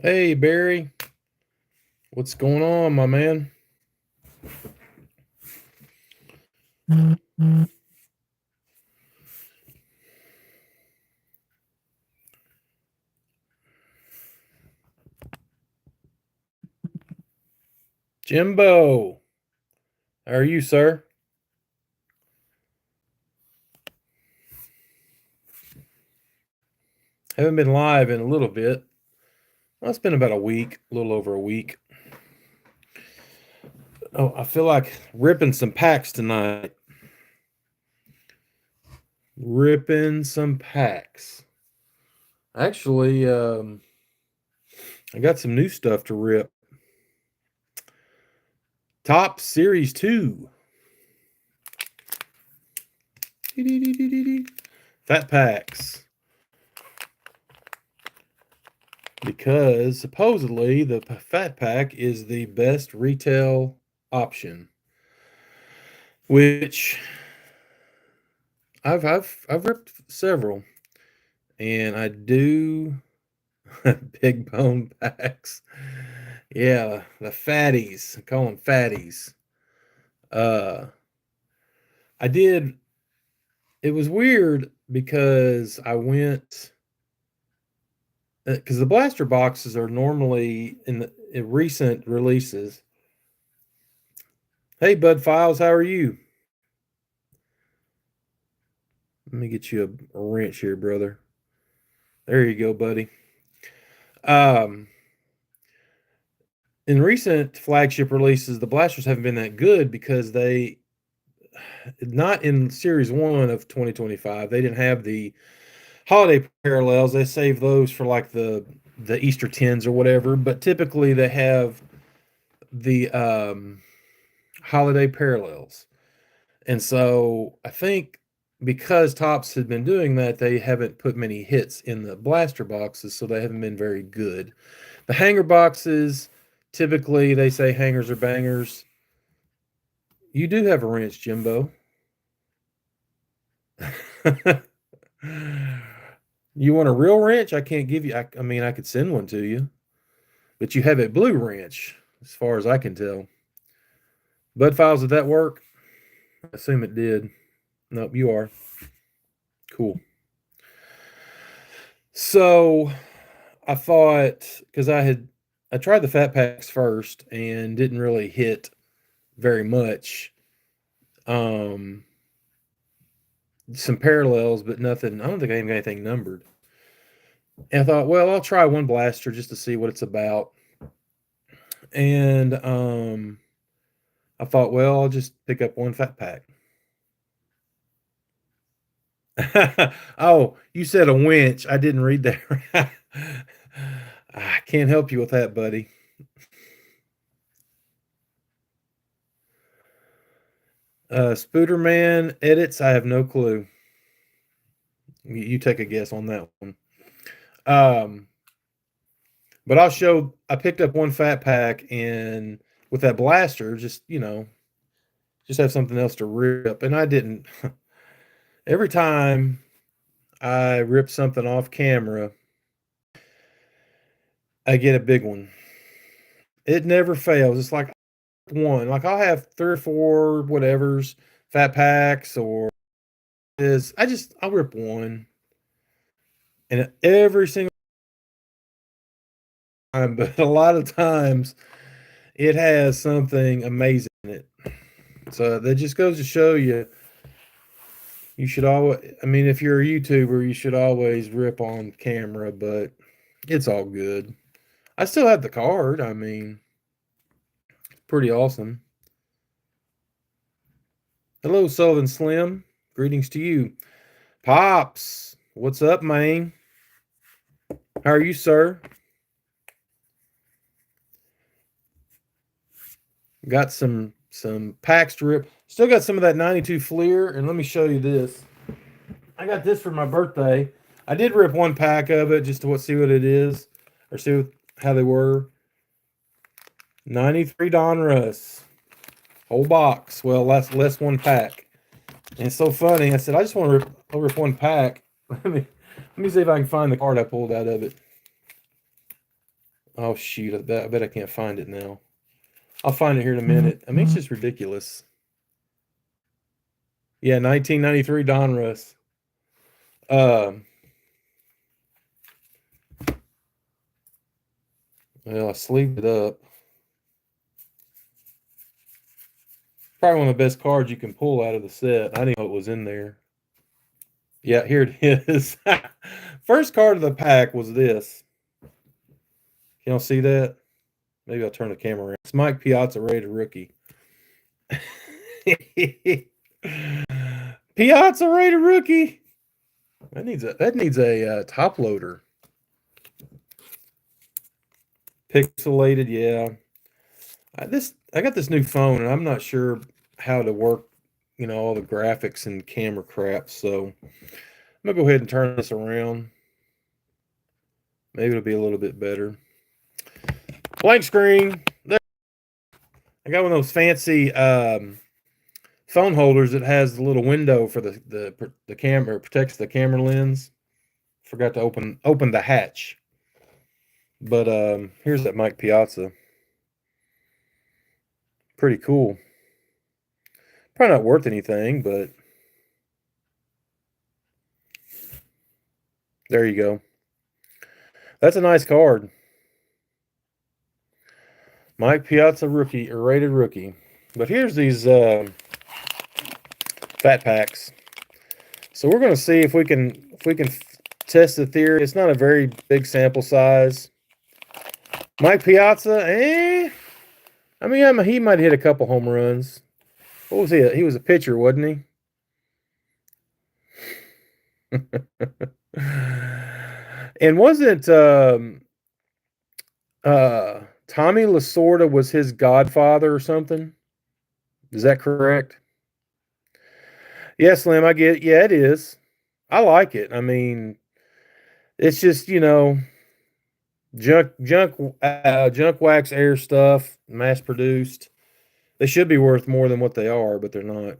Hey Barry, what's going on, my man? Jimbo, how are you, sir? Haven't been live in a little bit. Well, it's been about a week, a little over a week. Oh, I feel like ripping some packs tonight. Ripping some packs. Actually, I got some new stuff to rip. Top Series 2. Fat packs. Because supposedly the fat pack is the best retail option, which I've ripped several, and I do big bone packs. Yeah, the fatties. I call them fatties. Uh, I did. It was weird because I went because the blaster boxes are normally in recent releases. Hey, Bud Files, how are you? Let me get you a wrench here, brother. There you go, buddy. Um, in recent flagship releases, the blasters haven't been that good because they not in series 1 of 2025. They didn't have the holiday parallels. They saved those for like the Easter tins or whatever, but typically they have the holiday parallels. And so I think because Topps had been doing that, they haven't put many hits in the blaster boxes, so they haven't been very good. The hanger boxes, typically they say hangers are bangers. You do have a wrench, Jimbo. You want a real wrench? I can't give you. I mean, I could send one to you, but you have a blue wrench, as far as I can tell. Bud Files, did that work? I assume it did. Nope, you are. Cool. So I thought because I tried the fat packs first and didn't really hit very much. Um, some parallels, but nothing. I don't think I even got anything numbered. And I thought, well, I'll try one blaster just to see what it's about. And I thought, well, I'll just pick up one fat pack. Oh, you said a winch. I didn't read that. I can't help you with that, buddy. Spooderman edits. I have no clue. You take a guess on that one. Um, but I'll show. I picked up one fat pack and with that blaster, just have something else to rip. And I didn't. Every time I rip something off camera, I get a big one. It never fails. It's like one. Like I'll have 3 or 4 whatevers, fat packs or is I'll rip one. And every single time, but a lot of times it has something amazing in it. So that just goes to show you you should always I mean if you're a YouTuber, you should always rip on camera, but it's all good. I still have the card. I mean, pretty awesome. Hello, Sullivan Slim. Greetings to you. Pops, what's up, man? How are you, sir? Got some packs to rip. Still got some of that 92 Fleer, and let me show you this. I got this for my birthday. I did rip one pack of it just to see what it is, or how they were. 93 Donruss. Whole box. Well, less one pack. And it's so funny. I said, I just want to rip one pack. Let me see if I can find the card I pulled out of it. Oh shoot! I bet I can't find it now. I'll find it here in a minute. I mean, it's just ridiculous. Yeah, 1993 Donruss. Um, well, I sleeved it up. Probably one of the best cards you can pull out of the set. I didn't know it was in there. Yeah, here it is. First card of the pack was this. Y'all see that? Maybe I'll turn the camera around. It's Mike Piazza rated rookie. Piazza rated rookie. That needs a top loader. Pixelated, yeah. I got this new phone and I'm not sure how to work, all the graphics and camera crap. So I'm gonna go ahead and turn this around. Maybe it'll be a little bit better. Blank screen. There. I got one of those fancy phone holders that has the little window for the camera, protects the camera lens. Forgot to open the hatch. But here's that Mike Piazza. Pretty cool. Probably not worth anything, but there you go. That's a nice card. Mike Piazza rookie, or rated rookie. But here's these fat packs. So we're going to see if we can test the theory. It's not a very big sample size. Mike Piazza, I mean, he might hit a couple home runs. What was he? He was a pitcher, wasn't he? And wasn't Tommy Lasorda was his godfather or something? Is that correct? Yes, Slim, I get it. Yeah, it is. I like it. I mean, it's just, junk wax air stuff, mass produced. They should be worth more than what they are, but they're not.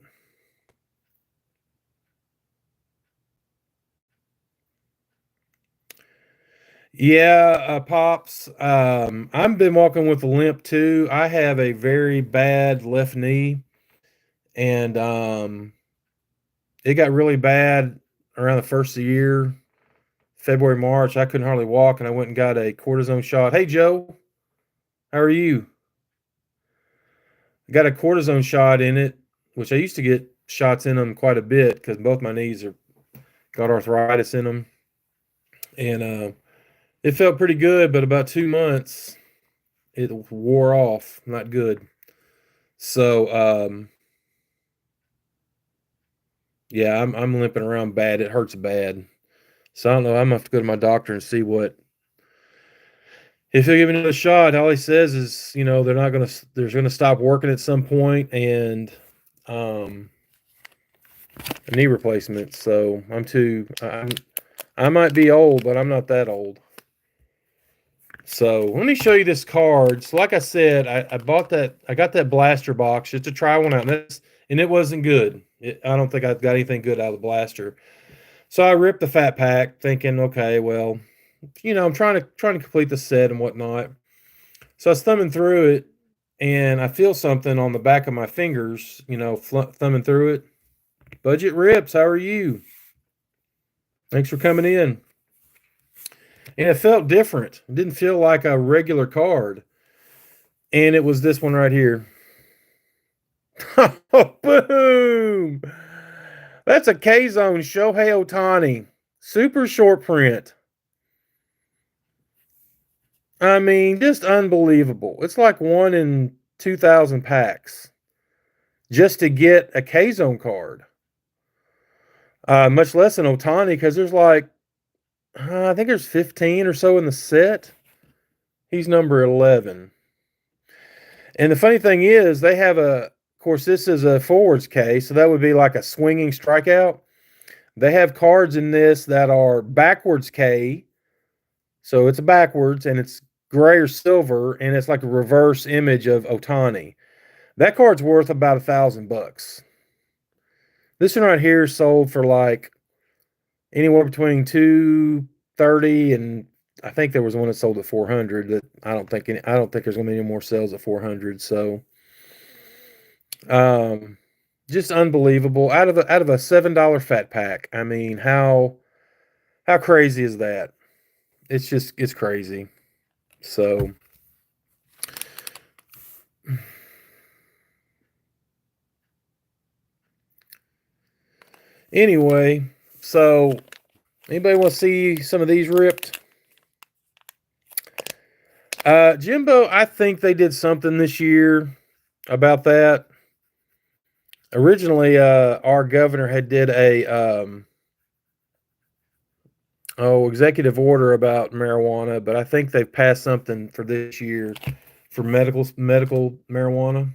Yeah, Pops. I've been walking with a limp too. I have a very bad left knee, and it got really bad around the first of the year, February, March. I couldn't hardly walk, and I went and got a cortisone shot. Hey, Joe, how are you? I got a cortisone shot in it, which I used to get shots in them quite a bit because both my knees are got arthritis in them, and it felt pretty good. But about 2 months, it wore off. Not good. So yeah, I'm limping around bad. It hurts bad. So I don't know. I'm gonna have to go to my doctor and see what if they give me another shot. All he says is, they're gonna stop working at some point and a knee replacement. So I might be old, but I'm not that old. So let me show you this card. So like I said, I bought that. I got that blaster box just to try one out, and it wasn't good. I don't think I got anything good out of the blaster. So I ripped the fat pack, thinking, okay, well, I'm trying to complete the set and whatnot. So I was thumbing through it, and I feel something on the back of my fingers. Thumbing through it. Budget Rips, how are you? Thanks for coming in. And it felt different. It didn't feel like a regular card. And it was this one right here. Boom! That's a K-Zone Shohei Ohtani. Super short print. I mean, just unbelievable. It's like 1 in 2,000 packs just to get a K-Zone card. Much less an Ohtani because there's like, I think there's 15 or so in the set. He's number 11. And the funny thing is, they have of course, this is a forwards K, so that would be like a swinging strikeout. They have cards in this that are backwards K, so it's backwards and it's gray or silver, and it's like a reverse image of Ohtani. That card's worth about $1,000. This one right here sold for like anywhere between $230 and I think there was one that sold at 400. That I don't think there's going to be any more sales at 400. So, just unbelievable. Out of a $7 fat pack. I mean, how crazy is that? It's crazy. So, anyway, so anybody want to see some of these ripped? Jimbo, I think they did something this year about that. Originally, our governor had did a executive order about marijuana, but I think they've passed something for this year for medical marijuana.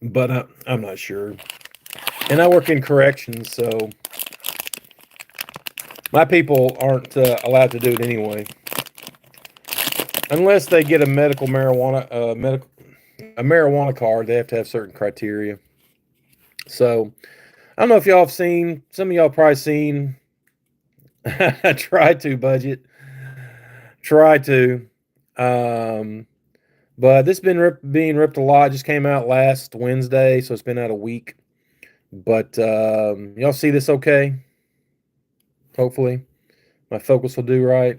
But I'm not sure. And I work in corrections, so my people aren't allowed to do it anyway, unless they get a marijuana card. They have to have certain criteria. So I don't know if y'all have seen. Some of y'all probably seen. Try to budget. Try to. But this has been being ripped a lot. It just came out last Wednesday, so it's been out a week. But y'all see this okay? Hopefully, my focus will do right.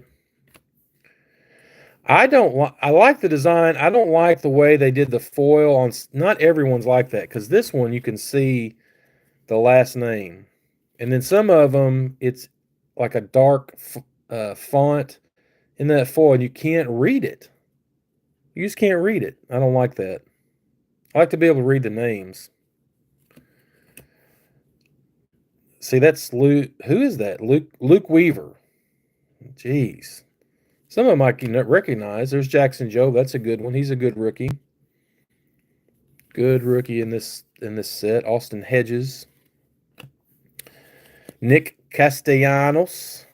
I like the design. I don't like the way they did the foil on. Not everyone's like that, because this one you can see the last name, and then some of them it's like a dark font in that foil, and you can't read it. You just can't read it. I don't like that. I like to be able to read the names. See, that's Luke. Who is that? Luke Weaver. Jeez. Some of them I can recognize. There's Jackson Jobe. That's a good one. He's a good rookie. Good rookie in this set. Austin Hedges. Nick Castellanos.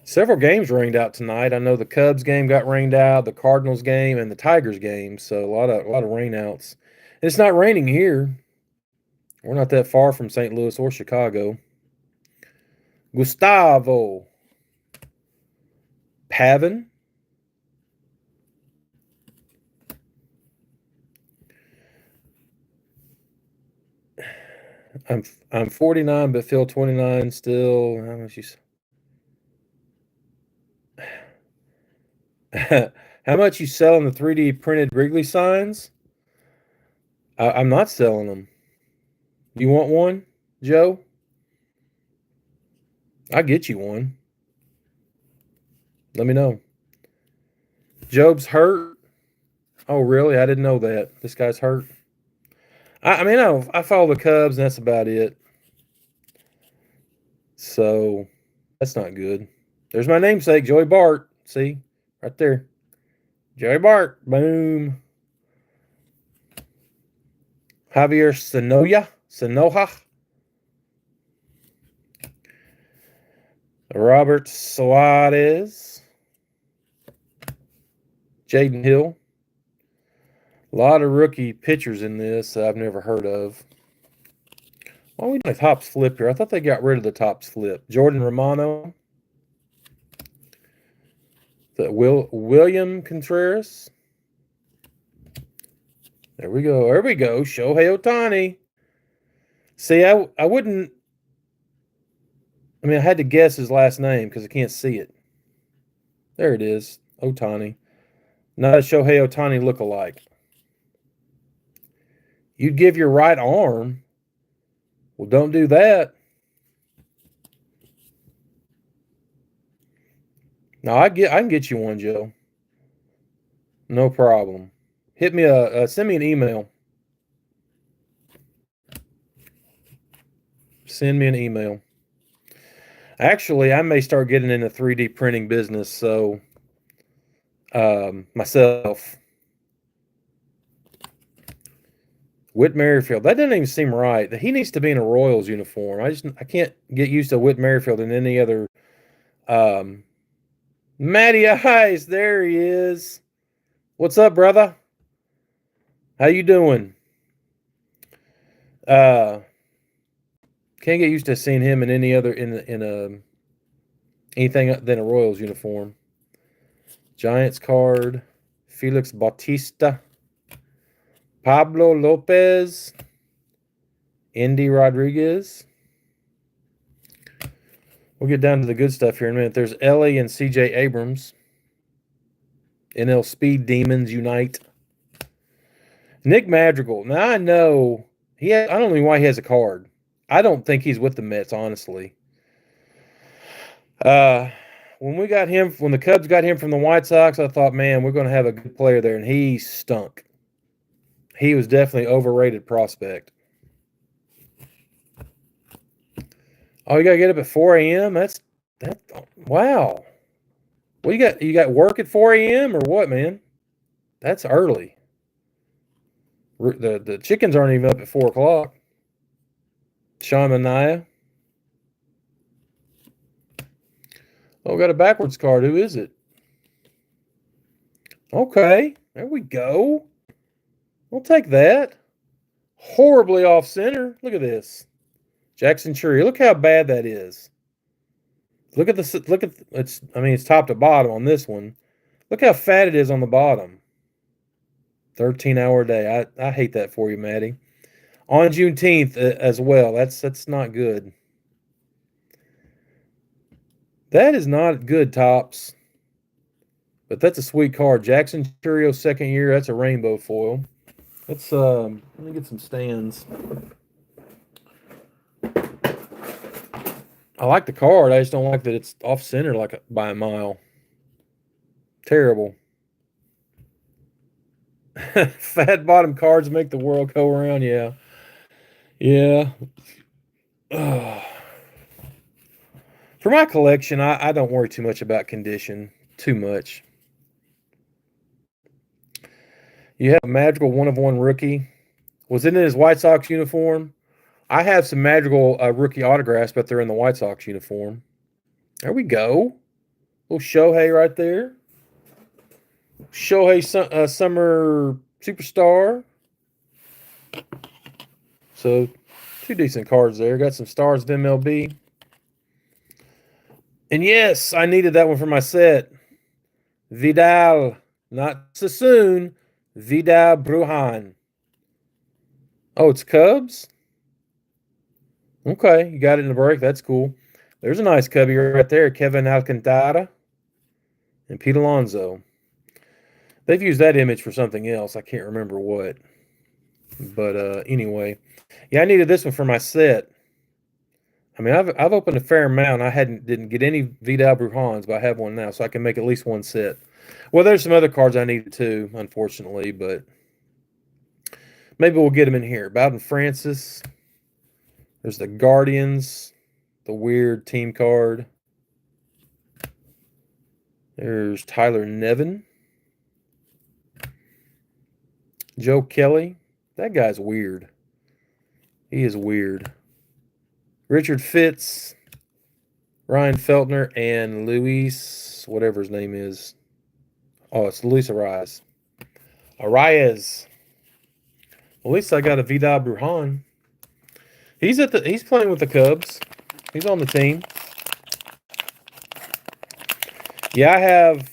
Several games rained out tonight. I know the Cubs game got rained out, the Cardinals game, and the Tigers game. So a lot of rainouts. And it's not raining here. We're not that far from St. Louis or Chicago. Gustavo Pavin. I'm 49, but feel 29 still. How much you? How much you selling the 3D printed Wrigley signs? I'm not selling them. You want one, Joe? I'll get you one. Let me know. Jobe's hurt. Oh, really? I didn't know that. This guy's hurt. I mean, I follow the Cubs, and that's about it. So that's not good. There's my namesake, Joey Bart. See? Right there. Joey Bart. Boom. Javier Sanoja. Robert Suarez. Jaden Hill. A lot of rookie pitchers in this that I've never heard of. Why are we doing a Topps flip here? I thought they got rid of the Topps flip. Jordan Romano. William Contreras. There we go. There we go. Shohei Ohtani. See, I wouldn't. I mean, I had to guess his last name because I can't see it. There it is. Ohtani. Not a Shohei Ohtani look-alike. You'd give your right arm. Well, don't do that. No, I can get you one, Joe. No problem. Hit me send me an email. Send me an email. Actually, I may start getting into 3D printing business, so myself. Whit Merrifield. That doesn't even seem right. He needs to be in a Royals uniform. I can't get used to Whit Merrifield in any other. Matty Ice, there he is. What's up, brother? How you doing? Can't get used to seeing him in any other in a anything than a Royals uniform. Giants card. Felix Bautista. Pablo Lopez. Andy Rodriguez. We'll get down to the good stuff here in a minute. There's Ellie and CJ Abrams. NL Speed Demons Unite. Nick Madrigal. Now I know I don't know why he has a card. I don't think he's with the Mets, honestly. When the Cubs got him from the White Sox, I thought, man, we're going to have a good player there, and he stunk. He was definitely overrated prospect. Oh, you got to get up at 4 a.m.? That's wow. Well, you got work at 4 a.m. or what, man? That's early. The chickens aren't even up at 4 o'clock. Sean Manaea. Oh, we got a backwards card. Who is it? Okay, there we go. We'll take that. Horribly off center. Look at this. Jackson Chourio. Look how bad that is. Look at it's top to bottom on this one. Look how fat it is on the bottom. 13-hour day. I hate that for you, Maddie. On Juneteenth as well. That's not good. That is not good, Tops. But that's a sweet card. Jackson Chourio, second year. That's a rainbow foil. Let's let me get some stands. I like the card. I just don't like that it's off center by a mile. Terrible. Fat bottom cards make the world go around. Yeah. Yeah. For my collection, I don't worry too much about condition. Too much. You have a Madrigal 1/1 rookie. Was it in his White Sox uniform? I have some Madrigal rookie autographs, but they're in the White Sox uniform. There we go. Little Shohei right there. Shohei Summer Superstar. So, two decent cards there. Got some stars of MLB. And yes, I needed that one for my set. Vidal. Not Sassoon. Vidal Brujan. Oh, it's Cubs? Okay, you got it in the break. That's cool. There's a nice cubby right there. Kevin Alcantara and Pete Alonso. They've used that image for something else. I can't remember what. But anyway. Yeah, I needed this one for my set. I mean, I've opened a fair amount. I didn't get any Vidal Brujans, but I have one now, so I can make at least one set. Well, there's some other cards I needed too, unfortunately, but maybe we'll get them in here. Bowden Francis. There's the Guardians, the weird team card. There's Tyler Nevin. Joe Kelly. That guy's weird. He is weird. Richard Fitz, Ryan Feltner, and Luis, whatever his name is. Oh, it's Luis Arias. Arias. At least I got a Vidal Brujan. He's playing with the Cubs. He's on the team. Yeah, I have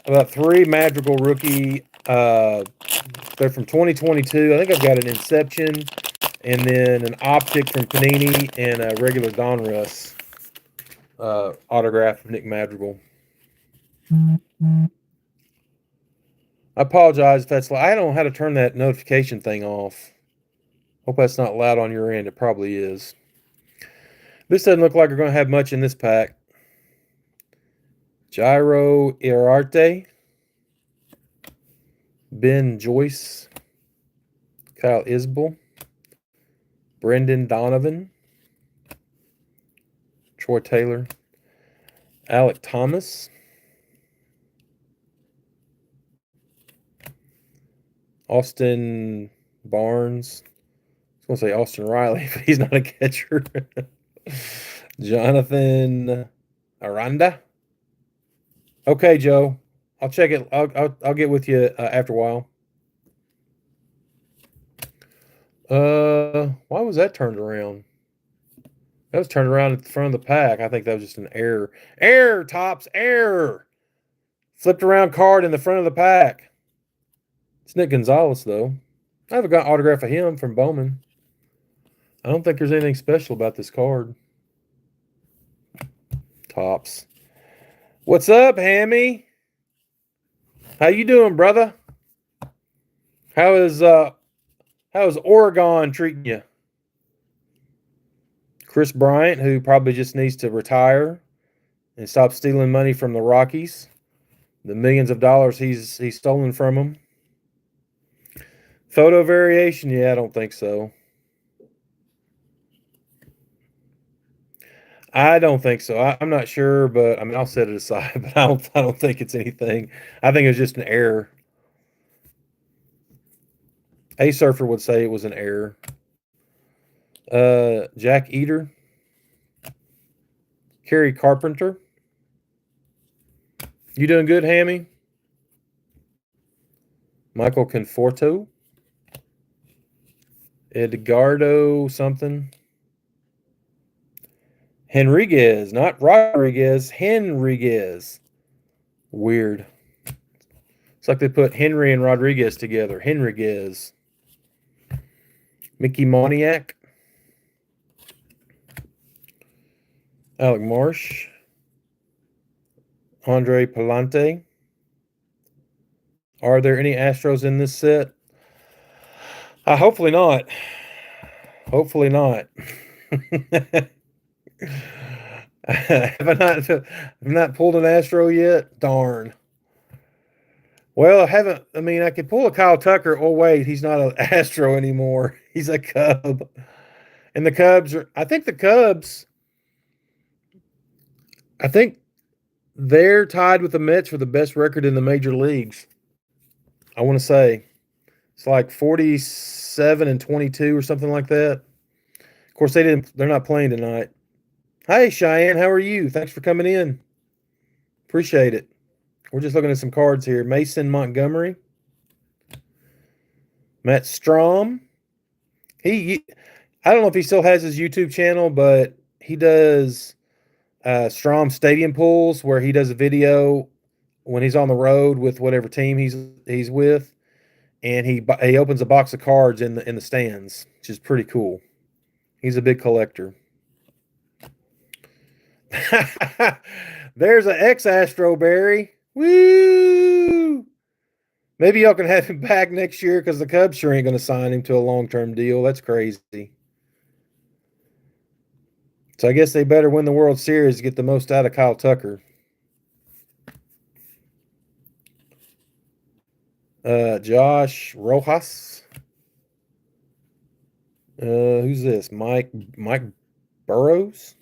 about 3 Madrigal rookie. They're from 2022. I think I've got an Inception, and then an Optic from Panini, and a regular Donruss autograph of Nick Madrigal. I apologize if that's loud. I don't know how to turn that notification thing off. Hope that's not loud on your end. It probably is. This doesn't look like we're going to have much in this pack. Jairo Iriarte. Ben Joyce. Kyle Isbell. Brendan Donovan. Troy Taylor. Alec Thomas. Austin Barnes. I was going to say Austin Riley, but he's not a catcher. Jonathan Aranda. Okay, Joe. I'll check it. I'll get with you after a while. Why was that turned around? That was turned around at the front of the pack. I think that was just an error. Error, Topps, error. Flipped around card in the front of the pack. It's Nick Gonzalez, though. I haven't got an autograph of him from Bowman. I don't think there's anything special about this card. Topps. What's up, Hammy? How you doing, brother? How's Oregon treating you? Chris Bryant, who probably just needs to retire and stop stealing money from the Rockies. The millions of dollars he's stolen from them. Photo variation? Yeah, I don't think so. I don't think so. I'm not sure, but I mean, I'll set it aside. But I don't think it's anything. I think it's just an error. A Surfer would say it was an error. Jack Eater, Kerry Carpenter. You doing good, Hammy? Michael Conforto, Edgardo something. Henriguez, not Rodriguez, Henriguez. Weird. It's like they put Henry and Rodriguez together. Henriguez. Mickey Moniak. Alec Marsh. Andre Palante. Are there any Astros in this set? Hopefully not. Hopefully not. Have I not pulled an Astro yet? Darn. Well, I haven't. I mean, I could pull a Kyle Tucker. Oh, wait, he's not an Astro anymore. He's a Cub. And the Cubs are, I think they're tied with the Mets for the best record in the major leagues. I want to say it's like 47-22 or something like that. Of course, they're not playing tonight. Hi, Cheyenne. How are you? Thanks for coming in. Appreciate it. We're just looking at some cards here. Mason Montgomery. Matt Strom. I don't know if he still has his YouTube channel, but he does Strom Stadium Pulls, where he does a video when he's on the road with whatever team he's with, and he opens a box of cards in the stands, which is pretty cool. He's a big collector. There's an ex-Astro, Barry. Woo! Maybe y'all can have him back next year because the Cubs sure ain't going to sign him to a long-term deal. That's crazy. So I guess they better win the World Series to get the most out of Kyle Tucker. Josh Rojas. Who's this? Mike Burrows?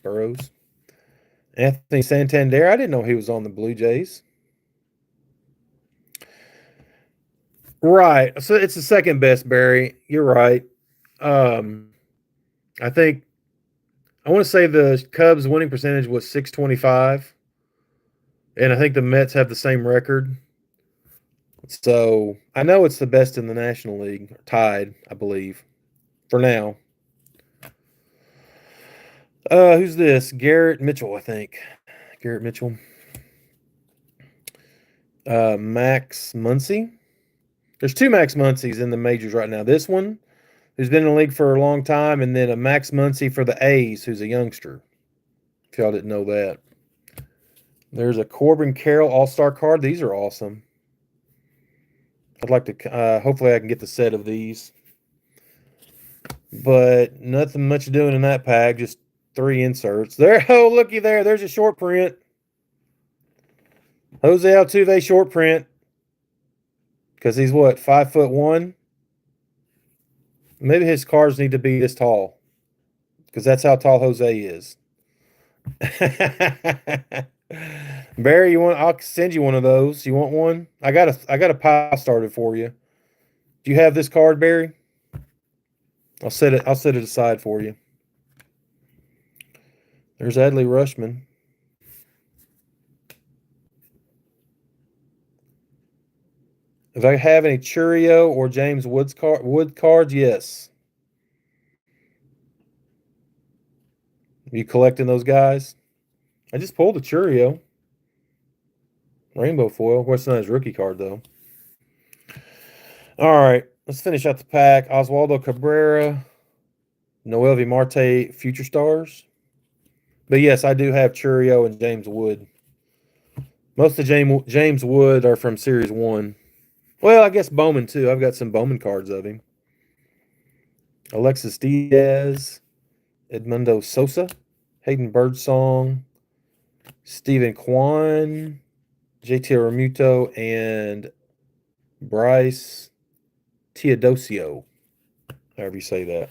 Anthony Santander. I didn't know he was on the Blue Jays. Right. So it's the second best, Barry. You're right. I want to say the Cubs winning percentage was .625. And I think the Mets have the same record. So I know it's the best in the National League. Tied, I believe. For now. Who's this? Garrett Mitchell, I think. Garrett Mitchell. Max Muncy. There's two Max Muncies in the majors right now. This one, who's been in the league for a long time, and then a Max Muncy for the A's, who's a youngster. If y'all didn't know that. There's a Corbin Carroll All-Star card. These are awesome. I'd like to, hopefully I can get the set of these. But nothing much doing in that pack, just 3 inserts. There, oh, looky there. There's a short print. Jose Altuve short print. Because he's what, 5'1"? Maybe his cards need to be this tall. Because that's how tall Jose is. Barry, I'll send you one of those. You want one? I got a pile started for you. Do you have this card, Barry? I'll set it aside for you. There's Adley Rutschman. If I have any Churio or James Wood cards, yes. You collecting those guys? I just pulled a Churio. Rainbow foil. What's not his rookie card, though. All right. Let's finish out the pack. Oswaldo Cabrera. Noelvi Marte Future Stars. But yes, I do have Churio and James Wood. Most of James Wood are from Series 1. Well, I guess Bowman, too. I've got some Bowman cards of him. Alexis Diaz, Edmundo Sosa, Hayden Birdsong, Stephen Kwan, JT Realmuto, and Bryce Teodosio, however you say that.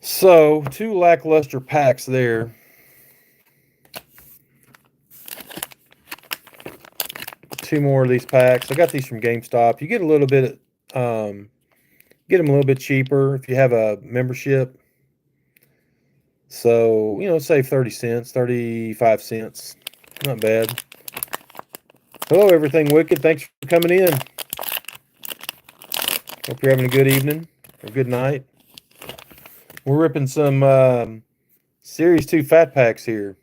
So, 2 lackluster packs there. Two more of these packs. I got these from GameStop. You get a little bit, get them a little bit cheaper if you have a membership. So, save 30 cents, 35 cents. Not bad. Hello, Everything Wicked. Thanks for coming in. Hope you're having a good evening or good night. We're ripping some Series 2 fat packs here.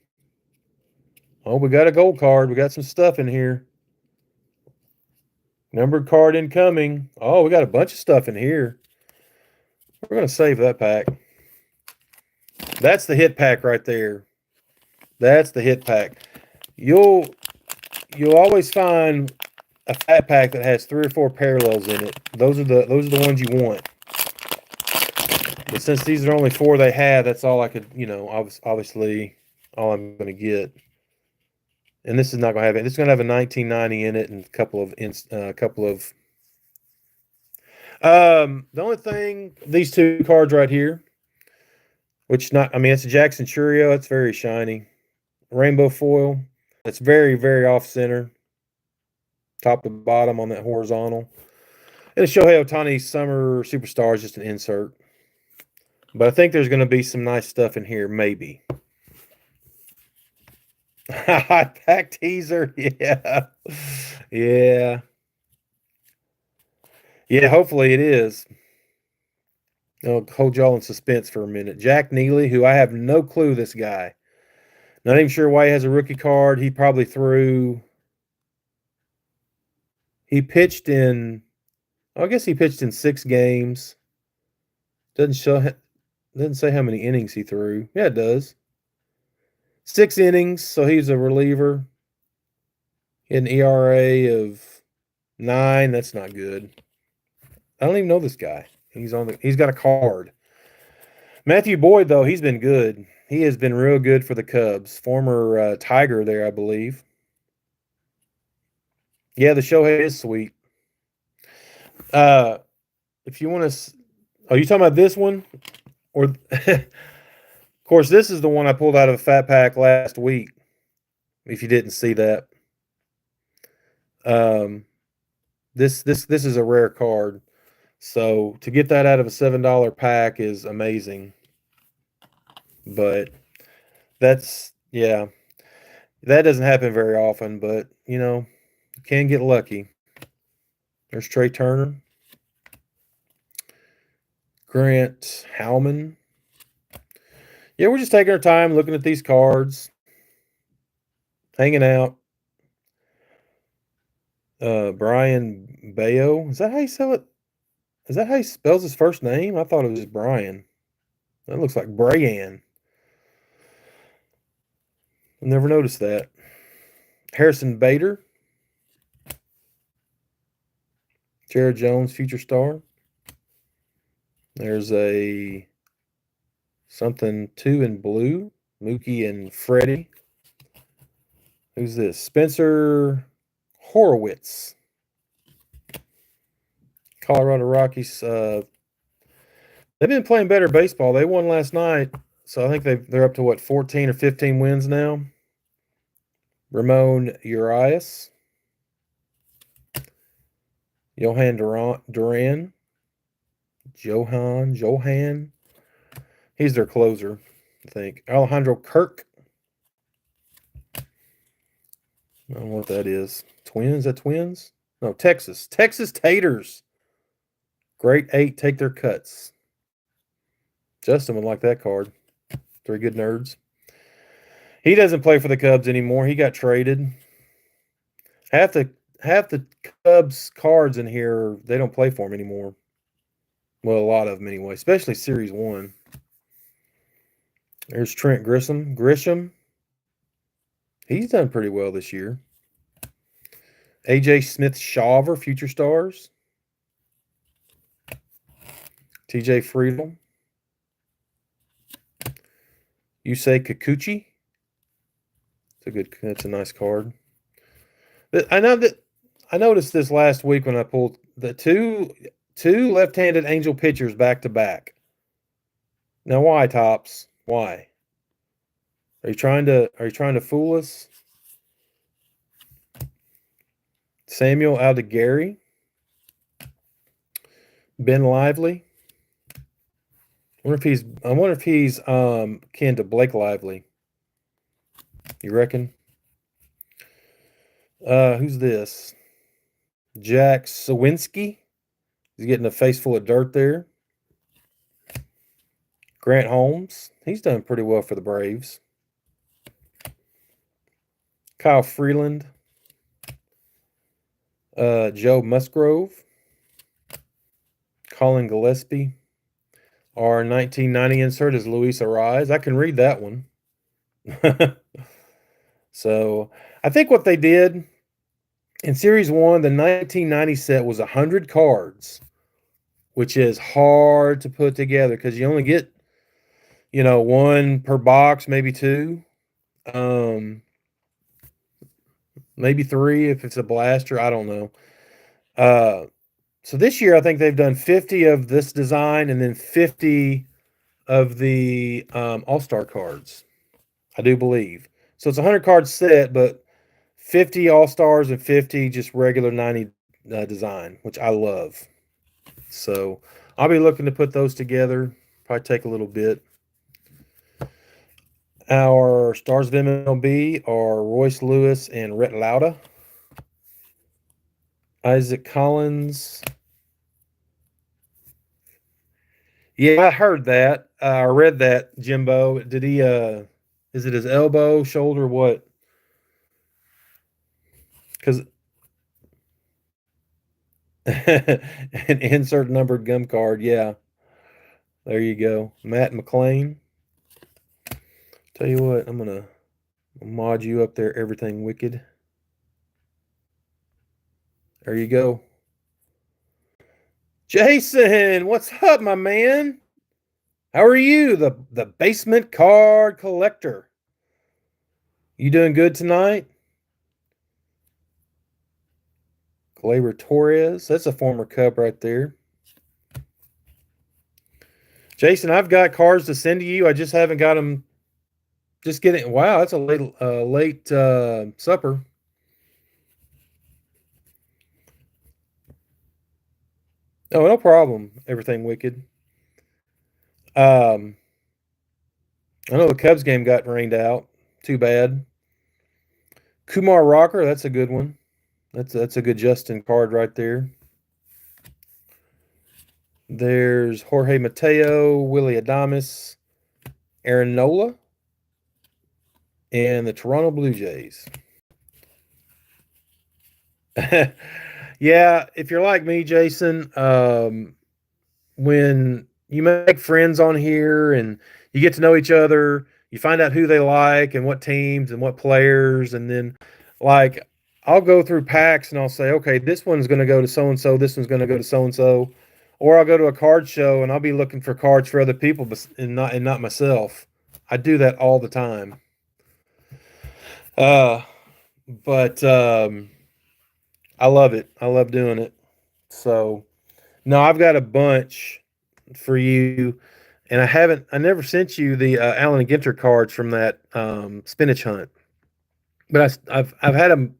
Oh, we got a gold card. We got some stuff in here. Numbered card incoming. Oh, we got a bunch of stuff in here. We're going to save that pack. That's the hit pack right there. That's the hit pack. You'll always find a fat pack that has 3 or 4 parallels in it. Those are the ones you want. But since these are only 4 they had, that's all I could, obviously all I'm going to get. And this is not going to have it. It's going to have a 1990 in it and a couple of the only thing, these 2 cards right here, which it's a Jackson Churio. It's very shiny. Rainbow foil. It's very, very off center. Top to bottom on that horizontal. And a Shohei Ohtani Summer Superstar is just an insert. But I think there's going to be some nice stuff in here, maybe. Hot pack teaser. Yeah. Yeah. Yeah, hopefully it is. I'll hold y'all in suspense for a minute. Jack Neely, who I have no clue this guy. Not even sure why he has a rookie card. He probably he pitched in, I guess he pitched in 6 games. Doesn't say how many innings he threw. Yeah, it does. 6 innings, so he's a reliever. He had an ERA of 9. That's not good. I don't even know this guy. He's got a card. Matthew Boyd, though, he's been good. He has been real good for the Cubs. Former Tiger there, I believe. Yeah, the Shohei is sweet. If you want to, are you talking about this one? Or, of course, this is the one I pulled out of a fat pack last week. If you didn't see that, this is a rare card. So to get that out of a $7 pack is amazing. But that doesn't happen very often. But you can get lucky. There's Trey Turner, Grant Howman. Yeah, we're just taking our time looking at these cards, hanging out. Brian Bayo. Is that how you sell it? Is that how he spells his first name? I thought it was just Brian. That looks like Brian. I never noticed that. Harrison Bader. Jared Jones, future star. There's a something 2 in blue. Mookie and Freddie. Who's this? Spencer Horowitz. Colorado Rockies. They've been playing better baseball. They won last night, so I think they're up to what, 14 or 15 wins now. Ramon Urias. Johan Duran. Johan. He's their closer, I think. Alejandro Kirk. I don't know what that is. Twins? Is that Twins? No, Texas. Texas Taters. Great 8 take their cuts. Justin would like that card. Three Good Nerds. He doesn't play for the Cubs anymore. He got traded. Half the Cubs cards in here, they don't play for him anymore. Well, a lot of them anyway, especially Series 1. There's Trent Grisham. He's done pretty well this year. AJ Smith-Shawver, Future Stars. TJ Friedel. Yusei Kikuchi. That's a nice card. I noticed this last week when I pulled the two left-handed Angel pitchers back to back. Now why, Topps? Why? Are you trying to fool us? Samuel Aldegari. Ben Lively. I wonder if he's kin to Blake Lively. You reckon? Who's this? Jack Sawinski. He's getting a face full of dirt there. Grant Holmes. He's done pretty well for the Braves. Kyle Freeland. Joe Musgrove. Colin Gillespie. Our 1990 insert is Luis Ariz. I can read that one. So, I think what they did in Series 1, the 1990 set was 100 cards, which is hard to put together because you only get, one per box, maybe two. Maybe three if it's a blaster. I don't know. So this year, I think they've done 50 of this design and then 50 of the All-Star cards, I do believe. So it's a 100-card set, but 50 All-Stars and 50 just regular 90 design, which I love. So I'll be looking to put those together. Probably take a little bit. Our Stars of MLB are Royce Lewis and Rhett Lauda. Isaac Collins. Yeah, I heard that. I read that, Jimbo. Did he, is it his elbow, shoulder, what? Because an insert numbered gum card, yeah. There you go. Matt McLean. Tell you what, I'm going to mod you up there, Everything Wicked. There you go. Jason, what's up, my man? How are you, the basement card collector? You doing good tonight? Gleyber Torres, that's a former Cub right there. Jason, I've got cards to send to you. I just haven't got them. Just getting. Wow, that's a late supper. Oh, no problem. Everything Wicked. I know the Cubs game got rained out. Too bad. Kumar Rocker, that's a good one. That's a good Justin card right there. There's Jorge Mateo, Willie Adames, Aaron Nola, and the Toronto Blue Jays. Yeah, if you're like me, Jason, when you make friends on here and you get to know each other, you find out who they like and what teams and what players, and then like I'll go through packs and I'll say, okay, this one's going to go to so-and-so, this one's going to go to so-and-so, or I'll go to a card show and I'll be looking for cards for other people and not myself. I do that all the time. But I love it. I love doing it. So, no, I've got a bunch for you, and I never sent you the Allen Ginter cards from that spinach hunt, but I've had them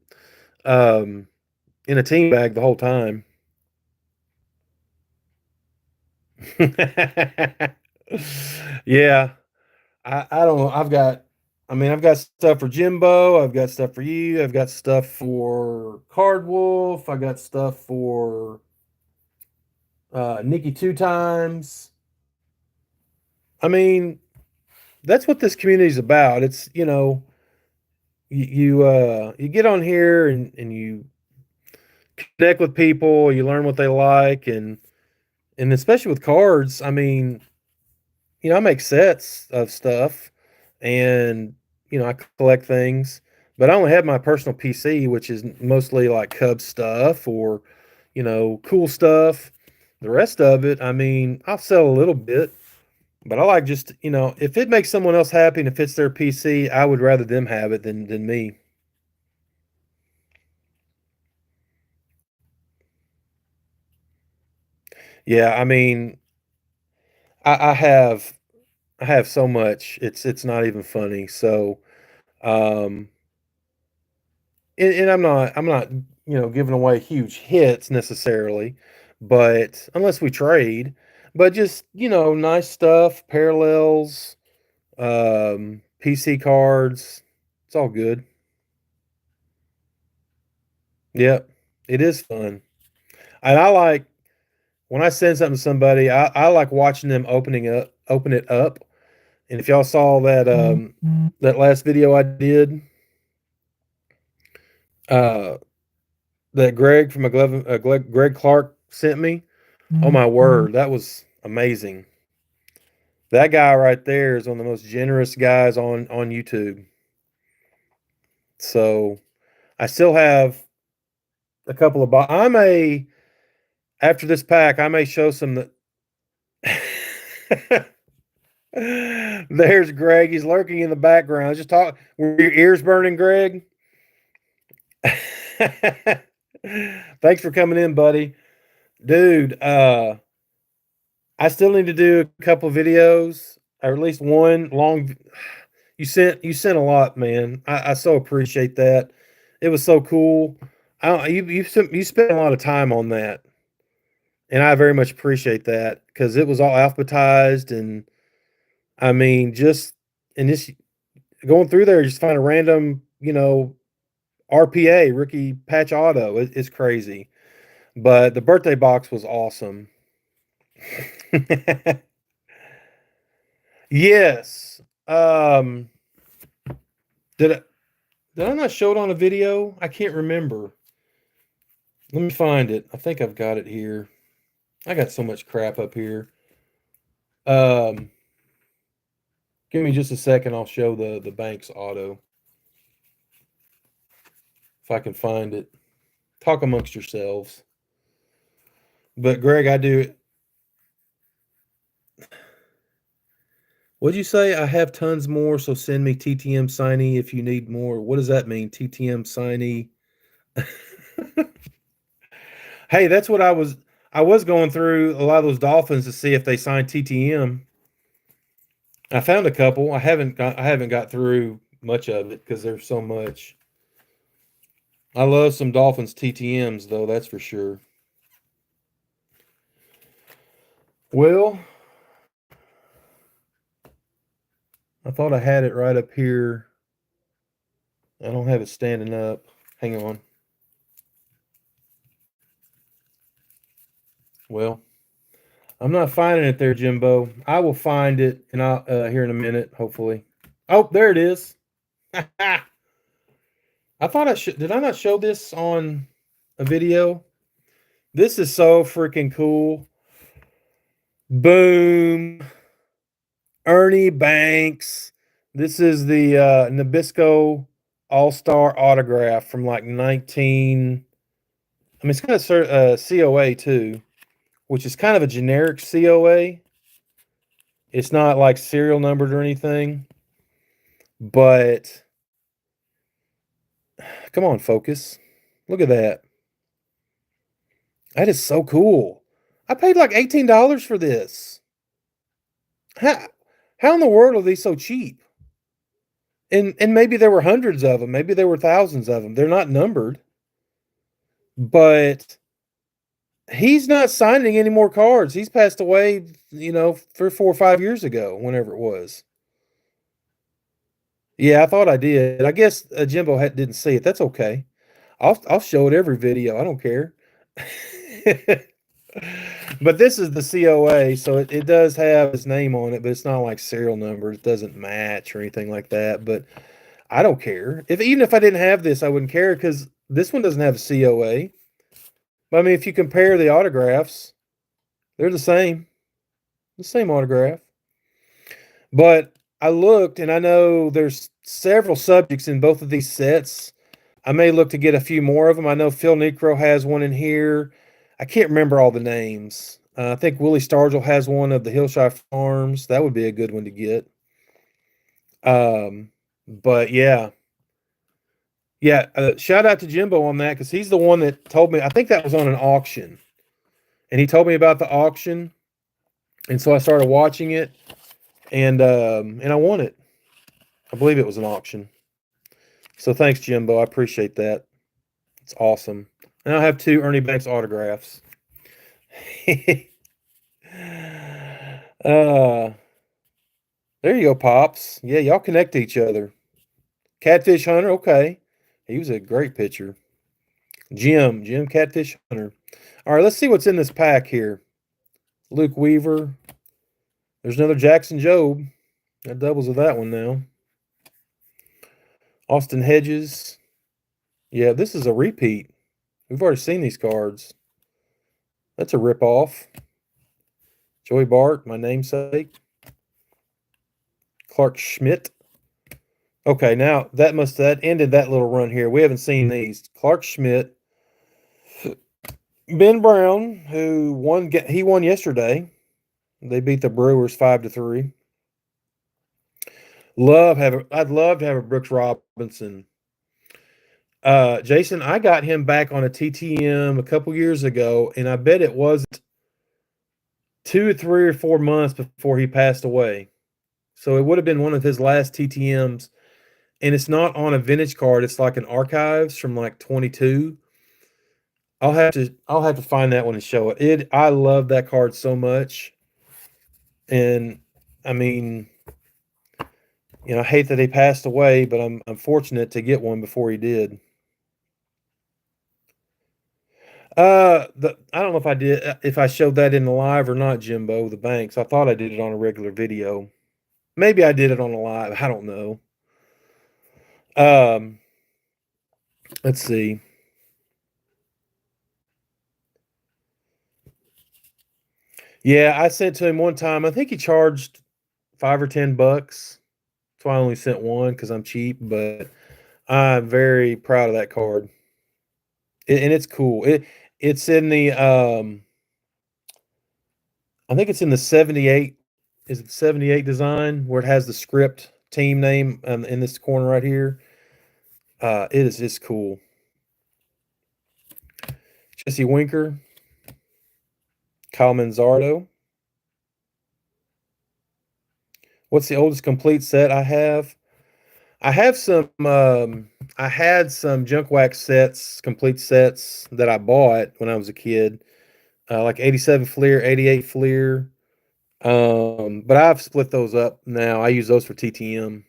in a team bag the whole time. Yeah, I don't know. I've got stuff for Jimbo. I've got stuff for you. I've got stuff for Card Wolf. I got stuff for Nikki 2 times. I mean, that's what this community is about. It's, you get on here and you connect with people, you learn what they like, and especially with cards. I mean, I make sets of stuff, and I collect things, but I only have my personal PC, which is mostly like Cubs stuff or cool stuff. The rest of it, I mean, I'll sell a little bit, but I like just if it makes someone else happy and it fits their PC, I would rather them have it than me. Yeah, I mean, I, I have I have so much. It's not even funny. So, um, and I'm not giving away huge hits necessarily, but unless we trade, but just nice stuff, parallels, PC cards. It's all good. Yep, it is fun, and I like when I send something to somebody. I like watching them open it up. And if y'all saw that last video I did, uh, that Greg from Greg Clark sent me. Oh my word, that was amazing. That guy right there is one of the most generous guys on YouTube. So I still have a couple of. I may after this pack, I may show some that. There's Greg. He's lurking in the background. Just talk. Were your ears burning, Greg? Thanks for coming in, buddy. Dude, I still need to do a couple videos, or at least one long. You sent a lot, man. I so appreciate that. It was so cool. You spent a lot of time on that, and I very much appreciate that because it was all alphabetized, and I mean, just and this going through there, just find a random, RPA rookie patch auto. It's crazy, but the birthday box was awesome. Yes. Did I did I not show it on a video? I can't remember. Let me find it. I think I've got it here. I got so much crap up here. Um, Give me just a second. I'll show the Banks auto if I can find it. Talk amongst yourselves. But Greg, I do. What'd you say? I have tons more, so send me TTM signee if you need more. What does that mean? TTM signee. Hey, that's what I was going through a lot of those Dolphins to see if they signed TTM. I found a couple. I haven't got through much of it because there's so much. I love some Dolphins TTMs though, that's for sure. Well, I thought I had it right up here. I don't have it standing up. Hang on. Well, I'm not finding it there, Jimbo. I will find it, and I'll here in a minute, hopefully. Oh, there it is. I thought I should. Did I not show this on a video? This is so freaking cool. Boom. Ernie Banks. This is the Nabisco All Star autograph from like 19. I mean, it's kind of COA too, which is kind of a generic COA. It's not like serial numbered or anything, but come on, focus. Look at that. That is so cool. I paid like $18 for this. How, how in the world are these so cheap? And maybe there were hundreds of them. Maybe there were thousands of them. They're not numbered, but he's not signing any more cards. He's passed away, 3, 4, or 5 years ago, whenever it was. Yeah, I thought I did. I guess Jimbo didn't see it. That's okay. I'll show it every video. I don't care. But this is the COA, so it does have his name on it, but it's not like serial number. It doesn't match or anything like that. But I don't care. Even if I didn't have this, I wouldn't care because this one doesn't have a COA. But I mean, if you compare the autographs, they're the same autograph. But I looked, and I know there's several subjects in both of these sets. I may look to get a few more of them. I know Phil Necro has one in here. I can't remember all the names. I think Willie Stargell has one of the Hillshire Farms. That would be a good one to get. But yeah. Shout out to Jimbo on that because he's the one that told me. I think that was on an auction, and he told me about the auction, and so I started watching it, and I won it. I believe it was an auction. So thanks, Jimbo. I appreciate that. It's awesome. And I have 2 Ernie Banks autographs. There you go, Pops. Yeah, y'all connect to each other. Catfish Hunter, okay. He was a great pitcher. Jim Catfish Hunter. All right, let's see what's in this pack here. Luke Weaver. There's another Jackson Jobe. That doubles with that one now. Austin Hedges. Yeah, this is a repeat. We've already seen these cards. That's a ripoff. Joey Bart, my namesake. Clark Schmidt. Okay, now that ended that little run here. We haven't seen these. Clark Schmidt. Ben Brown, who won yesterday. They beat the Brewers 5-3. I'd love to have a Brooks Robinson. Jason, I got him back on a TTM a couple years ago, and I bet it wasn't 2 or 3 or 4 months before he passed away. So it would have been one of his last TTMs, and it's not on a vintage card. It's like an archives from like 22. I'll have to find that one and show it. I love that card so much, and I mean, I hate that he passed away, but I'm fortunate to get one before he did. I don't know if I showed that in the live or not, Jimbo, the Banks. I thought I did it on a regular video. Maybe I did it on a live. I don't know. Let's see. Yeah, I sent to him one time. I think he charged $5 or $10. That's why I only sent one because I'm cheap, but I'm very proud of that card. And it's cool. It's in the I think it's in the 78. Is it 78 design where it has the script team name in this corner right here? It's cool. Jesse Winker, Kyle Manzardo. What's the oldest complete set I have? I have some. I had some junk wax sets, complete sets that I bought when I was a kid, like 87 Fleer, 88 Fleer. But I've split those up now. I use those for TTM.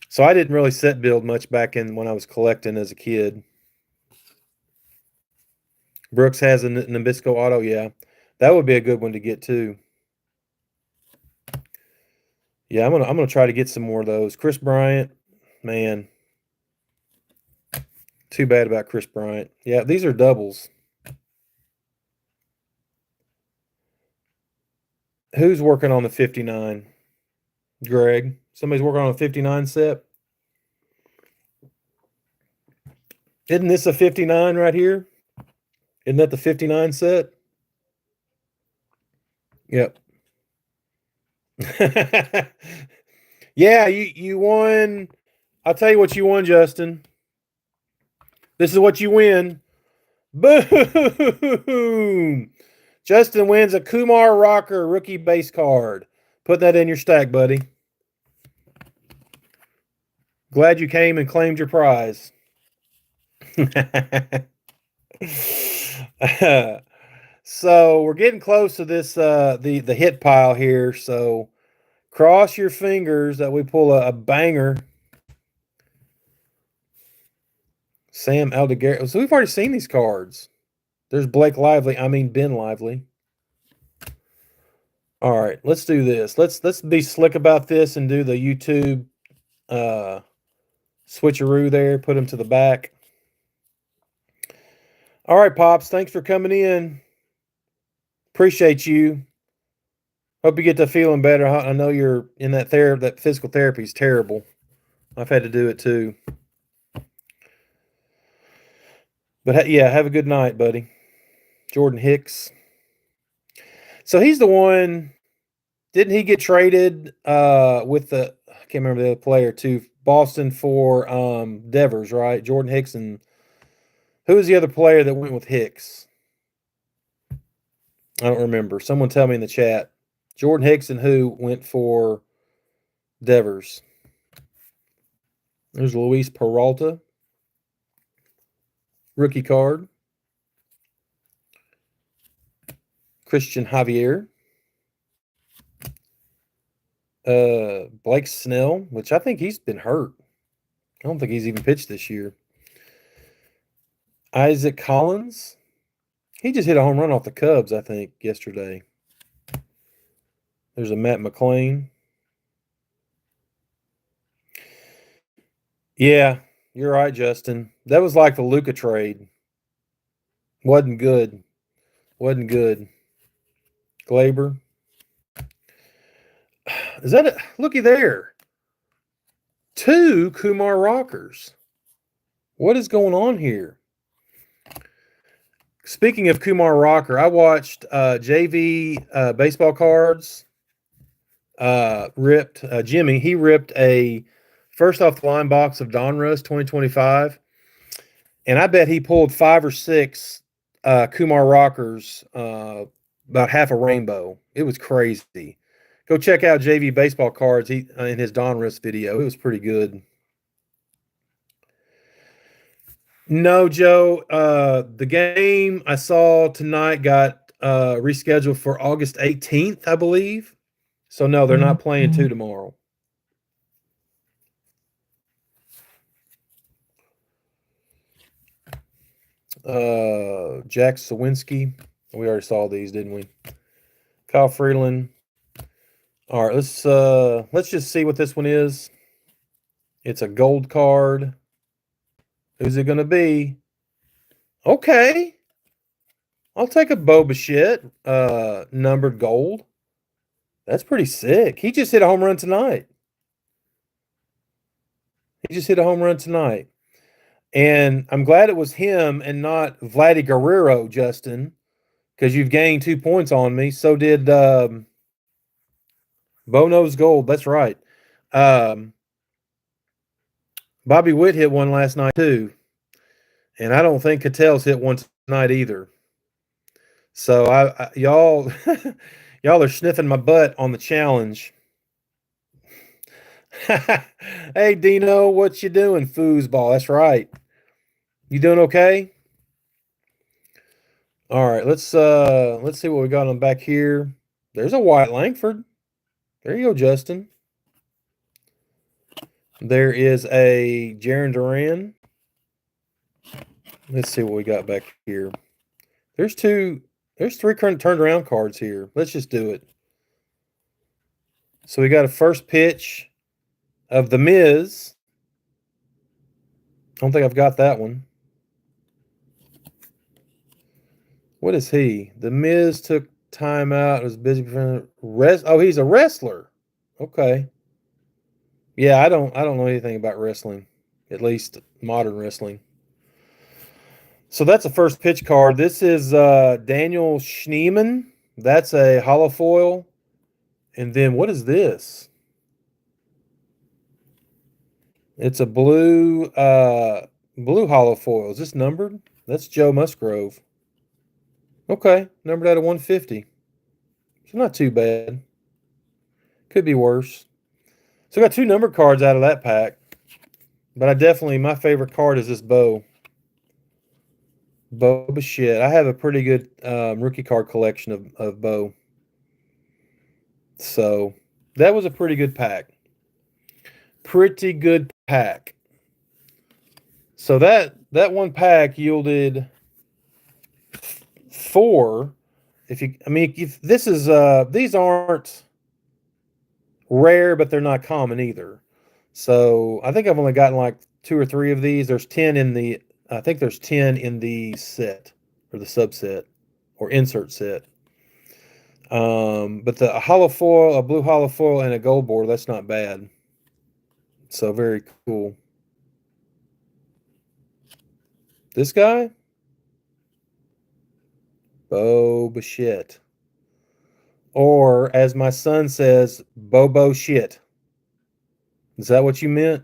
So I didn't really set build much back in when I was collecting as a kid. Brooks has a Nabisco auto, yeah. That would be a good one to get too. Yeah, I'm gonna try to get some more of those. Chris Bryant, man. Too bad about Chris Bryant. Yeah, these are doubles. Who's working on the 59? Greg. Somebody's working on a 59 set. Isn't this a 59 right here? Isn't that the 59 set? Yep. Yeah, you won. I'll tell you what you won, Justin. This is what you win. Boom! Justin wins a Kumar Rocker rookie base card. Put that in your stack, buddy. Glad you came and claimed your prize. So we're getting close to this the hit pile here. So cross your fingers that we pull a banger. Sam Aldeguer. So we've already seen these cards. There's Blake Lively. I mean Ben Lively. All right, let's do this. Let's be slick about this and do the YouTube switcheroo there. Put him to the back. All right, Pops. Thanks for coming in. Appreciate you. Hope you get to feeling better. I know you're in that that physical therapy is terrible. I've had to do it too. But yeah, have a good night, buddy. Jordan Hicks. So he's the one. Didn't he get traded with the? I can't remember the other player to Boston for Devers, right? Jordan Hicks, and who was the other player that went with Hicks? I don't remember. Someone tell me in the chat. Jordan Hicks and who went for Devers? There's Luis Peralta. Rookie card. Christian Javier. Blake Snell, which I think he's been hurt. I don't think he's even pitched this year. Isaac Collins. He just hit a home run off the Cubs, I think, yesterday. There's a Matt McLean. Yeah, you're right, Justin. That was like the Luka trade. Wasn't good. Wasn't good. Glaber. Is that it? Looky there. 2 Kumar Rockers. What is going on here? Speaking of Kumar Rocker, I watched JV baseball cards. Ripped Jimmy. He ripped a first off the line box of Donruss 2025, and I bet he pulled 5 or 6 Kumar Rockers, about half a rainbow. It was crazy. Go check out JV baseball cards. He in his Donruss video. It was pretty good. No, Joe. The game I saw tonight got rescheduled for August 18th, I believe. So no, they're not playing 2 tomorrow. Jack Sawinski. We already saw these, didn't we? Kyle Freeland. All right, let's just see what this one is. It's a gold card. Who's it going to be? Okay. I'll take a Bo Bichette, numbered gold. That's pretty sick. He just hit a home run tonight. And I'm glad it was him and not Vladdy Guerrero, Justin, because you've gained 2 points on me. So did Bono's gold. That's right. Bobby Witt hit one last night too. And I don't think Cattell's hit one tonight either. So y'all y'all are sniffing my butt on the challenge. Hey Dino, what you doing? Foosball. That's right. You doing okay? All right, let's see what we got on back here. There's a Wyatt Langford. There you go, Justin. There is a Jarren Duran. Let's see what we got back here. There's 3 current turned around cards here. Let's just do it. So we got a first pitch of The Miz. I don't think I've got that one. What is he? The Miz took time out. Was busy. Oh, he's a wrestler. Okay. Yeah, I don't know anything about wrestling, at least modern wrestling. So that's a first pitch card. This is Daniel Schneemann. That's a hollow foil. And then what is this? It's a blue hollow foil. Is this numbered? That's Joe Musgrove. Okay, numbered out of 150. So not too bad. Could be worse. So I got 2 numbered cards out of that pack. But my favorite card is this Bo Bichette. I have a pretty good rookie card collection of Bo. So that was a pretty good pack. So that one pack yielded 4. If this is these aren't rare, but they're not common either. So I think I've only gotten like 2 or 3 of these. There's 10 in the I think there's 10 in the set or the subset or insert set. But the hollow foil, a blue hollow foil, and a gold border, that's not bad. So very cool. This guy, Bo Bichette. Or as my son says, Bobo shit. Is that what you meant?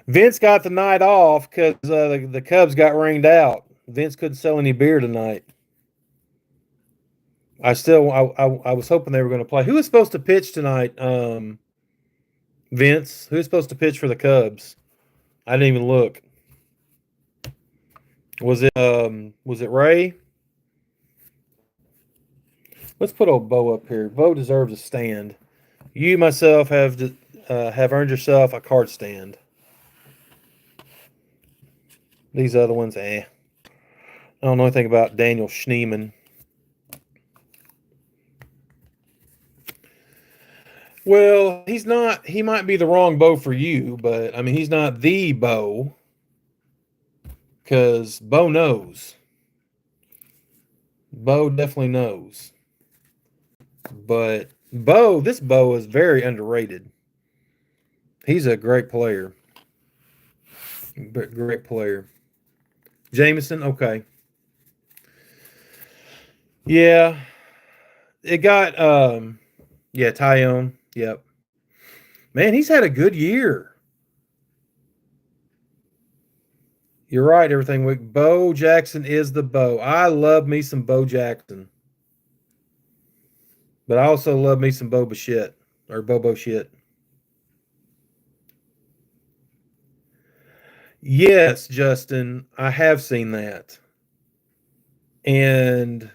Vince got the night off because the Cubs got rained out. Vince couldn't sell any beer tonight. I was hoping they were going to play. Who was supposed to pitch tonight? Vince. Who's supposed to pitch for the Cubs? I didn't even look. Was it Ray? Let's put old Bo up here. Bo deserves a stand. You myself have earned yourself a card stand. These other ones, I don't know anything about Daniel Schneemann. Well, he's not. He might be the wrong Bo for you, but I mean, he's not the Bo because Bo knows. Bo definitely knows. But this Bo is very underrated. He's a great player. Great player. Jameson, okay. Yeah. It got Tyone. Yep. Man, he's had a good year. You're right, everything. Bo Jackson is the Bo. I love me some Bo Jackson. But I also love me some Boba shit. Or Bobo shit. Yes, Justin, I have seen that. And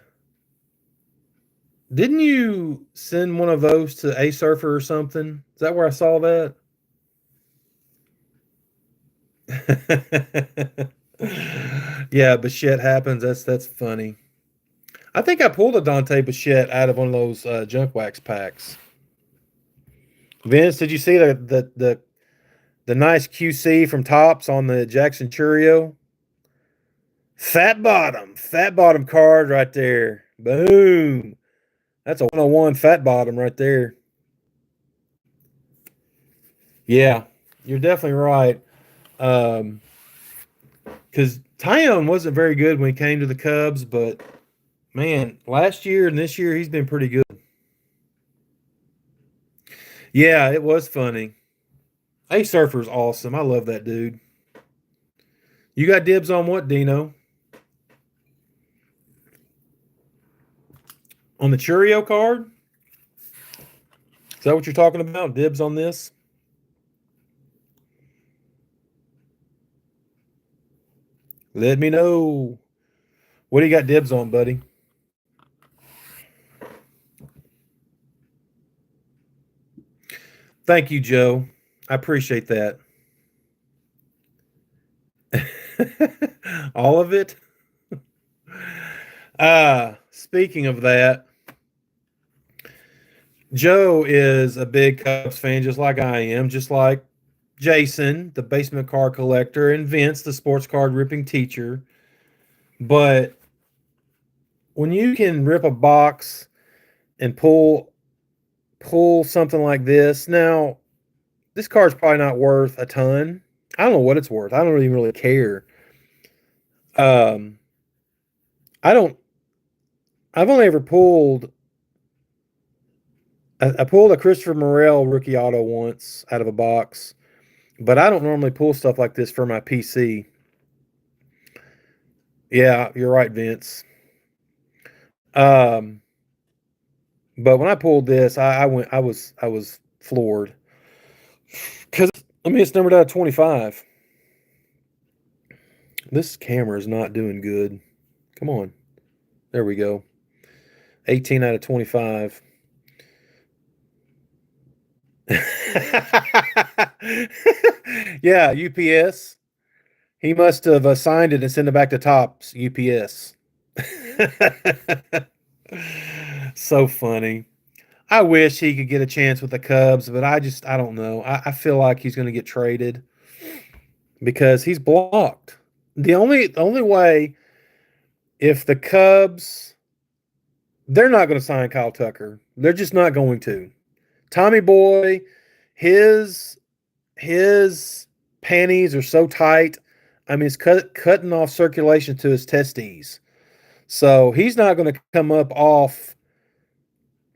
didn't you send one of those to A Surfer or something? Is that where I saw that? Yeah, Bichette happens. That's funny. I think I pulled a Dante Bichette out of one of those junk wax packs. Vince, did you see the nice QC from Topps on the Jackson Churio? Fat bottom card right there. Boom. That's a 101 fat bottom right there. Yeah, you're definitely right. Because Tyone wasn't very good when he came to the Cubs, but man, last year and this year he's been pretty good. Yeah, it was funny. A Surfer's awesome. I love that dude. You got dibs on what, Dino? On the Churio card? Is that what you're talking about? Dibs on this? Let me know. What do you got dibs on, buddy? Thank you, Joe. I appreciate that. All of it? Speaking of that, Joe is a big Cubs fan, just like I am, just like Jason, the basement card collector, and Vince, the sports card ripping teacher. But when you can rip a box and pull something like this, now this card's probably not worth a ton. I don't know what it's worth. I don't even really care. I don't. I've only ever pulled. I pulled a Christopher Morel rookie auto once out of a box, but I don't normally pull stuff like this for my PC. Yeah, you're right, Vince. But when I pulled this, I was floored because it's numbered out of 25. This camera is not doing good. Come on, there we go. 18 out of 25. Yeah, UPS. He must have signed it and sent it back to Topps UPS. So funny. I wish he could get a chance with the Cubs, but I don't know. I feel like he's going to get traded because he's blocked. The only way, if the Cubs, they're not going to sign Kyle Tucker. They're just not going to. Tommy Boy, his panties are so tight. I mean, it's cutting off circulation to his testes. So he's not going to come up off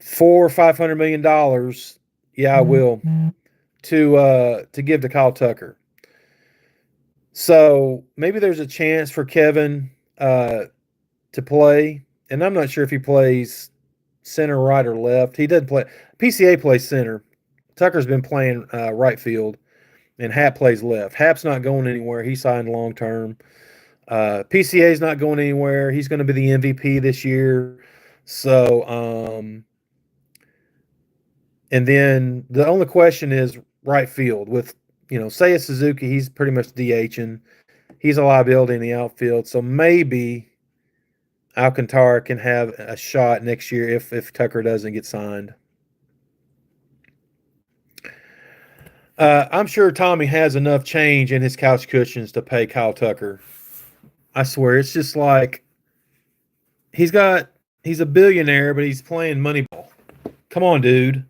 $400-500 million. Yeah, I will, to give to Kyle Tucker. So maybe there's a chance for Kevin to play, and I'm not sure if he plays center, right, or left. He doesn't play. PCA plays center. Tucker's been playing right field, and Hap plays left. Hap's not going anywhere. He signed long term. PCA's not going anywhere. He's going to be the MVP this year. So, and then the only question is right field with, Seiya Suzuki. He's pretty much DHing. He's a liability in the outfield. So maybe Alcantara can have a shot next year if Tucker doesn't get signed. I'm sure Tommy has enough change in his couch cushions to pay Kyle Tucker. I swear, it's just like he's a billionaire, but he's playing Moneyball. Come on, dude.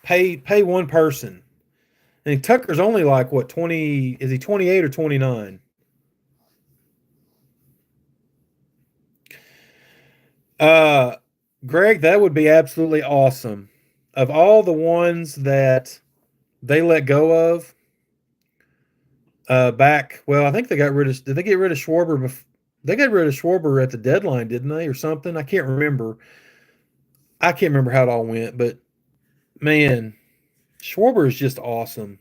Pay one person. And Tucker's only like, what, 20? Is he 28 or 29? Greg, that would be absolutely awesome. Of all the ones that they let go of, I think they got rid of. Did they get rid of Schwarber? They got rid of Schwarber at the deadline, didn't they, or something? I can't remember. I can't remember how it all went, but man, Schwarber is just awesome.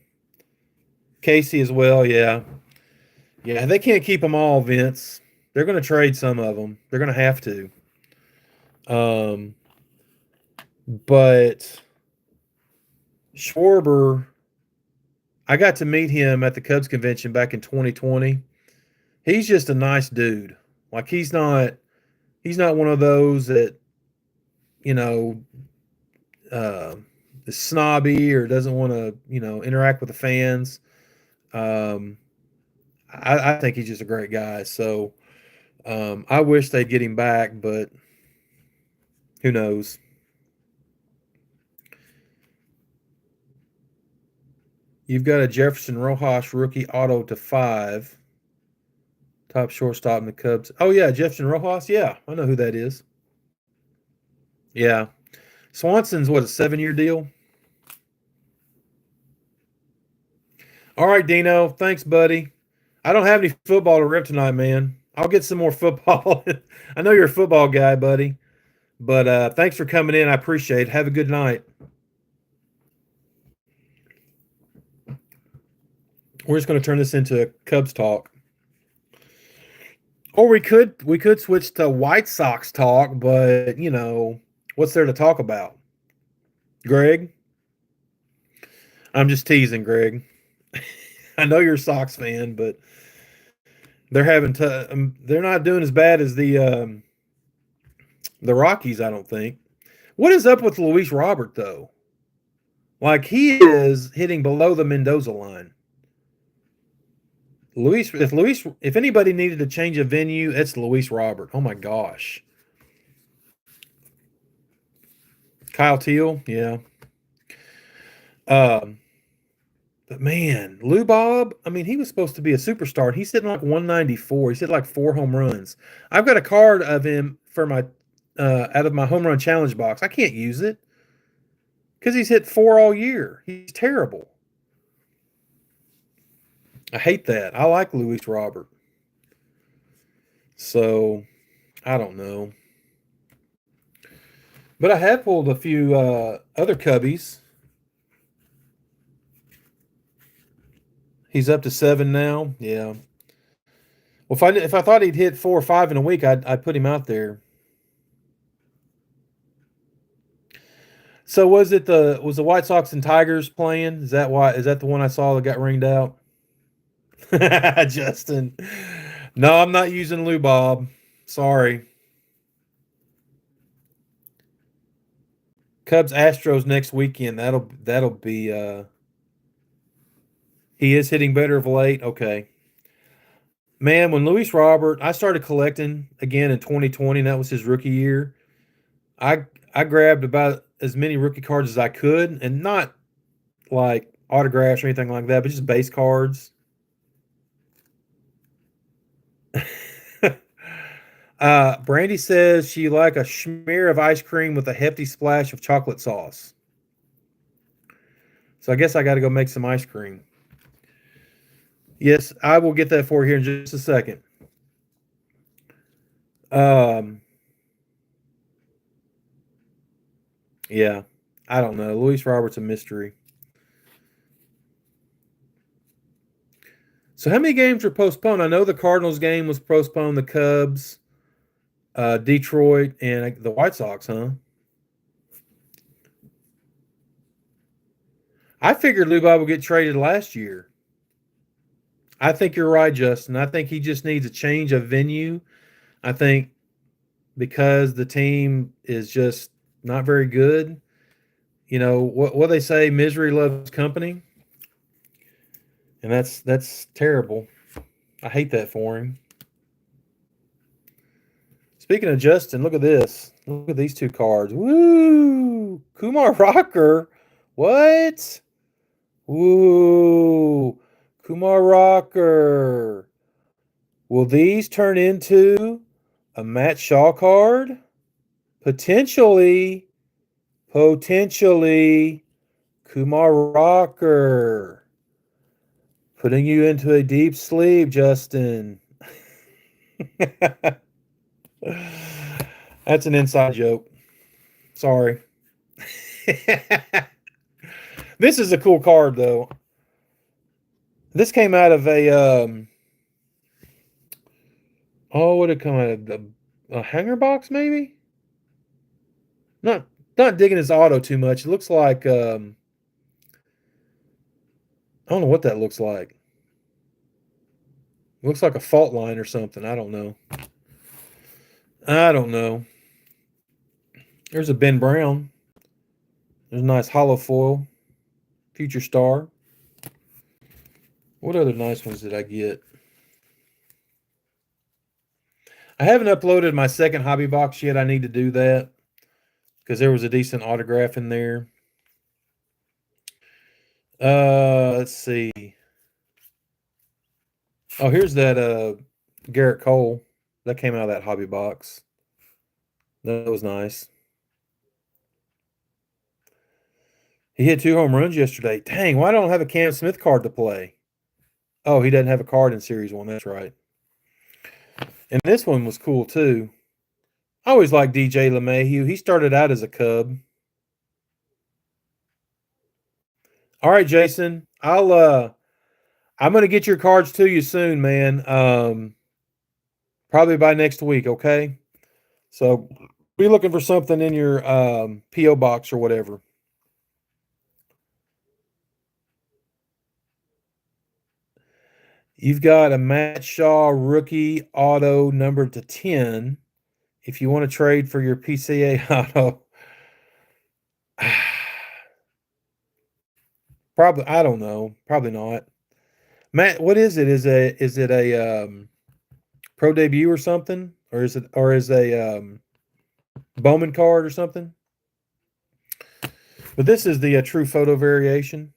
Casey as well, yeah. They can't keep them all, Vince. They're going to trade some of them. They're going to have to. But Schwarber, I got to meet him at the Cubs convention back in 2020. He's just a nice dude. Like he's not one of those that, is snobby or doesn't want to, interact with the fans. I think he's just a great guy. So I wish they'd get him back, but who knows? You've got a Jefferson Rojas rookie auto to 5. Top shortstop in the Cubs. Oh, yeah, Jefferson Rojas. Yeah, I know who that is. Yeah. Swanson's, what, a 7-year deal? All right, Dino. Thanks, buddy. I don't have any football to rip tonight, man. I'll get some more football. I know you're a football guy, buddy. But thanks for coming in. I appreciate it. Have a good night. We're just going to turn this into Cubs talk. Or we could switch to White Sox talk, but what's there to talk about? Greg? I'm just teasing, Greg. I know you're a Sox fan, but they're not doing as bad as the Rockies, I don't think. What is up with Luis Robert though? Like he is hitting below the Mendoza line. If anybody needed to change a venue, it's Luis Robert. Oh my gosh. Kyle Teal, yeah. But man, Lou Bob, I mean, he was supposed to be a superstar. He's hitting like 194. He's hit like 4 home runs. I've got a card of him for my out of my home run challenge box. I can't use it because he's hit 4 all year. He's terrible. I hate that. I like Luis Robert. So, I don't know. But I have pulled a few other Cubbies. He's up to 7 now. Yeah. Well, if I thought he'd hit 4 or 5 in a week, I'd put him out there. So was the White Sox and Tigers playing? Is that the one I saw that got ringed out? Justin. No, I'm not using Lou Bob. Sorry. Cubs Astros next weekend. That'll be he is hitting better of late. Okay. Man, when Luis Robert, I started collecting again in 2020, and that was his rookie year. I I grabbed about as many rookie cards as I could, and not like autographs or anything like that, but just base cards. Brandy says she like a smear of ice cream with a hefty splash of chocolate sauce. So I guess I got to go make some ice cream. Yes, I will get that for you here in just a second. Um, yeah, I don't know. Luis Roberts a mystery. So how many games were postponed? I know the Cardinals game was postponed. The Cubs, Detroit, and the White Sox. Huh? I figured Lou Bob would get traded last year. I think you're right, Justin. I think he just needs a change of venue. I think because the team is just not very good. You know what they say: misery loves company, and that's terrible. I hate that for him. Speaking of Justin, look at this. Look at these two cards. Woo! Kumar Rocker. What? Woo! Kumar Rocker. Will these turn into a Matt Shaw card? Potentially. Potentially. Kumar Rocker. Putting you into a deep sleep, Justin. That's an inside joke. Sorry. This is a cool card, though. This came out of what did it come out of? A hanger box, maybe? Not not digging his auto too much. It looks like I don't know what that looks like. It looks like a fault line or something. I don't know. I don't know. There's a Ben Brown. There's a nice hollow foil. Future Star. What other nice ones did I get? I haven't uploaded my second hobby box yet. I need to do that because there was a decent autograph in there. Let's see. Oh, here's that Garrett Cole. That came out of that hobby box. That was nice. He hit 2 home runs yesterday. Dang, why don't I have a Cam Smith card to play? Oh, he doesn't have a card in Series 1. That's right. And this one was cool, too. I always liked DJ LeMahieu. He started out as a Cub. All right, Jason. I'm gonna get your cards to you soon, man. Probably by next week, okay? So be looking for something in your PO box or whatever. You've got a Matt Shaw rookie auto numbered to 10. If you want to trade for your PCA auto, probably I don't know. Probably not. Matt, what is it? Is it a pro debut or something? Or is a Bowman card or something? But this is the true photo variation.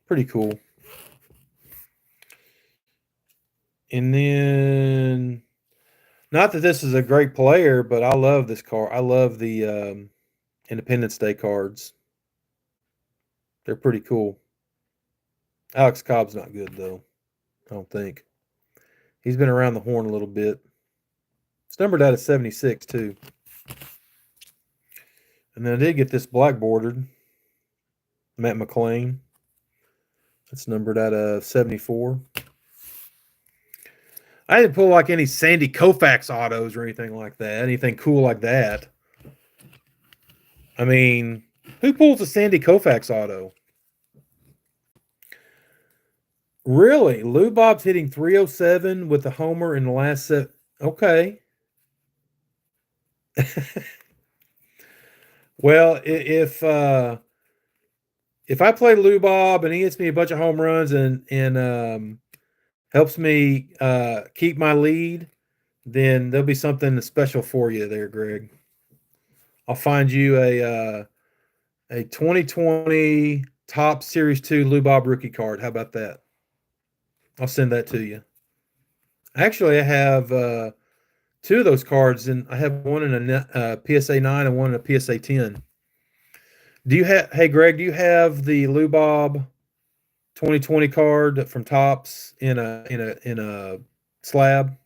Pretty cool. And then, not that this is a great player, but I love this card. I love the Independence Day cards. They're pretty cool. Alex Cobb's not good, though. I don't think. He's been around the horn a little bit. It's numbered out of 76, too. And then I did get this black bordered. Matt McLean. It's numbered out of 74. I didn't pull like any Sandy Koufax autos or anything like that. Anything cool like that. I mean, who pulls a Sandy Koufax auto? Really? Lou Bob's hitting 307 with a homer in the last set. Okay. Well, if I play Lou Bob and he hits me a bunch of home runs and helps me keep my lead, then there'll be something special for you there, Greg. I'll find you a 2020 top Series 2 Lou Bob rookie card. How about that? I'll send that to you. Actually, I have two of those cards, and I have one in a PSA 9 and one in a PSA 10. Do you have? Hey, Greg, do you have the Lou Bob 2020 card from Topps in a slab?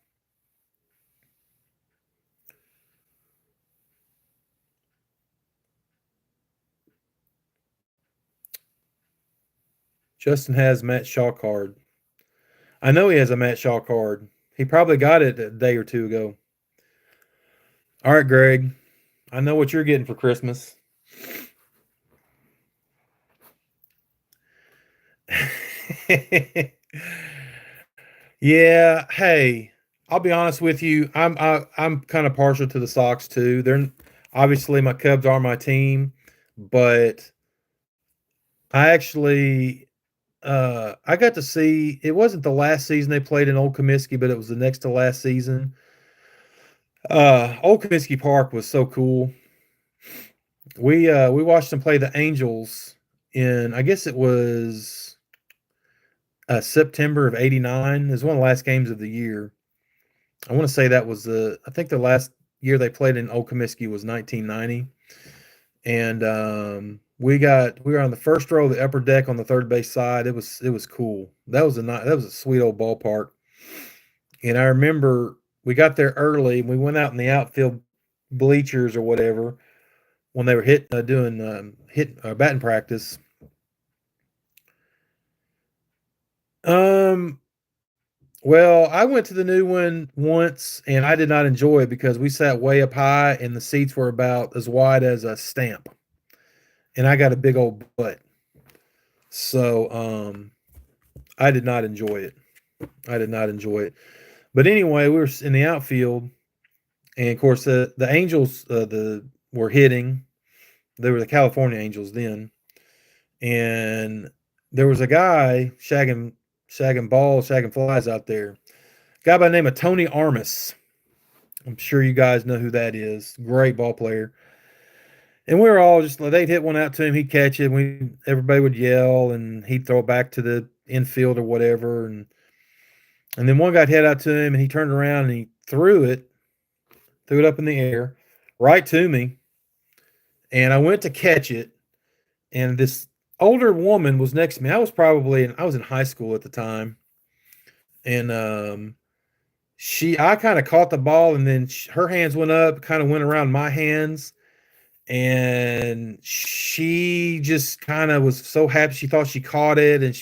Justin has Matt Shaw card. I know he has a Matt Shaw card. He probably got it a day or two ago. All right, Greg. I know what you're getting for Christmas. Yeah. Hey, I'll be honest with you. I'm kind of partial to the Sox too. They're obviously my Cubs are my team, but I actually I got to see it wasn't the last season they played in Old Comiskey, but it was the next to last season. Old Comiskey Park was so cool. We watched them play the Angels in I guess it was September of '89. It was one of the last games of the year. I want to say that was I think the last year they played in Old Comiskey was 1990, and we were on the first row of the upper deck on the third base side. It was cool. That was a sweet old ballpark, and I remember we got there early and we went out in the outfield bleachers or whatever when they were doing hit batting practice. Um, Well, I went to the new one once and I did not enjoy it because we sat way up high and the seats were about as wide as a stamp. And I got a big old butt. So I did not enjoy it. I did not enjoy it. But anyway, we were in the outfield and of course the Angels the were hitting. They were the California Angels then. And there was a guy shagging balls, shagging flies out there. A guy by the name of Tony Armas. I'm sure you guys know who that is. Great ball player. And we were all just like they'd hit one out to him, he'd catch it, everybody would yell and he'd throw it back to the infield or whatever. And then one guy hit out to him and he turned around and he threw it up in the air, right to me. And I went to catch it, and this older woman was next to me. I was in high school at the time. And I kind of caught the ball, and then her hands went up, kind of went around my hands, and she just kind of was so happy. She thought she caught it, and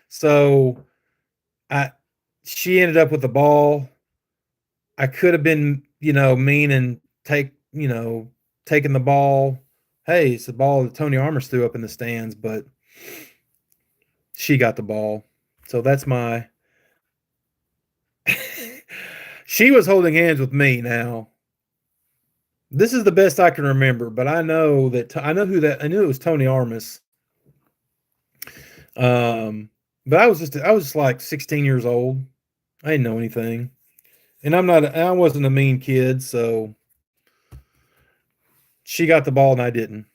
so I she ended up with the ball. I could have been, mean and taking the ball. Hey, it's the ball that Tony Armas threw up in the stands, but she got the ball. So that's my she was holding hands with me now. This is the best I can remember, but I know I knew it was Tony Armas. But I was like 16 years old. I didn't know anything. And I wasn't a mean kid, so she got the ball and I didn't.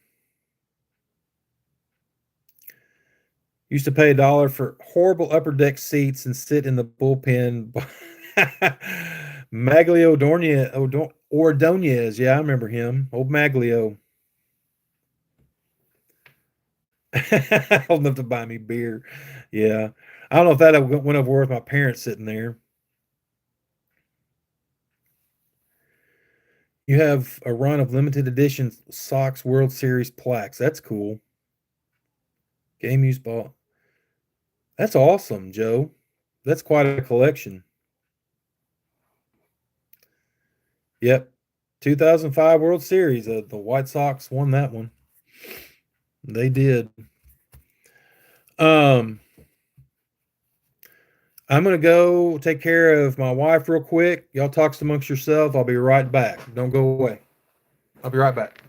Used to pay $1 for horrible upper deck seats and sit in the bullpen. Maglio Ordonez. Yeah, I remember him. Old Maglio. Old enough to buy me beer. Yeah. I don't know if that went over with my parents sitting there. You have a run of limited edition Sox World Series plaques. That's cool. Game used ball. That's awesome, Joe. That's quite a collection. Yep. 2005 World Series. The White Sox won that one. They did. Um, I'm gonna go take care of my wife real quick. Y'all talk amongst yourself. I'll be right back. Don't go away. I'll be right back.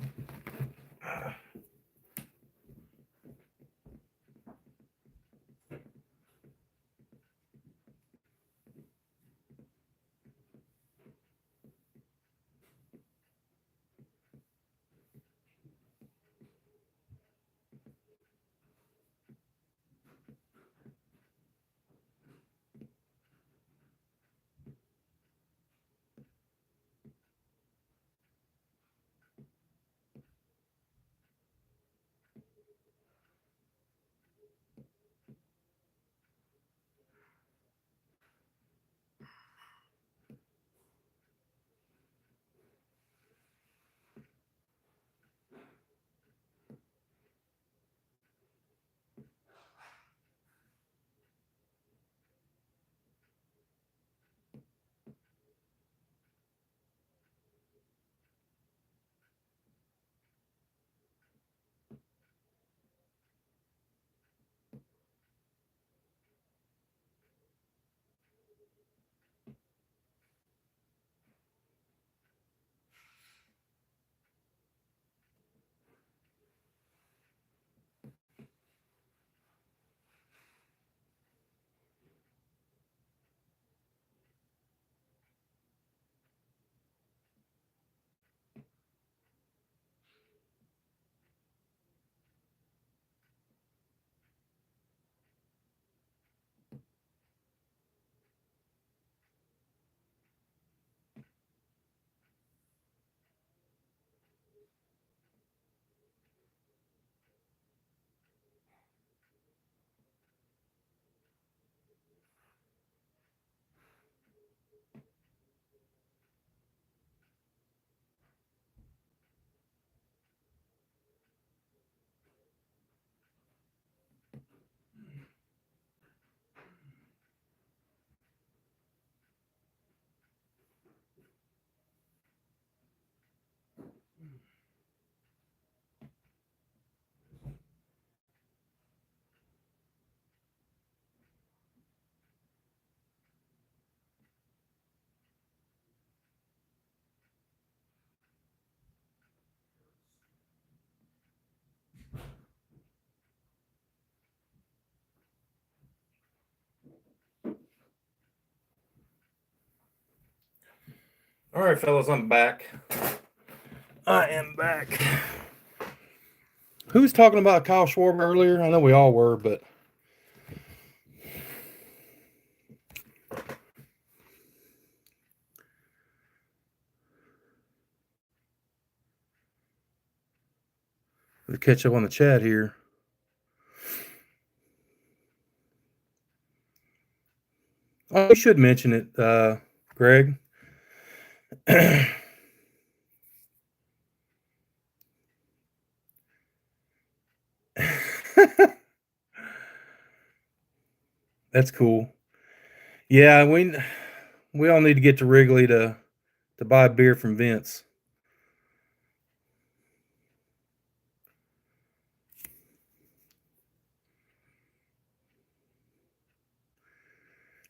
All right, fellas, I'm back. I am back. Who was talking about Kyle Schwarber earlier? I know we all were, but we'll catch up on the chat here. Oh, you should mention it, Greg. That's cool. Yeah, we all need to get to Wrigley to buy beer from Vince.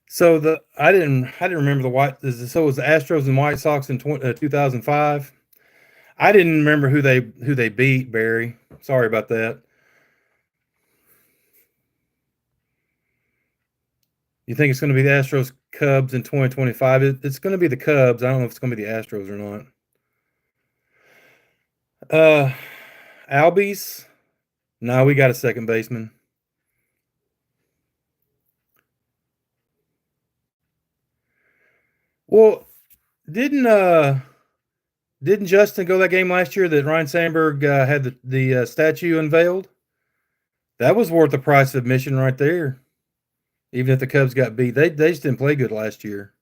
So I didn't remember so it was the Astros and White Sox in 2005. I didn't remember who they beat, Barry. Sorry about that. You think it's going to be the Astros Cubs in 2025? It's going to be the Cubs. I don't know if it's going to be the Astros or not. Albies? No, we got a second baseman. Well, didn't Justin go that game last year that Ryan Sandberg had the statue unveiled? That was worth the price of admission right there. Even if the Cubs got beat, they just didn't play good last year.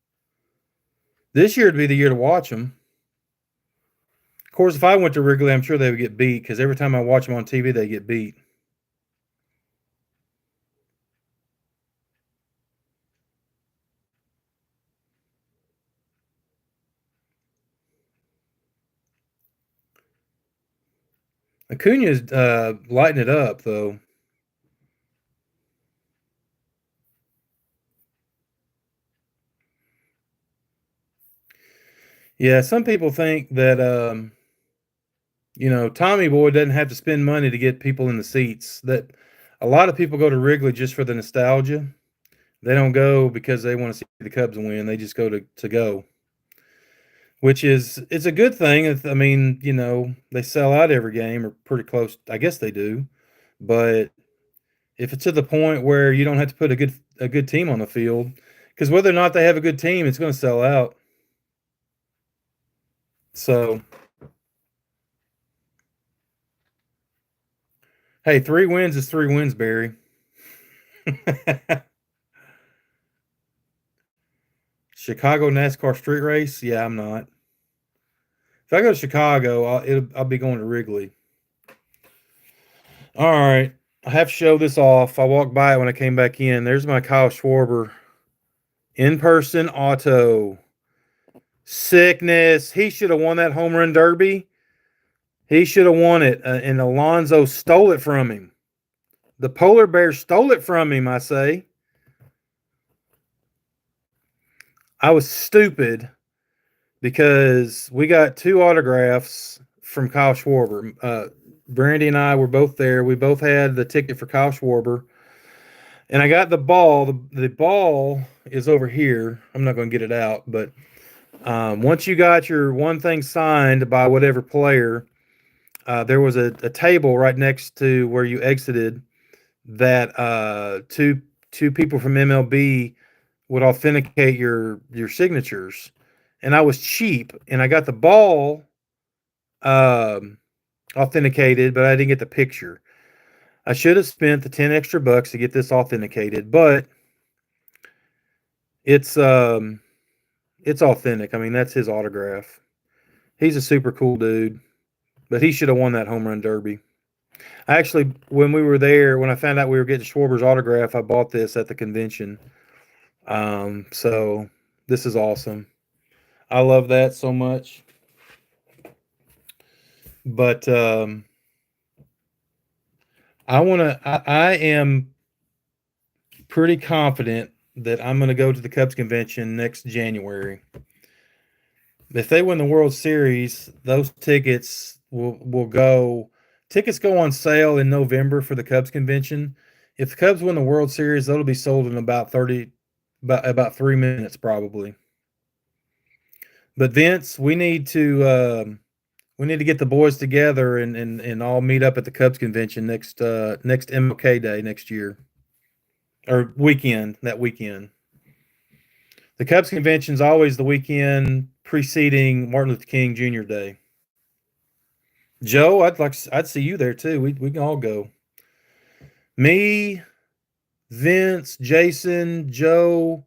This year would be the year to watch them. Of course, if I went to Wrigley, I'm sure they would get beat because every time I watch them on TV, they get beat. Acuna's lighting it up, though. Yeah, some people think that Tommy Boy doesn't have to spend money to get people in the seats. That a lot of people go to Wrigley just for the nostalgia. They don't go because they want to see the Cubs win. They just go to go, which is it's a good thing. I mean, they sell out every game or pretty close. I guess they do, but if it's to the point where you don't have to put a good team on the field, because whether or not they have a good team, it's going to sell out. So, hey, 3 wins is 3 wins, Barry. Chicago NASCAR street race? Yeah, I'm not. If I go to Chicago, I'll be going to Wrigley. All right, I have to show this off. I walked by it when I came back in. There's my Kyle Schwarber in-person auto. Sickness. He should have won that home run derby. He should have won it, and Alonso stole it from him. The polar bear stole it from him, I say. I was stupid because we got 2 autographs from Kyle Schwarber. Brandy and I were both there. We both had the ticket for Kyle Schwarber. And I got the ball. The ball is over here. I'm not going to get it out, but once you got your one thing signed by whatever player, there was a table right next to where you exited that two people from MLB would authenticate your signatures. And I was cheap, and I got the ball authenticated, but I didn't get the picture. I should have spent the 10 extra bucks to get this authenticated, but it's authentic. I mean, that's his autograph. He's a super cool dude, but he should have won that home run derby. Actually, when we were there, when I found out we were getting Schwarber's autograph, I bought this at the convention. So this is awesome. I love that so much. But I am pretty confident that I'm going to go to the Cubs convention next January. If they win the World Series, those tickets will go. Tickets go on sale in November for the Cubs convention. If the Cubs win the World Series, that'll be sold in about 3 minutes probably. But Vince, we need to get the boys together and all meet up at the Cubs convention next MLK Day next year or weekend. That weekend, the Cubs convention is always the weekend preceding Martin Luther King Jr. Day. Joe, I'd see you there too. We can all go. Me, Vince, Jason, Joe,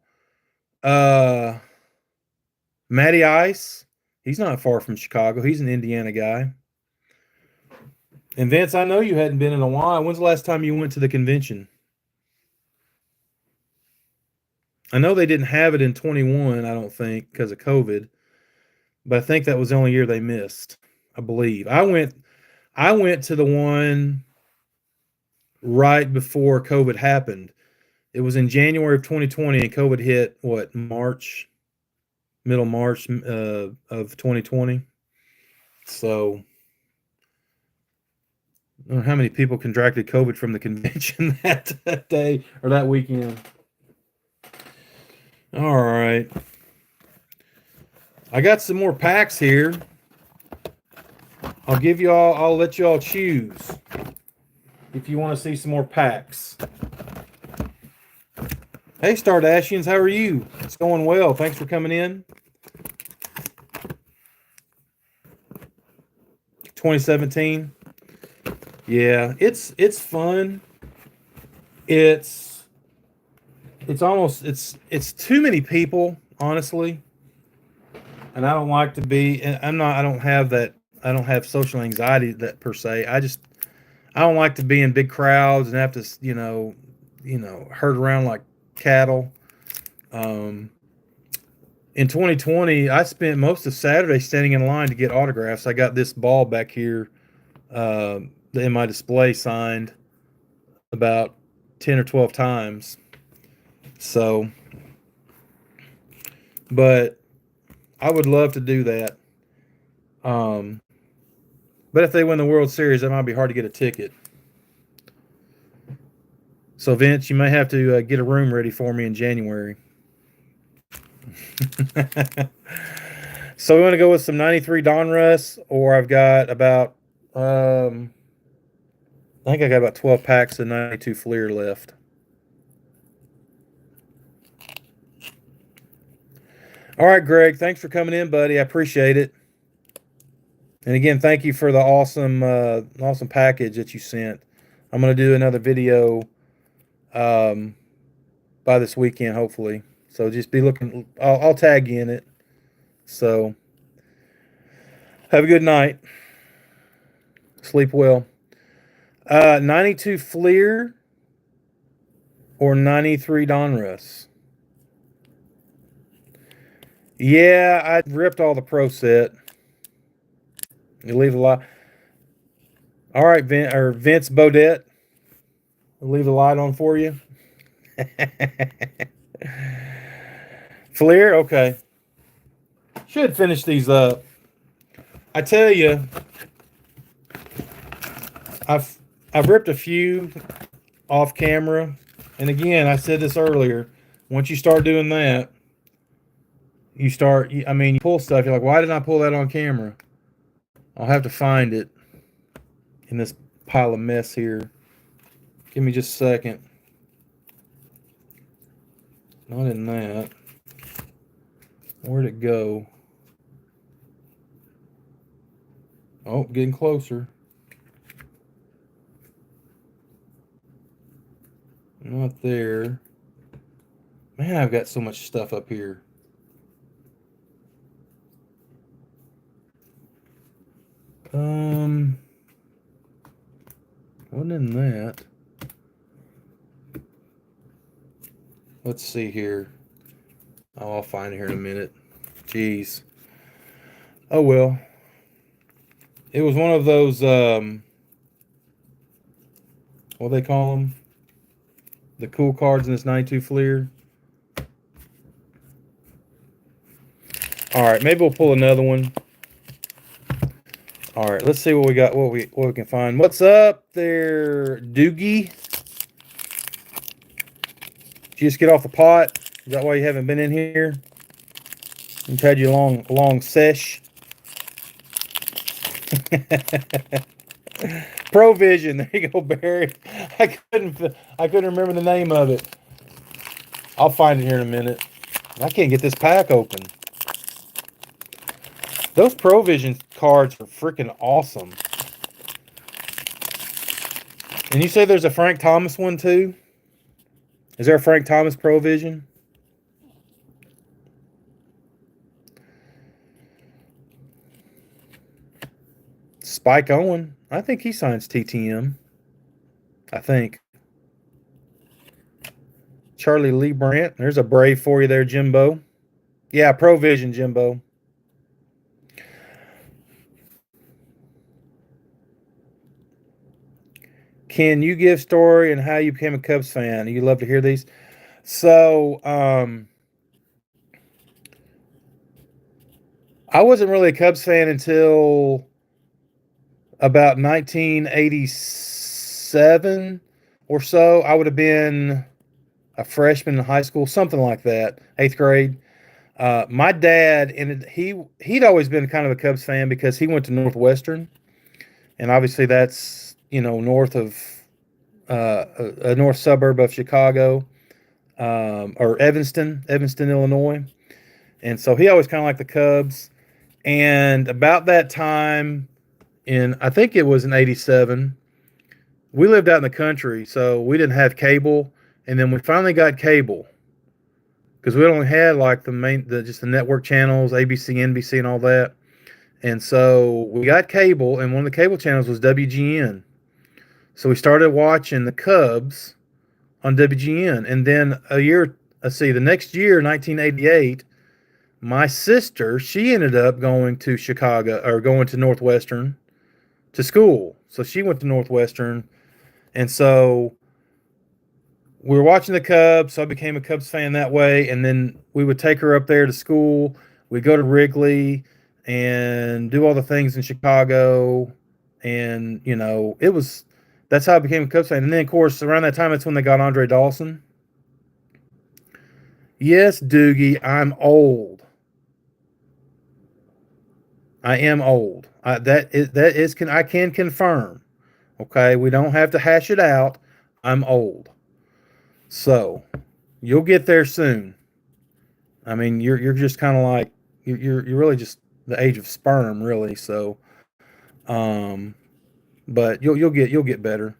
uh, Matty Ice. He's not far from Chicago. He's an Indiana guy. And Vince, I know you hadn't been in a while. When's the last time you went to the convention? I know they didn't have it in 21, I don't think, because of COVID. But I think that was the only year they missed, I believe. I went to the one right before COVID happened. It was in January of 2020, and COVID hit, what, middle March of 2020. So I don't know how many people contracted COVID from the convention that day or that weekend. All right. I got some more packs here. I'll let you all choose if you want to see some more packs. Hey, Stardashians, how are you? It's going well. Thanks for coming in. 2017. Yeah, it's fun. It's almost it's too many people, honestly. And I don't like to be. I don't have that. I don't have social anxiety that per se. I don't like to be in big crowds and have to herd around like cattle. In 2020, I spent most of Saturday standing in line to get autographs. I got this ball back here in my display signed about 10 or 12 times. So, but I would love to do that. But if they win the World Series, it might be hard to get a ticket. So Vince, you may have to get a room ready for me in January. So we want to go with some 93 Donruss, or I've got about, I think I got about 12 packs of 92 Fleer left. All right, Greg, thanks for coming in, buddy. I appreciate it. And again, thank you for the awesome package that you sent. I'm going to do another video by this weekend, hopefully. So just be looking. I'll tag you in it. So have a good night. Sleep well. 92 Fleer or 93 Donruss? Yeah, I ripped all the Pro set. You leave a lot. All right, Vince Bodette. I'll leave the light on for you. Fleer, okay. Should finish these up. I tell you, I've ripped a few off camera, and again, I said this earlier. Once you start doing that, you pull stuff. You're like, why didn't I pull that on camera? I'll have to find it in this pile of mess here. Give me just a second. Not in that. Where'd it go? Oh, getting closer. Not there. Man, I've got so much stuff up here. Wasn't in that. Let's see here. Oh, I'll find it here in a minute. Jeez. Oh well. It was one of those what do they call them? The cool cards in this 92 Fleer. All right, maybe we'll pull another one. All right, let's see what we got. What we can find. What's up there, Doogie? Did you just get off the pot? Is that why you haven't been in here? We've had you a long sesh. Provision. There you go, Barry. I couldn't remember the name of it. I'll find it here in a minute. I can't get this pack open. Those Provision cards are freaking awesome. And you say there's a Frank Thomas one too? Is there a Frank Thomas Provision? Spike Owen. I think he signs TTM. I think. Charlie Lee Brandt. There's a Brave for you there, Jimbo. Yeah, Provision, Jimbo. Can you give story and how you became a Cubs fan? You love to hear these. So, I wasn't really a Cubs fan until about 1987 or so. I would have been a freshman in high school, something like that, 8th grade. My dad, and he'd always been kind of a Cubs fan because he went to Northwestern, and obviously that's north of a north suburb of Chicago, or Evanston, Illinois, and so he always kind of liked the Cubs. And about that time, I think it was in '87, we lived out in the country, so we didn't have cable, and then we finally got cable because we only had like just the network channels, ABC, NBC, and all that. And so we got cable, and one of the cable channels was WGN. So we started watching the Cubs on WGN. And then the next year, 1988, my sister, she ended up going to Chicago, or going to Northwestern to school. So she went to Northwestern. And so we were watching the Cubs. So I became a Cubs fan that way. And then we would take her up there to school. We go to Wrigley and do all the things in Chicago, and it was that's how I became a Cubs fan. And then, of course, around that time, that's when they got Andre Dawson. Yes, Doogie, I'm old. I am old. I can confirm. Okay, we don't have to hash it out. I'm old, so you'll get there soon. I mean, you're just kind of like you're really just the age of sperm, really. So, um, but you'll get better.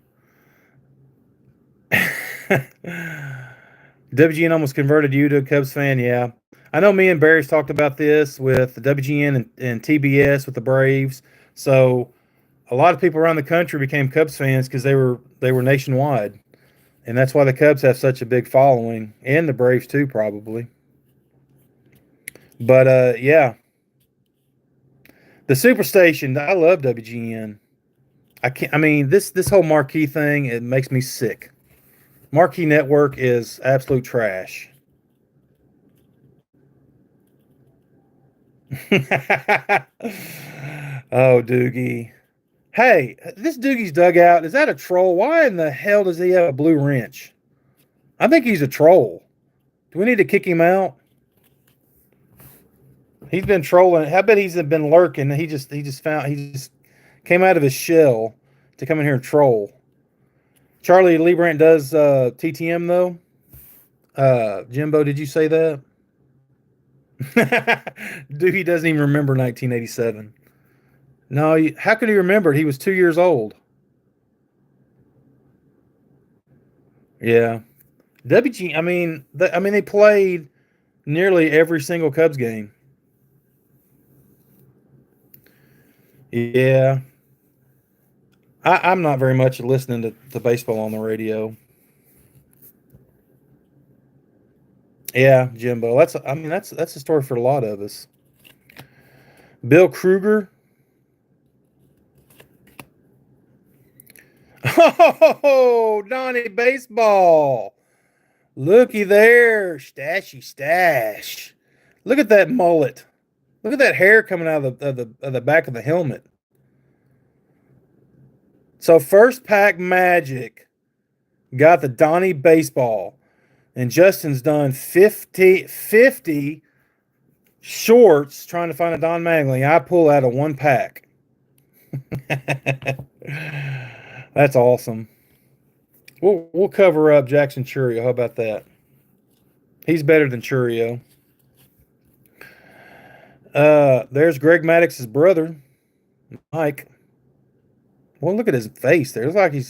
WGN almost converted you to a Cubs fan. Yeah, I know. Me and Barry's talked about this with the WGN and TBS with the Braves. So a lot of people around the country became Cubs fans because they were nationwide, and that's why the Cubs have such a big following, and the Braves too, probably. But yeah, the Superstation. I love WGN. I can't. I mean, this whole marquee thing, it makes me sick. Marquee Network is absolute trash. Oh, Doogie. Hey, this Doogie's dugout, is that a troll? Why in the hell does he have a blue wrench? I think he's a troll. Do we need to kick him out? He's been trolling. I bet he's been lurking. He just came out of his shell to come in here and troll. Charlie Lee Brandt does TTM though. Jimbo, did you say that? Dude, he doesn't even remember 1987. No, how could he remember it? He was 2 years old. Yeah, WG. I mean, they played nearly every single Cubs game. Yeah, I'm not very much listening to baseball on the radio. Yeah, Jimbo. That's a story for a lot of us. Bill Kruger. Oh, Donnie Baseball. Looky there, stashy stash. Look at that mullet. Look at that hair coming out of the back of the helmet. So first pack Magic got the Donnie Baseball, and Justin's done 50 shorts trying to find a Don Mattingly. I pull out a one pack. That's awesome. We'll cover up Jackson Churio. How about that? He's better than Churio. There's Greg Maddox's brother, Mike. Well, look at his face there. Look like he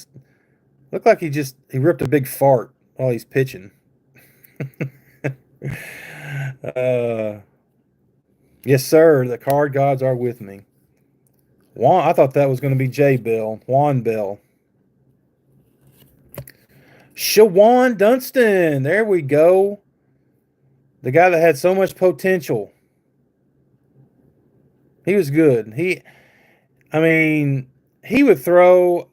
ripped a big fart while he's pitching. uh, yes, sir. The card gods are with me. Juan, I thought that was going to be J Bill. Juan Bell. Shawan Dunston. There we go. The guy that had so much potential. He was good. I mean, he would throw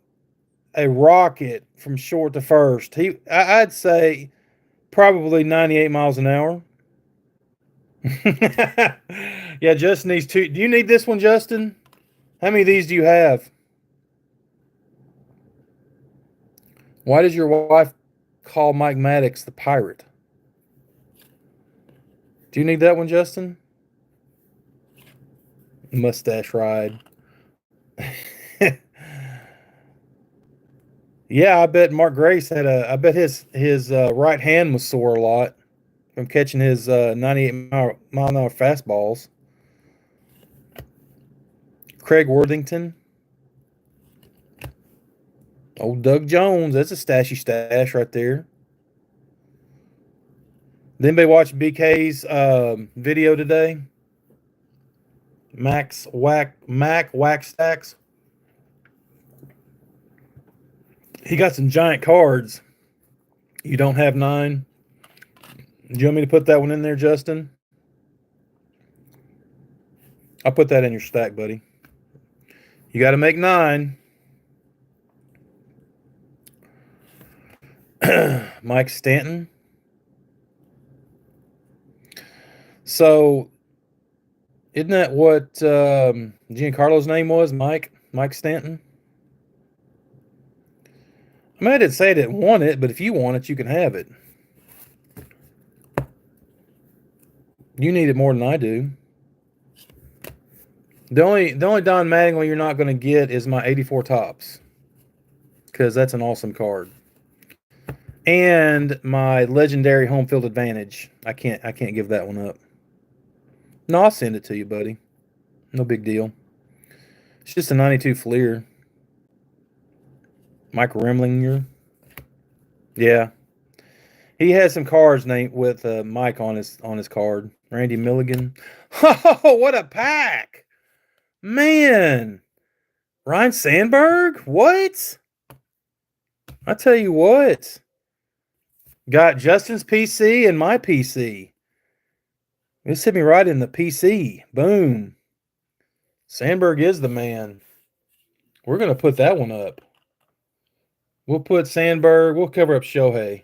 a rocket from short to first. I'd say probably 98 miles an hour. Yeah, Justin needs two. Do you need this one, Justin? How many of these do you have? Why does your wife call Mike Maddox the pirate? Do you need that one, Justin? Mustache ride. Yeah, I bet Mark Grace had a. I bet his right hand was sore a lot from catching his 98 mile an hour fastballs. Craig Worthington. Old Doug Jones. That's a stashy stash right there. Did anybody watch BK's video today? Mac Whack Stacks. He got some giant cards. You don't have 9. Do you want me to put that one in there, Justin? I'll put that in your stack, buddy. You got to make 9. Mike Stanton. So Isn't that what Giancarlo's name was? Mike Stanton? I mean, I didn't say I didn't want it, but if you want it, you can have it. You need it more than I do. The only Don Mattingly you're not going to get is my 84 Topps, because that's an awesome card. And my legendary home field advantage. I can't give that one up. No, I'll send it to you, buddy. No big deal. It's just a 92 Fleer. Mike Remlinger. Yeah. He has some cards named with Mike on his card. Randy Milligan. Oh, what a pack! Man. Ryan Sandberg? What? I tell you what. Got Justin's PC and my PC. This hit me right in the PC. Boom. Sandberg is the man. We're going to put that one up. We'll put Sandberg. We'll cover up Shohei.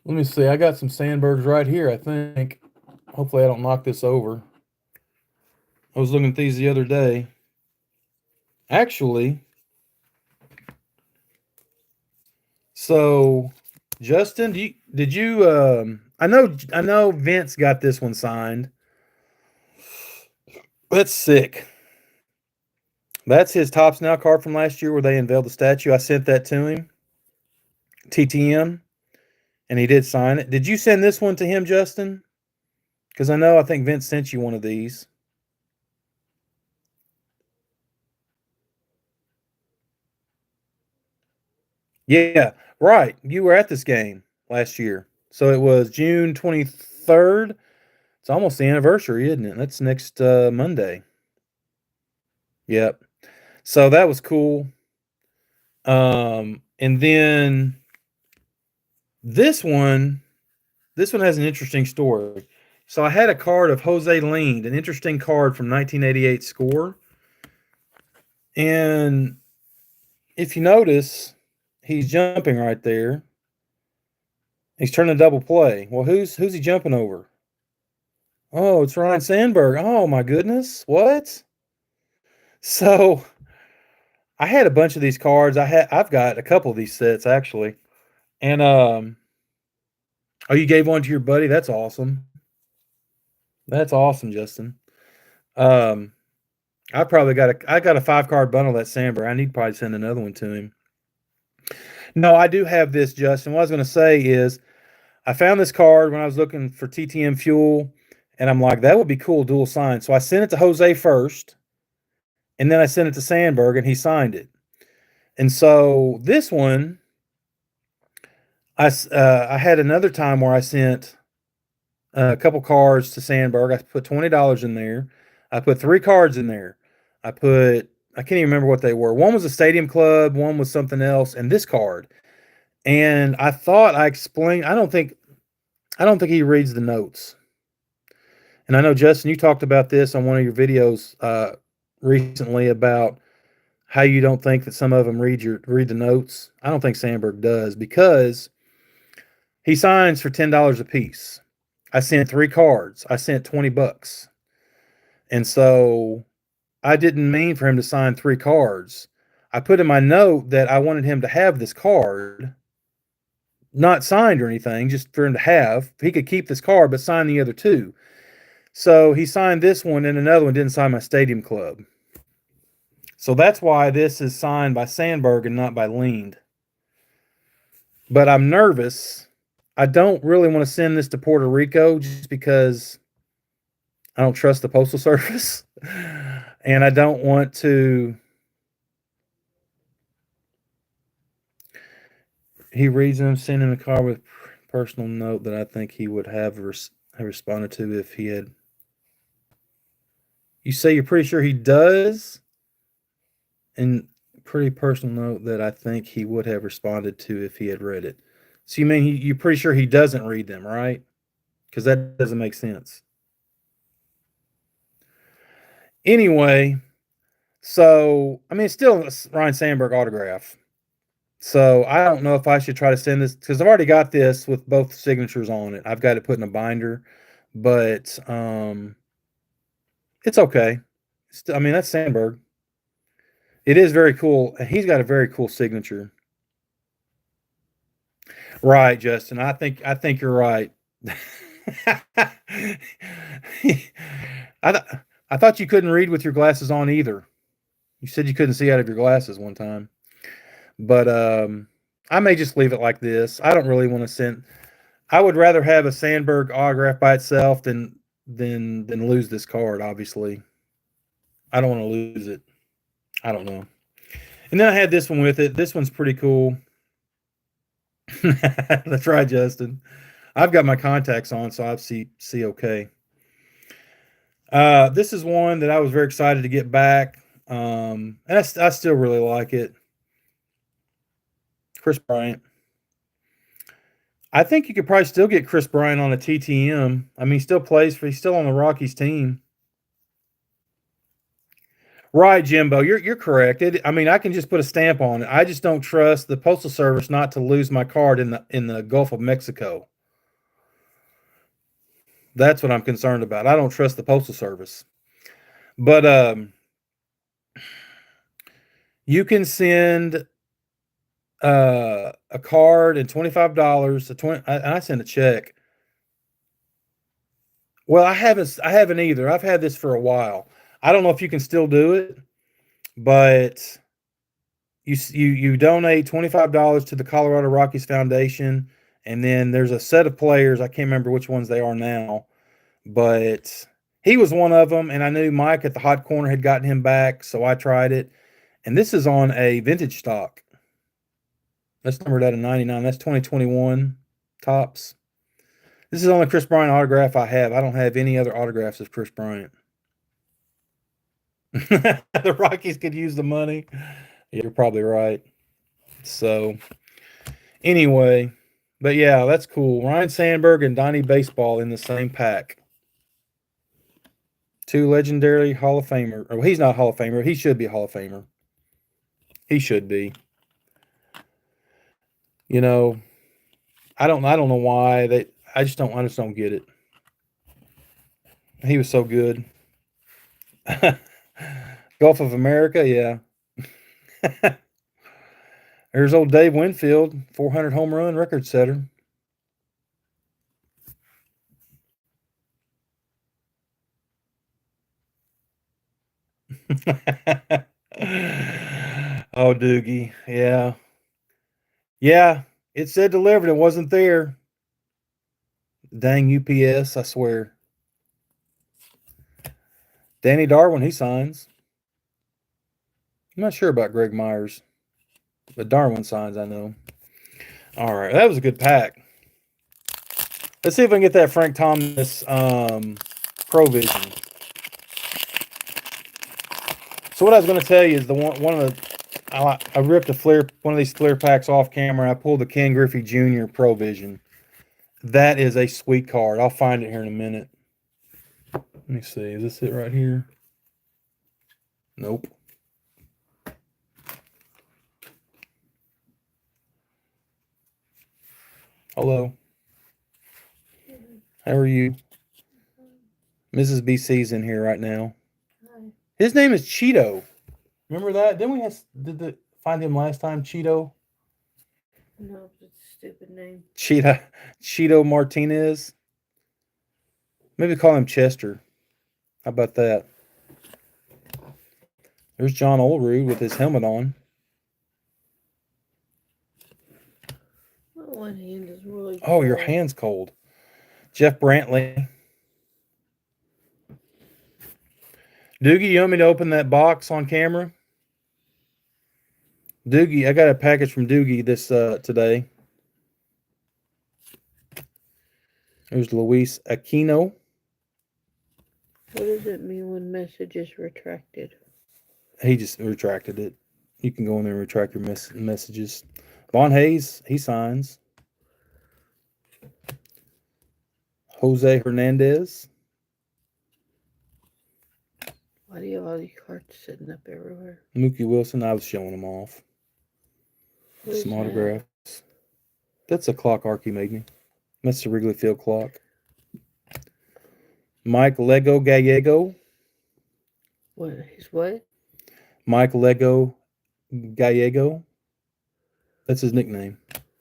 Let me see. I got some Sandbergs right here, I think. Hopefully I don't knock this over. I was looking at these the other day. Actually, so Justin, did you I know Vince got this one signed. That's sick. That's his Topps Now card from last year where they unveiled the statue. I sent that to him. TTM. And he did sign it. Did you send this one to him, Justin? Because I think Vince sent you one of these. Yeah, right. You were at this game last year. So it was June 23rd. It's almost the anniversary, isn't it? That's next Monday. Yep. So that was cool. And then this one has an interesting story. So I had a card of Jose Lind, an interesting card from 1988 Score. And if you notice, he's jumping right there. He's turning a double play. Well, who's he jumping over? Oh, it's Ryan Sandberg. Oh my goodness. What? So I had a bunch of these cards. I've got a couple of these sets actually. And oh, you gave one to your buddy? That's awesome. That's awesome, Justin. I got a 5-card bundle that Sandberg. I need to probably send another one to him. No, I do have this, Justin. What I was going to say is I found this card when I was looking for TTM Fuel, and I'm like, that would be cool, dual sign. So I sent it to Jose first, and then I sent it to Sandberg, and he signed it. And so this one, I had another time where I sent a couple cards to Sandberg. I put $20 in there. I put 3 cards in there. I can't even remember what they were. One was a Stadium Club, one was something else, and this card. And I thought I explained. I don't think he reads the notes. And I know, Justin, you talked about this on one of your videos recently about how you don't think that some of them read the notes. I don't think Sandberg does, because he signs for $10 a piece. I sent 3 cards. I sent $20. And so I didn't mean for him to sign 3 cards. I put in my note that I wanted him to have this card, not signed or anything, just for him to have. He could keep this card, but sign the other 2. So he signed this one, and another one didn't sign my Stadium Club. So that's why this is signed by Sandberg and not by Lind. But I'm nervous. I don't really want to send this to Puerto Rico just because I don't trust the Postal Service. And I don't want to. He reads them, send him a card with personal note that I think he would have responded to if he had. You say you're pretty sure he does? And pretty personal note that I think he would have responded to if he had read it. So you mean you're pretty sure he doesn't read them, right? Because that doesn't make sense. Anyway, so, I mean, it's still a Ryan Sandberg autograph. So I don't know if I should try to send this, because I've already got this with both signatures on it. I've got it put in a binder, but It's okay. I mean, that's Sandberg. It is very cool. He's got a very cool signature. Right, Justin. I think you're right. I th- I thought you couldn't read with your glasses on either. You said you couldn't see out of your glasses one time. But I may just leave it like this. I don't really want to send. I would rather have a Sandberg autograph by itself than lose this card. Obviously, I don't want to lose it. I don't know. And then I had this one with it. This one's pretty cool. That's right, Justin. I've got my contacts on, so I see okay. This is one that I was very excited to get back, and I still really like it. Chris Bryant. I think you could probably still get Chris Bryant on a TTM. I mean, he still plays for. He's still on the Rockies team. Right, Jimbo. You're correct. I mean, I can just put a stamp on it. I just don't trust the Postal Service not to lose my card in the Gulf of Mexico. That's what I'm concerned about. I don't trust the Postal Service. But you can send a card and $25. And I send a check. Well, I haven't either. I've had this for a while. I don't know if you can still do it, but you donate $25 to the Colorado Rockies Foundation, and then there's a set of players. I can't remember which ones they are now, but he was one of them, and I knew Mike at the Hot Corner had gotten him back, so I tried it. And this is on a vintage stock. That's numbered out of 99. That's 2021 tops. This is the only Chris Bryant autograph I have. I don't have any other autographs of Chris Bryant. The Rockies could use the money. You're probably right. So, anyway, but yeah, that's cool. Ryan Sandberg and Donnie Baseball in the same pack. Two legendary Hall of Famer. Oh, he's not Hall of Famer. He should be a Hall of Famer. He should be. You know, I don't know why they. I just don't get it. He was so good. Gulf of America, yeah. There's old Dave Winfield, 400 home run record setter. Oh, Doogie, yeah, yeah. It said delivered. It wasn't there. Dang UPS, I swear. Danny Darwin, he signs. I'm not sure about Greg Myers, but Darwin signs, I know. All right, that was a good pack. Let's see if I can get that Frank Thomas Provision. So what I was going to tell you is one of the I ripped one of these Fleer packs off camera. I pulled the Ken Griffey Jr. Provision. That is a sweet card. I'll find it here in a minute. Let me see. Is this it right here? Nope. Hello. How are you? Mrs. BC's in here right now. His name is Cheeto. Remember that? Didn't we find him last time? Cheeto? No, it's a stupid name. Cheeto Martinez. Maybe call him Chester. How about that? There's John Olerud with his helmet on. My one hand is really cold. Oh, your hand's cold. Jeff Brantley. Doogie, you want me to open that box on camera? Doogie, I got a package from Doogie this today. There's Luis Aquino. What does it mean when message is retracted? He just retracted it. You can go in there and retract your messages. Von Hayes, he signs. Jose Hernandez. Why do you have all these cards sitting up everywhere? Mookie Wilson, I was showing them off. Some autographs. That's a clock Archie made me. That's the Wrigley Field clock. Mike Lego Gallego. What? His what? Mike Lego Gallego. That's his nickname.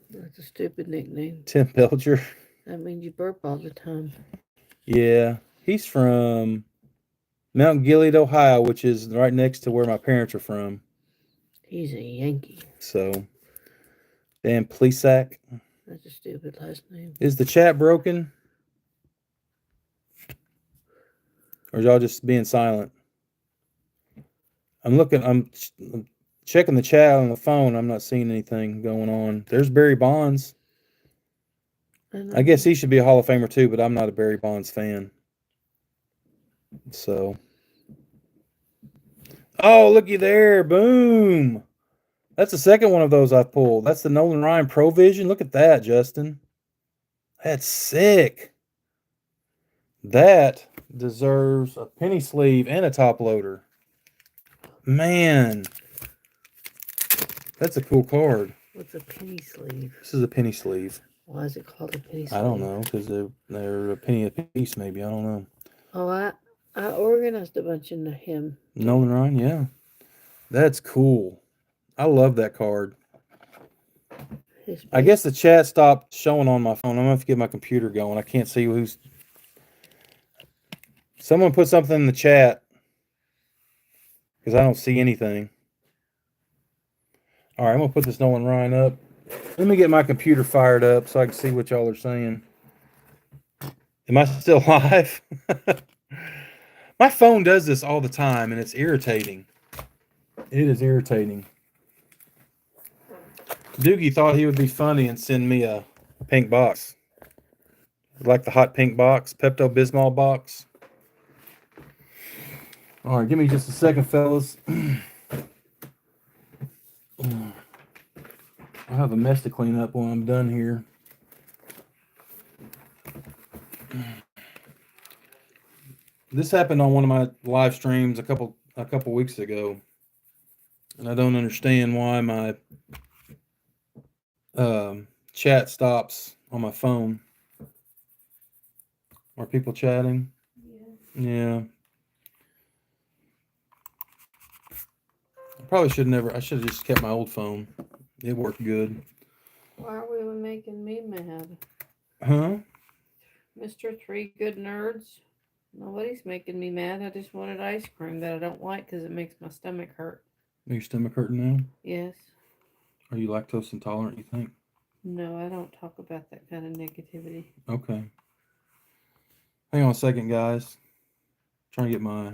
That's a stupid nickname. Tim Belcher. That means you burp all the time. Yeah, he's from Mount Gilead, Ohio, which is right next to where my parents are from. He's a Yankee. So, Dan Plesac. That's a stupid last name. Is the chat broken? Or is y'all just being silent? I'm checking the chat on the phone. I'm not seeing anything going on. There's Barry Bonds. I guess he should be a Hall of Famer too, but I'm not a Barry Bonds fan. So. Oh, looky there. Boom. That's the second one of those I've pulled. That's the Nolan Ryan Pro Vision. Look at that, Justin. That's sick. That deserves a penny sleeve and a top loader. Man. That's a cool card. What's a penny sleeve? This is a penny sleeve. Why is it called a penny sleeve? I don't know, because they're a penny a piece, maybe. I don't know. Oh, I organized a bunch into him. Nolan Ryan, yeah. That's cool. I love that card. I guess the chat stopped showing on my phone. I'm going to have to get my computer going. I can't see who's... Someone put something in the chat, because I don't see anything. All right, I'm going to put this Nolan Ryan up. Let me get my computer fired up so I can see what y'all are saying. Am I still live? My phone does this all the time, and it's irritating. It is irritating. Doogie thought he would be funny and send me a pink box. Like the hot pink box, Pepto-Bismol box. All right, give me just a second, fellas. I have a mess to clean up when I'm done here. This happened on one of my live streams a couple weeks ago, and I don't understand why my chat stops on my phone. Are people chatting? Yeah. I should have just kept my old phone. It worked good. Why are we making me mad? Huh? Mr. Three Good Nerds? Nobody's making me mad. I just wanted ice cream that I don't like because it makes my stomach hurt. Are your stomach hurting now? Yes. Are you lactose intolerant, you think? No, I don't talk about that kind of negativity. Okay. Hang on a second, guys. Trying to get my...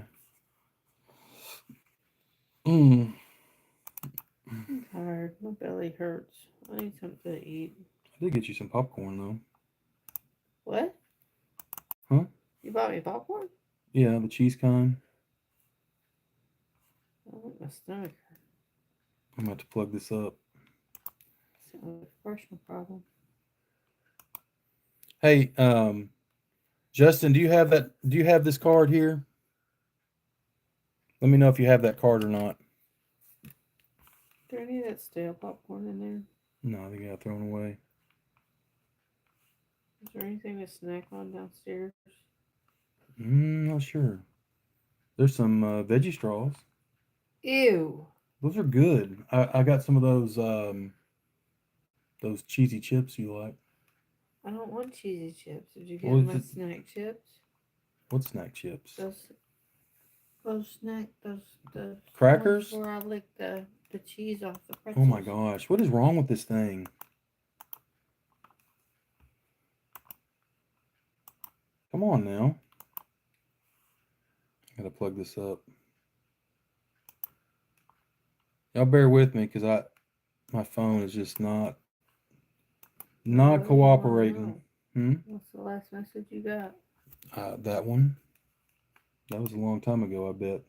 I'm tired. My belly hurts. I need something to eat. I did get you some popcorn, though. What? Huh? You bought me popcorn? Yeah, the cheese kind. I want my stomach hurt. I'm about to plug this up. It's a personal problem. Hey, Justin, do you have this card here? Let me know if you have that card or not. Is there any of that stale popcorn in there? No, they got thrown away. Is there anything to snack on downstairs? Not sure. There's some veggie straws. Ew. Those are good. I got some of those cheesy chips you like. I don't want cheesy chips. Did you get my snack chips? What snack chips? Those Crackers? Where I lick the cheese off the pretzels. Oh my gosh, what is wrong with this thing? Come on now. I gotta plug this up. Y'all bear with me because my phone is just not cooperating. What's the last message you got? That one. That was a long time ago, I bet.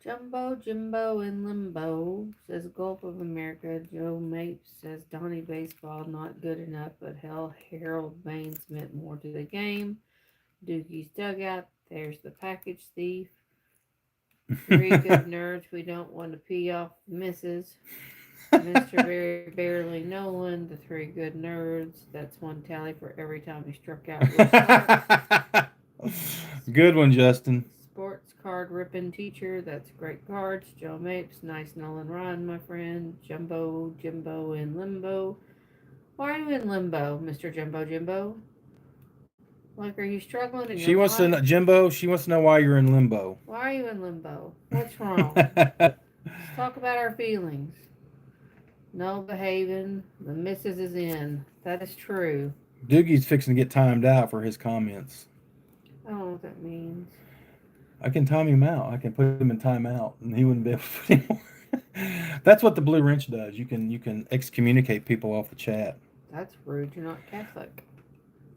Jumbo, Jimbo, and Limbo says Gulf of America. Joe Mapes says Donnie Baseball not good enough, but hell, Harold Baines meant more to the game. Dookie's Dugout. There's the package thief. Three Good Nerds. We don't want to pee off the missus. Mr. Very Barely Nolan. The Three Good Nerds. That's one tally for every time he struck out. Good one, Justin. Sports card ripping teacher. That's great cards. Joe Mapes, nice Nolan Ryan, my friend. Jimbo in limbo. Why are you in limbo, Mr. Jimbo? Like, are you struggling in She your wants to life? know, Jimbo. She wants to know why you're in limbo. Why are you in limbo? What's wrong? Let's talk about our feelings. No behaving. The missus is in. That is true. Doogie's fixing to get timed out for his comments. I don't know what that means. I can time him out. I can put him in timeout, and he wouldn't be able to put him on. That's what the blue wrench does. You can excommunicate people off the chat. That's rude. You're not Catholic.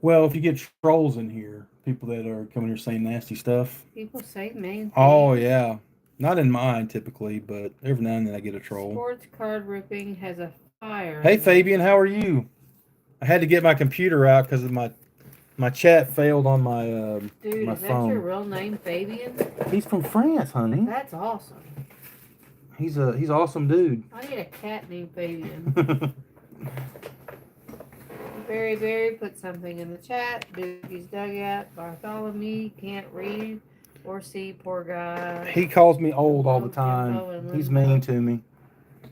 Well, if you get trolls in here, people that are coming here saying nasty stuff. People say mean things. Oh yeah, not in mine typically, but every now and then I get a troll. Sports card ripping has a fire. Hey Fabian, how are you? I had to get my computer out because of my chat failed on my Dude, my is that phone. your real name, Fabian? He's from France, honey. That's awesome. He's awesome dude. I need a cat named Fabian. Barry put something in the chat. Doogie's dugout. Bartholomew can't read or see. Poor guy. He calls me old all the Jimbo time. and He's Limbo. mean to me.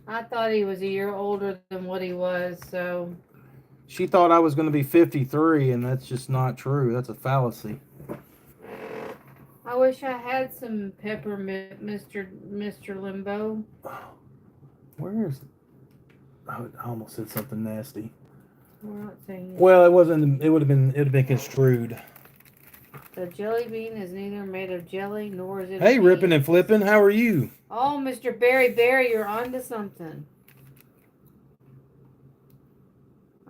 I thought he was a year older than what he was, so She thought I was going to be 53, and that's just not true. That's a fallacy. I wish I had some peppermint, Mr. Limbo. Where is? I almost said something nasty. We're not saying Well, it wasn't. It would have been. It would have been construed. the jelly bean is neither made of jelly nor is it. Hey, ripping and flipping. How are you? Oh, Mr. Barry, you're onto something.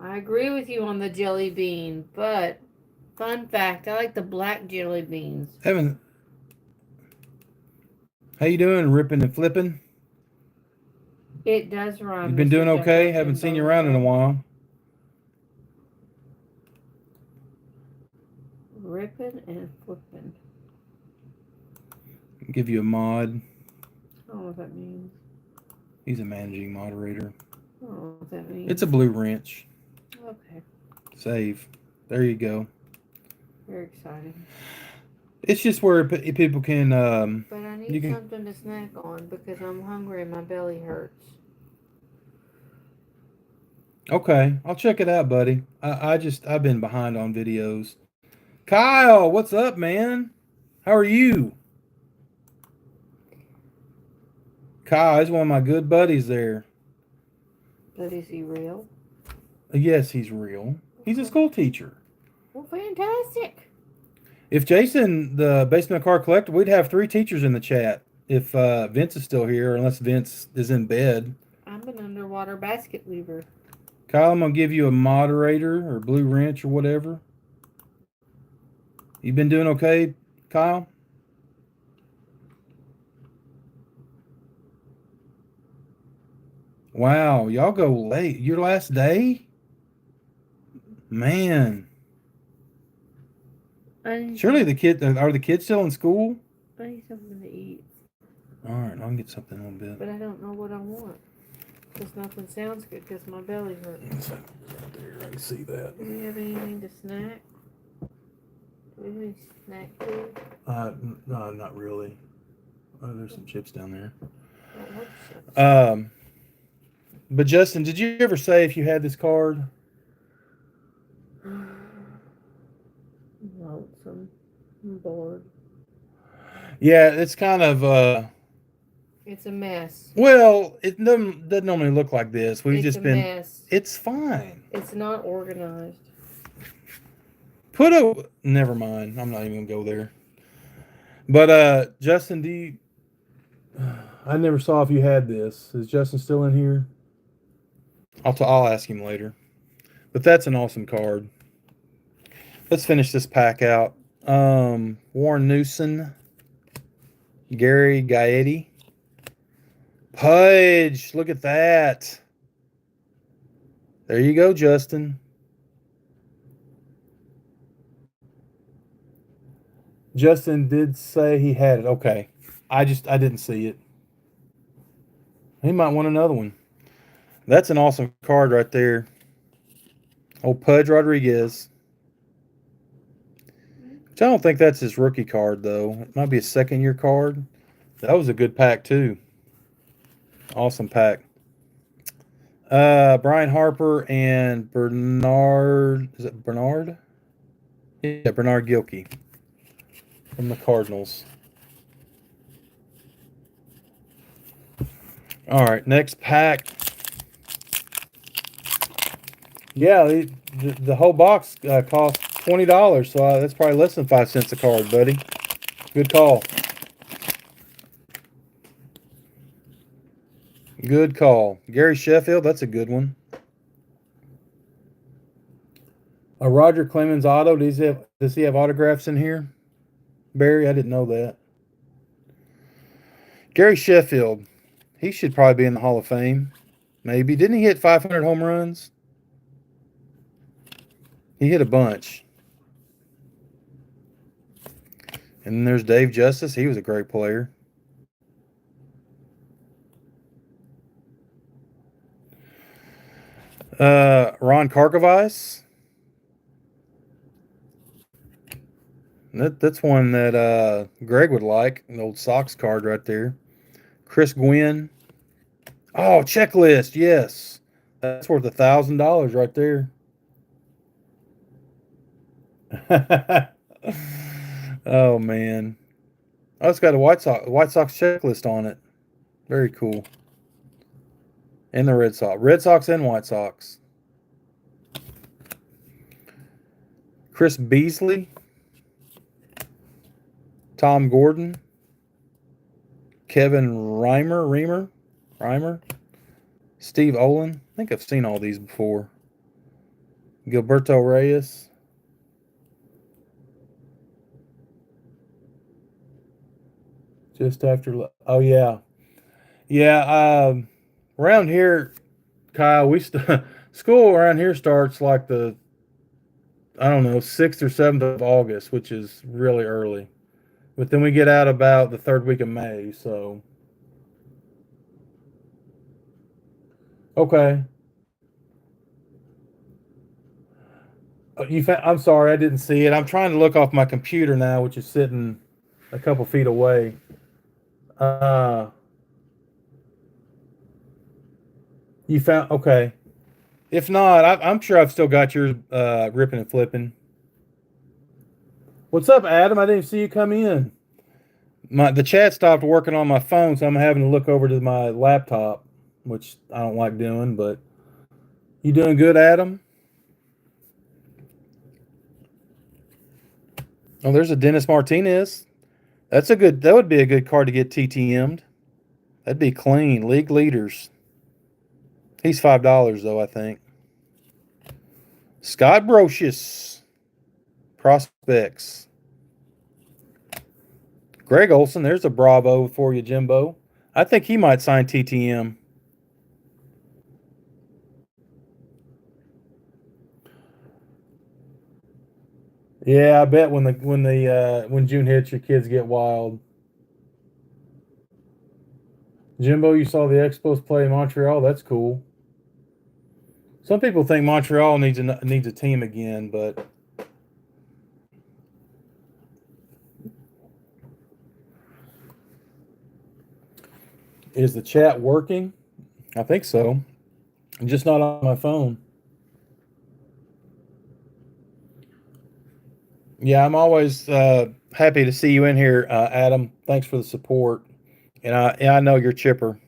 I agree with you on the jelly bean, but fun fact, I like the black jelly beans. Evan, how you doing? Ripping and flipping. It does rhyme. You've been Mr. doing okay. Jumbo Haven't seen you Jimbo. around in a while. Ripping and flipping. Give you a mod. I don't know what that means. He's a managing moderator. I don't know what that means. It's a blue wrench. Okay. Save. There you go. Very exciting. It's just where people can. But I You need can- something to snack on because I'm hungry and my belly hurts. Okay, I'll check it out, buddy. I've been behind on videos. Kyle, what's up, man? How are you? Kyle is one of my good buddies there. But is he real? Yes, he's real. He's a school teacher. Well, fantastic. If Jason, the Basement Car Collector, we'd have 3 teachers in the chat. If Vince is still here, unless Vince is in bed. I'm an underwater basket weaver. Kyle, I'm gonna give you a moderator or blue wrench or whatever. You been doing okay, Kyle? Wow, y'all go late. Your last day? Man. Surely the kids still in school? I need something to eat, All right, I'll get something in a bit. but I don't know what I want. Because nothing sounds good because my belly hurts. I can see that. Do we have anything to snack? Do we have any snack food? No, not really. Oh, there's some chips down there. I don't want chips. But Justin, did you ever say if you had this card? Lonesome. I'm bored. Yeah, it's kind of It's a mess. well, it doesn't normally look like this. We've It's just a been mess. it's fine. It's not organized. Never mind. I'm not even gonna go there. But Justin, do you I never saw if you had this. Is Justin still in here? I'll ask him later. But that's an awesome card. Let's finish this pack out. Warren Newson, Gary Gaetti, Pudge. Look at that. There you go, Justin. Justin did say he had it. Okay. I didn't see it. He might want another one. That's an awesome card right there. Old Pudge Rodriguez. Which I don't think that's his rookie card, though. It might be a second-year card. That was a good pack, too. Awesome pack. Brian Harper and Bernard. Is it Bernard? Yeah, Bernard Gilkey from the Cardinals. All right, next pack. Yeah, the whole box cost $20, so that's probably less than 5 cents a card, buddy. Good call. Good call. Gary Sheffield, that's a good one. A Roger Clemens auto. Does he have autographs in here? Barry, I didn't know that. Gary Sheffield, he should probably be in the Hall of Fame. Maybe. Didn't he hit 500 home runs? He hit a bunch. And then there's Dave Justice. He was a great player. Ron Karkovice. That's one that Greg would like. An old Sox card right there. Chris Gwynn. Oh, checklist. Yes. That's worth $1,000 right there. Oh, man. Oh, it's got a White Sox checklist on it. Very cool. And the Red Sox. Red Sox and White Sox. Chris Beasley. Tom Gordon. Kevin Reimer. Steve Olin. I think I've seen all these before. Gilberto Reyes. Just after. Oh, yeah. Yeah. Around here, Kyle, school around here starts like the, I don't know, 6th or 7th of August, which is really early. But then we get out about the 3rd week of May, so. Okay. I'm sorry, I didn't see it. I'm trying to look off my computer now, which is sitting a couple feet away. You found, okay. If not, I'm sure I've still got yours ripping and flipping. What's up, Adam? I didn't see you come in. The chat stopped working on my phone, so I'm having to look over to my laptop, which I don't like doing, but you doing good, Adam? Oh, there's a Dennis Martinez. That would be a good card to get TTM'd. That'd be clean. League leaders. He's $5 though, I think. Scott Brocious. Prospects. Greg Olson, there's a Bravo for you, Jimbo. I think he might sign TTM. Yeah, I bet when June hits, your kids get wild. Jimbo, you saw the Expos play in Montreal. That's cool. Some people think Montreal needs a team again, but is the chat working? I think so. I'm just not on my phone. Yeah, I'm always happy to see you in here, Adam. Thanks for the support. And I know you're chipper.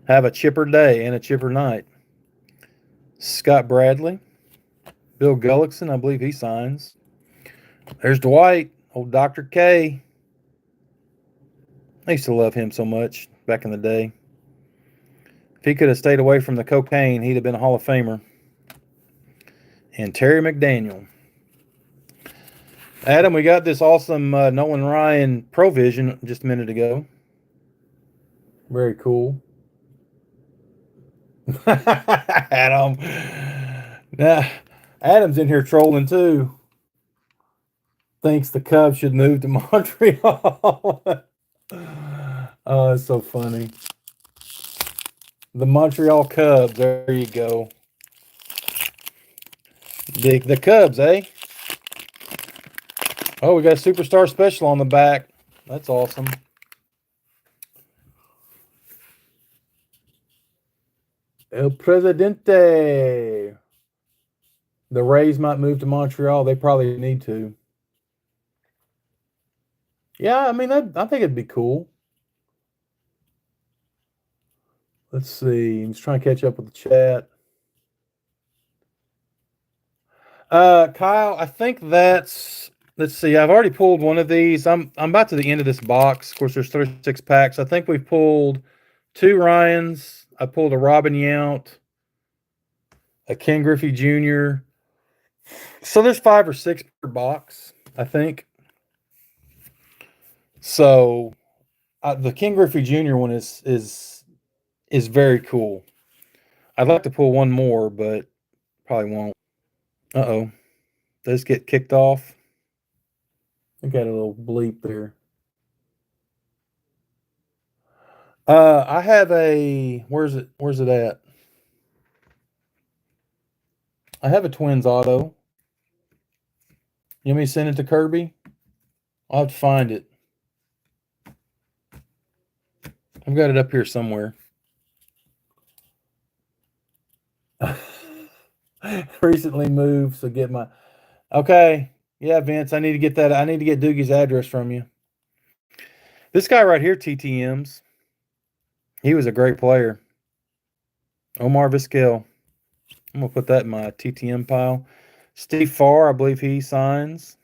Have a chipper day and a chipper night. Scott Bradley. Bill Gullickson, I believe he signs. There's Dwight, old Dr. K. I used to love him so much back in the day. If he could have stayed away from the cocaine, he'd have been a Hall of Famer. And Terry McDaniel. Adam, we got this awesome Nolan Ryan Provision just a minute ago. Very cool. Adam. Nah, Adam's in here trolling too. Thinks the Cubs should move to Montreal. Oh, it's so funny. The Montreal Cubs. There you go. The Cubs, eh? Oh, we got a superstar special on the back. That's awesome. El Presidente. The Rays might move to Montreal. They probably need to. Yeah, I mean, I think it'd be cool. Let's see. I'm just trying to catch up with the chat. Kyle, I think that's. Let's see. I've already pulled one of these. I'm about to the end of this box. Of course, there's 36 packs. I think we've pulled 2 Ryans. I pulled a Robin Yount, a Ken Griffey Jr. So there's 5 or 6 per box, I think. So the Ken Griffey Jr. one is very cool. I'd like to pull one more, but probably won't. Uh-oh. Does get kicked off? I got a little bleep there. I have a where's it at? I have a Twins auto. You want me to send it to Kirby? I'll have to find it. I've got it up here somewhere. Recently moved, so get my okay. Yeah, Vince, I need to get that. I need to get Doogie's address from you. This guy right here, TTMs. He was a great player. Omar Vizquel. I'm gonna put that in my TTM pile. Steve Farr, I believe he signs.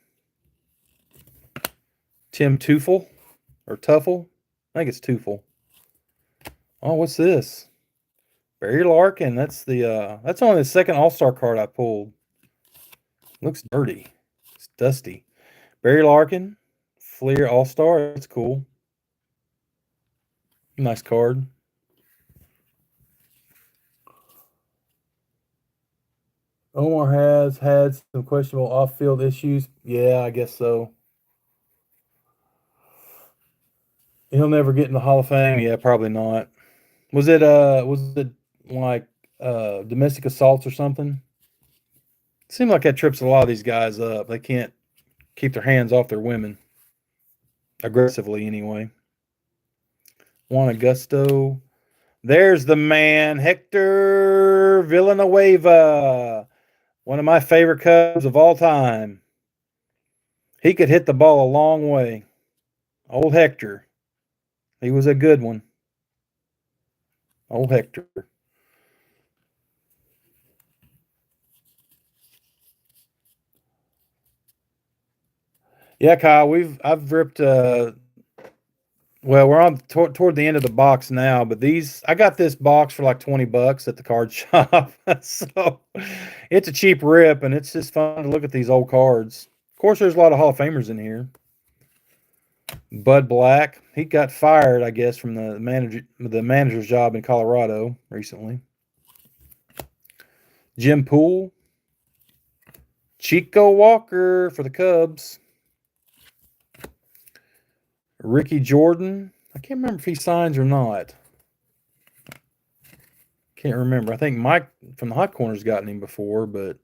Tim Teufel or Tuffle. I think it's Teufel. Oh, what's this? Barry Larkin. That's only the second All-Star card I pulled. Looks dirty. It's dusty. Barry Larkin, Fleer All-Star. That's cool. Nice card. Omar has had some questionable off-field issues. Yeah, I guess so. He'll never get in the Hall of Fame. Yeah, probably not. Was it like domestic assaults or something? It seems like that trips a lot of these guys up. They can't keep their hands off their women. Aggressively, anyway. Juan Augusto. There's the man, Hector Villanueva. One of my favorite Cubs of all time. He could hit the ball a long way. Old Hector. He was a good one. Old Hector. Yeah, Kyle, I've ripped well, we're on toward the end of the box now, but I got this box for like $20 at the card shop. So it's a cheap rip, and it's just fun to look at these old cards. Of course, there's a lot of Hall of Famers in here. Bud Black, he got fired, I guess, from the manager's job in Colorado recently. Jim Poole, Chico Walker for the Cubs. Ricky Jordan. I can't remember if he signs or not. Can't remember. I think Mike from the Hot Corner's gotten him before, but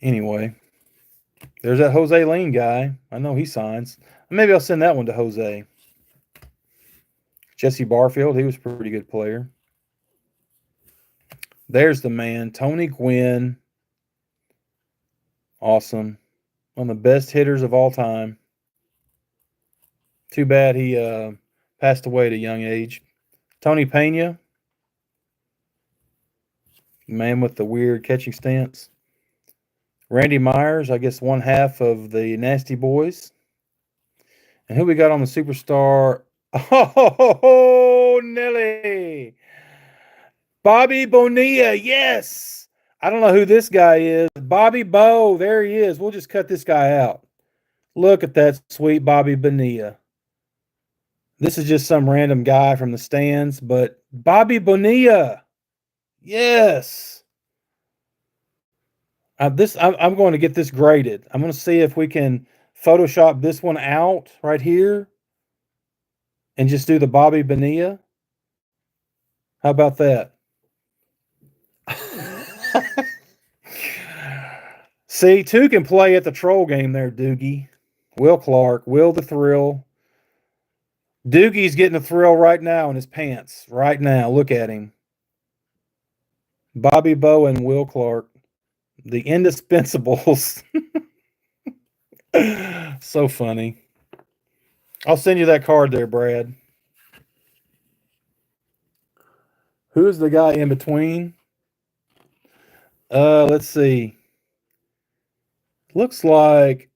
anyway. There's that Jose Lean guy. I know he signs. Maybe I'll send that one to Jose. Jesse Barfield, he was a pretty good player. There's the man, Tony Gwynn. Awesome. One of the best hitters of all time. Too bad he passed away at a young age. Tony Pena. Man with the weird catching stance. Randy Myers, I guess one half of the Nasty Boys. And who we got on the Superstar? Oh, Nelly. Bobby Bonilla, yes. I don't know who this guy is. Bobby Bo, there he is. We'll just cut this guy out. Look at that sweet Bobby Bonilla. This is just some random guy from the stands, but Bobby Bonilla, yes. I'm going to get this graded. I'm going to see if we can Photoshop this one out right here and just do the Bobby Bonilla. How about that? See, two can play at the troll game there, Doogie. Will Clark, Will the Thrill. Doogie's getting a thrill right now in his pants. Right now. Look at him. Bobby Bow and Will Clark. The indispensables. So funny. I'll send you that card there, Brad. Who's the guy in between? Let's see. Looks like,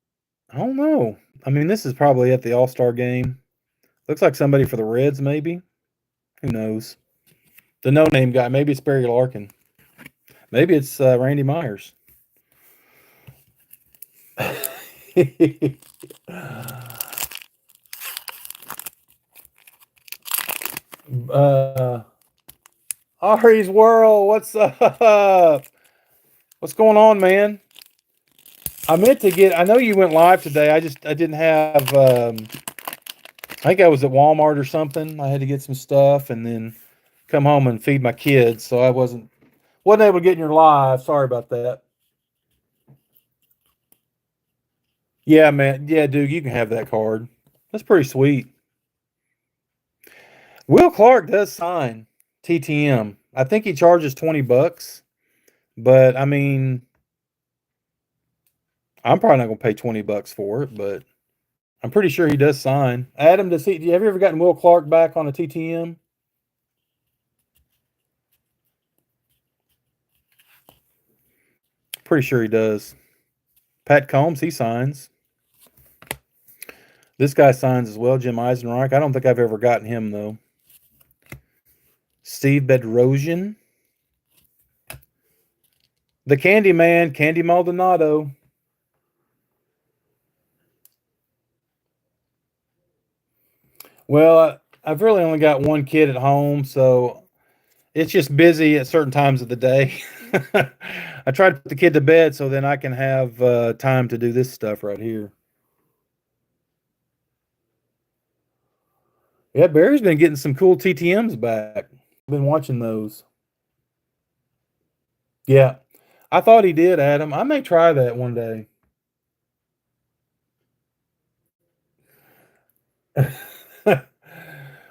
I don't know. I mean, this is probably at the All-Star game. Looks like somebody for the Reds, maybe. Who knows? The no-name guy. Maybe it's Barry Larkin. Maybe it's Randy Myers. Ari's World, what's up? What's going on, man? I meant to get, I know you went live today. I didn't have, I think I was at Walmart or something. I had to get some stuff and then come home and feed my kids. So I wasn't able to get in your live. Sorry about that. Yeah, man. Yeah, dude, you can have that card. That's pretty sweet. Will Clark does sign TTM. I think he charges $20, but I mean, I'm probably not going to pay $20 for it, but I'm pretty sure he does sign. Adam, have you ever gotten Will Clark back on a TTM? Pretty sure he does. Pat Combs, he signs. This guy signs as well, Jim Eisenreich. I don't think I've ever gotten him, though. Steve Bedrosian. The Candy Man, Candy Maldonado. Well, I've really only got one kid at home, so it's just busy at certain times of the day. I try to put the kid to bed so then I can have time to do this stuff right here. Yeah, Barry's been getting some cool TTMs back. I've been watching those. Yeah, I thought he did, Adam. I may try that one day.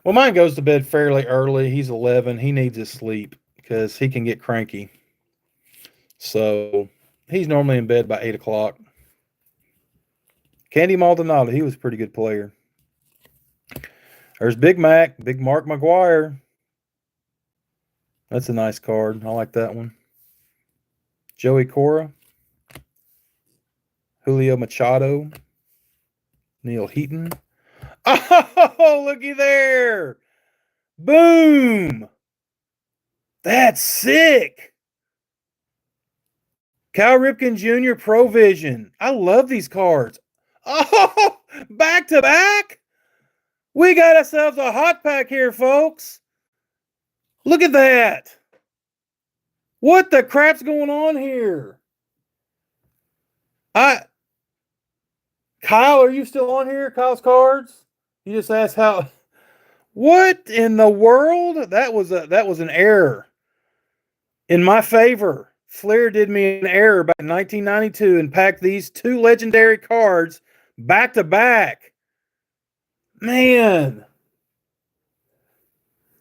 Well, mine goes to bed fairly early. He's 11. He needs his sleep because he can get cranky. So he's normally in bed by 8 o'clock. Candy Maldonado, he was a pretty good player. There's Big Mac, Big Mark McGuire. That's a nice card. I like that one. Joey Cora. Julio Machado. Neil Heaton. Oh, looky there. Boom. That's sick. Cal Ripken Jr. Provision. I love these cards. Oh, back to back. We got ourselves a hot pack here, folks. Look at that. What the crap's going on here? Kyle, are you still on here? Kyle's Cards? You just asked how. What in the world? That was an error. In my favor. Flair did me an error back in 1992 and packed these two legendary cards back to back. Man.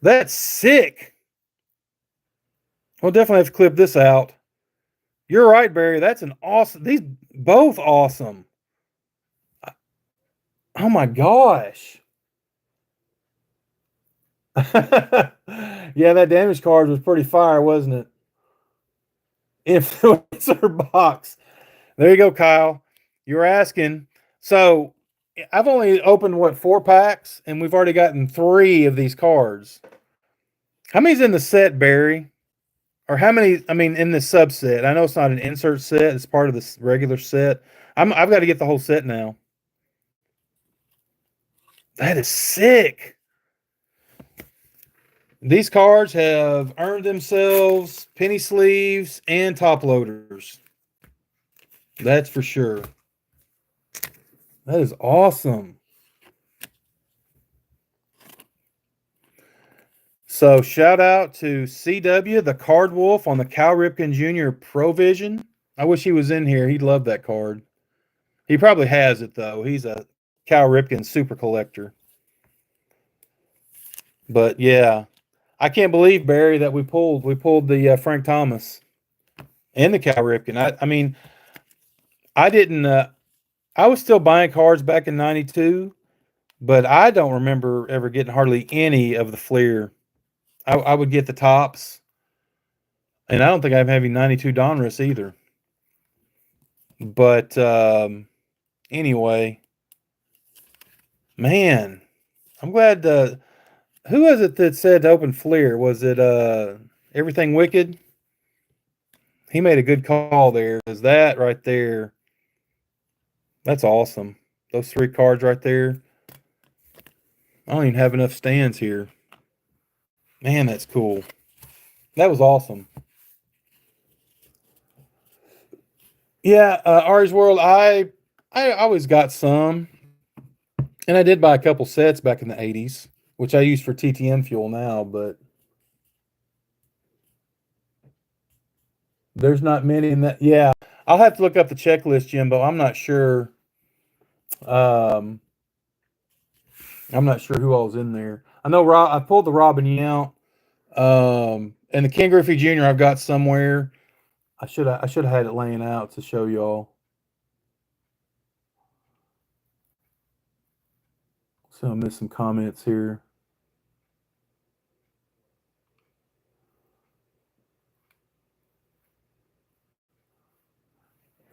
That's sick. We'll definitely have to clip this out. You're right, Barry. That's an awesome. These both awesome. Oh my gosh. Yeah, that damage card was pretty fire, wasn't it? Influencer box. There you go, Kyle. You were asking. So I've only opened 4 packs, and we've already gotten 3 of these cards. How many's in the set, Barry? Or how many? I mean, in the subset. I know it's not an insert set; it's part of the regular set. I've got to get the whole set now. That is sick. These cards have earned themselves penny sleeves and top loaders. That's for sure. That is awesome. So shout out to CW, the Card Wolf on the Cal Ripken Jr. Provision. I wish he was in here. He'd love that card. He probably has it though. He's a Cal Ripken super collector. But yeah, I can't believe, Barry, that we pulled the Frank Thomas and the Cal Ripken. I mean, I didn't. I was still buying cards back in '92, but I don't remember ever getting hardly any of the Fleer. I would get the tops, and I don't think I'm having '92 Donruss either. But anyway, man, I'm glad. Who was it that said to open Fleer? Was it Everything Wicked? He made a good call there. Is that right there? That's awesome. Those three cards right there. I don't even have enough stands here. Man, that's cool. That was awesome. Yeah, Ari's World. I always got some, and I did buy a couple sets back in the '80s, which I use for TTM fuel now. But there's not many in that. Yeah, I'll have to look up the checklist, Jimbo. I'm not sure. Um, I'm not sure who all was in there. I know I pulled the Robin Yount, and the Ken Griffey Jr. I've got somewhere. I should have had it laying out to show y'all. So I missed some comments here.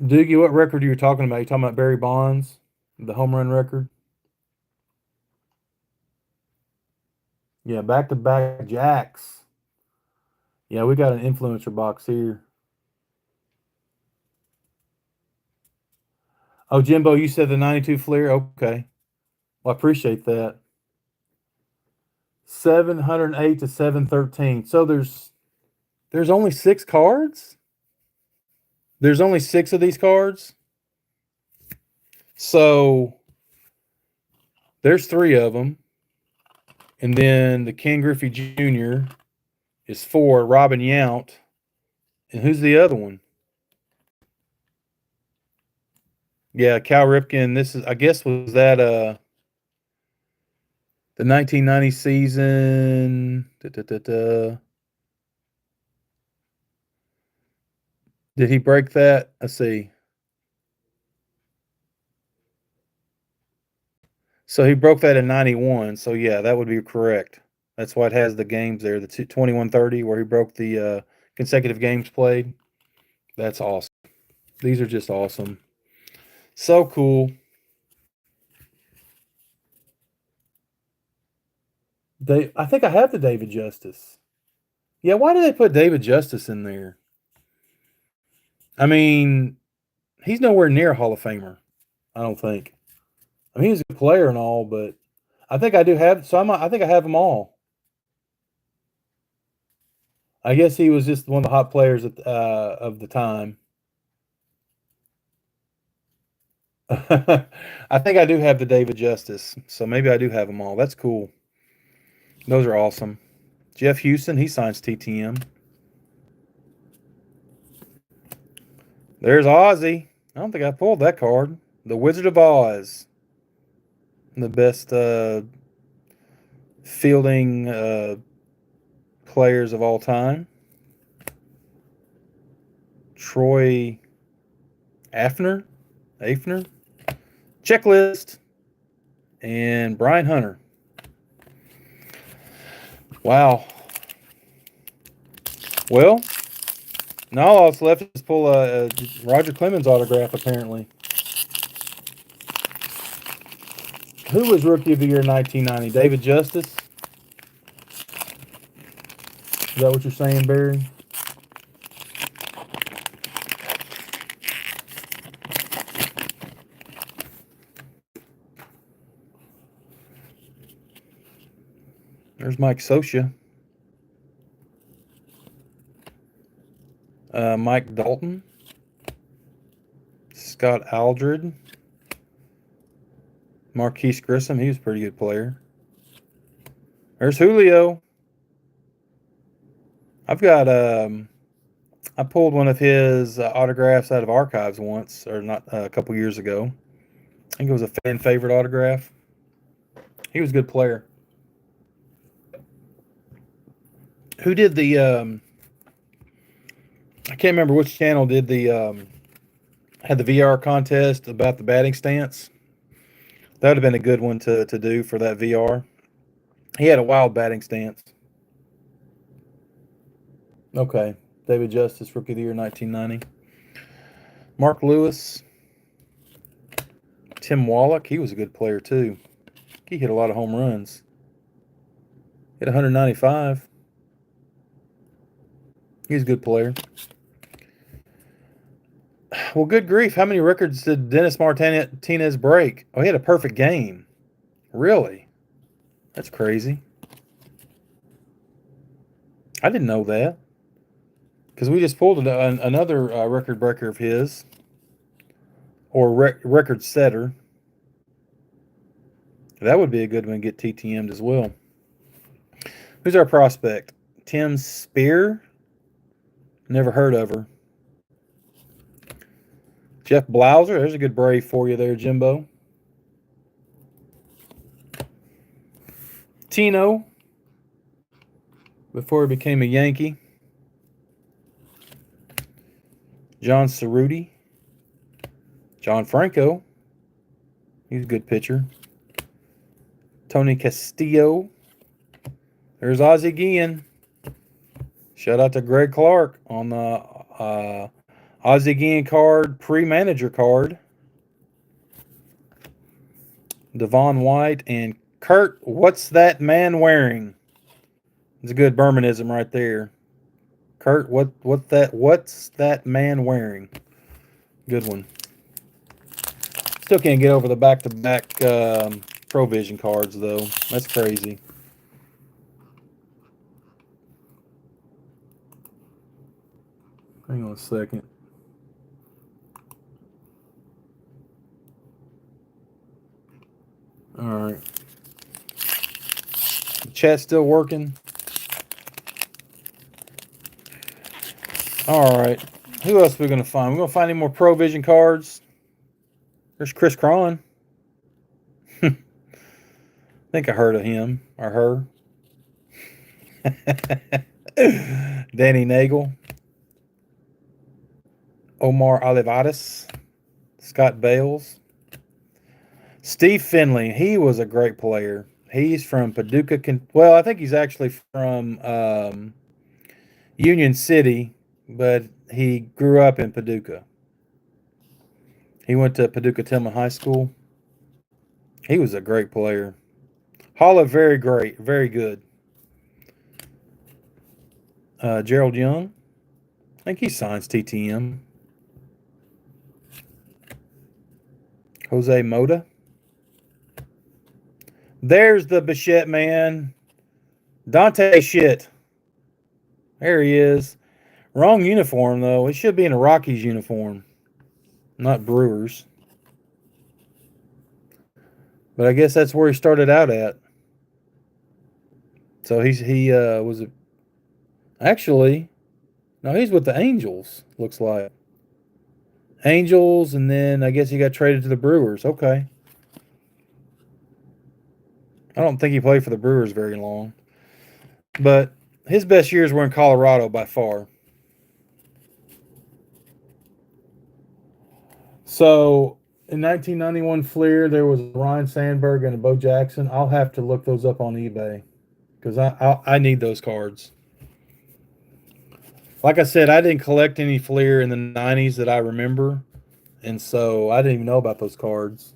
Doogie, what record are you talking about? You talking about Barry Bonds, the home run record? Yeah, back to back jacks. Yeah, we got an influencer box here. Oh, Jimbo, you said the '92 Fleer. Okay, well, I appreciate that. 708 to 713. So there's only 6 cards. There's only 6 of these cards. So there's 3 of them, and then the Ken Griffey Jr. is 4. Robin Yount, and who's the other one? Yeah, Cal Ripken. This is, I guess, was that the 1990 season? Did he break that? Let's see. So he broke that in '91. So yeah, that would be correct. That's why it has the games there, the 2130, where he broke the consecutive games played. That's awesome. These are just awesome. So cool. I think I have the David Justice. Yeah, why did they put David Justice in there? I mean, he's nowhere near a Hall of Famer. I don't think. I mean, he's a player and all, but I think I do have. So I think I have them all. I guess he was just one of the hot players of the time. I think I do have the David Justice, so maybe I do have them all. That's cool. Those are awesome. Jeff Houston, he signs TTM. There's Ozzy. I don't think I pulled that card. The Wizard of Oz. The best fielding players of all time. Troy Afner. Checklist. And Brian Hunter. Wow. Well, now all that's left is pull a Roger Clemens autograph, apparently. Who was Rookie of the Year 1990? David Justice? Is that what you're saying, Barry? There's Mike Scioscia. Mike Dalton. Scott Aldred. Marquise Grissom. He was a pretty good player. There's Julio. I've got I pulled one of his autographs out of archives once, or not a couple years ago. I think it was a fan favorite autograph. He was a good player. Who did the? I can't remember which channel did the had the VR contest about the batting stance. That would have been a good one to do for that VR. He had a wild batting stance. Okay, David Justice, Rookie of the Year, 1990. Mark Lewis, Tim Wallach. He was a good player too. He hit a lot of home runs. Hit 195. He's a good player. Well, good grief. How many records did Dennis Martinez break? Oh, he had a perfect game. Really? That's crazy. I didn't know that. Because we just pulled another record breaker of his. Or record setter. That would be a good one to get TTM'd as well. Who's our prospect? Tim Spear? Never heard of her. Jeff Blauser. There's a good Brave for you there, Jimbo. Tino. Before he became a Yankee. John Cerruti. John Franco. He's a good pitcher. Tony Castillo. There's Ozzie Guillen. Shout out to Greg Clark on the Ozzie Guillen card, pre-manager card. Devon White and Kurt, what's that man wearing? It's a good Bermanism right there. Kurt, what's that man wearing? Good one. Still can't get over the back-to-back Provision cards, though. That's crazy. Hang on a second. All right. The chat's still working. All right. Who else are we going to find? We're going to find any more Provision cards. There's Chris Cron. I think I heard of him or her. Danny Nagel. Omar Olivares. Scott Bales. Steve Finley. He was a great player. He's from Paducah. Well, I think he's actually from Union City, but he grew up in Paducah. He went to Paducah Tillman High School. He was a great player. Holla, very great. Very good. Gerald Young. I think he signs TTM. Jose Mota. There's the Bichette man. Dante Shit. There he is. Wrong uniform, though. He should be in a Rockies uniform, not Brewers. But I guess that's where he started out at. So he was actually, no, he's with the Angels, looks like. Angels, and then I guess he got traded to the Brewers. Okay. I don't think he played for the Brewers very long. But his best years were in Colorado by far. So in 1991 Fleer, there was Ryan Sandberg and a Bo Jackson. I'll have to look those up on eBay because I need those cards. Like I said, I didn't collect any Fleer in the 90s that I remember, and so I didn't even know about those cards.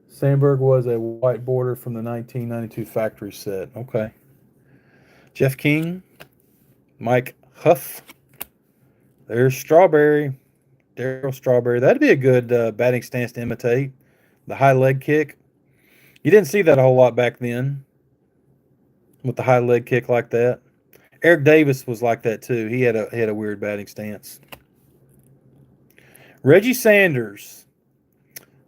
Sandberg was a white border from the 1992 factory set. Okay. Jeff King, Mike Huff. There's Strawberry, Darryl Strawberry. That'd be a good batting stance to imitate. The high leg kick. You didn't see that a whole lot back then with the high leg kick like that. Eric Davis was like that too. He had a weird batting stance. Reggie Sanders.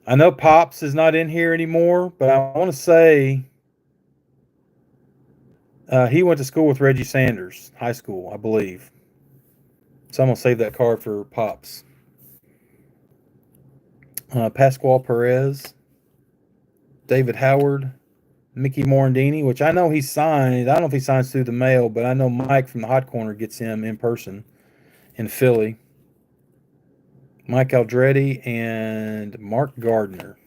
I know Pops is not in here anymore, but I want to say He went to school with Reggie Sanders, high school, I believe. So I'm going to save that card for Pops. Pascual Perez, David Howard, Mickey Morandini, which I know he signed. I don't know if he signs through the mail, but I know Mike from the Hot Corner gets him in person in Philly. Mike Aldretti and Mark Gardner.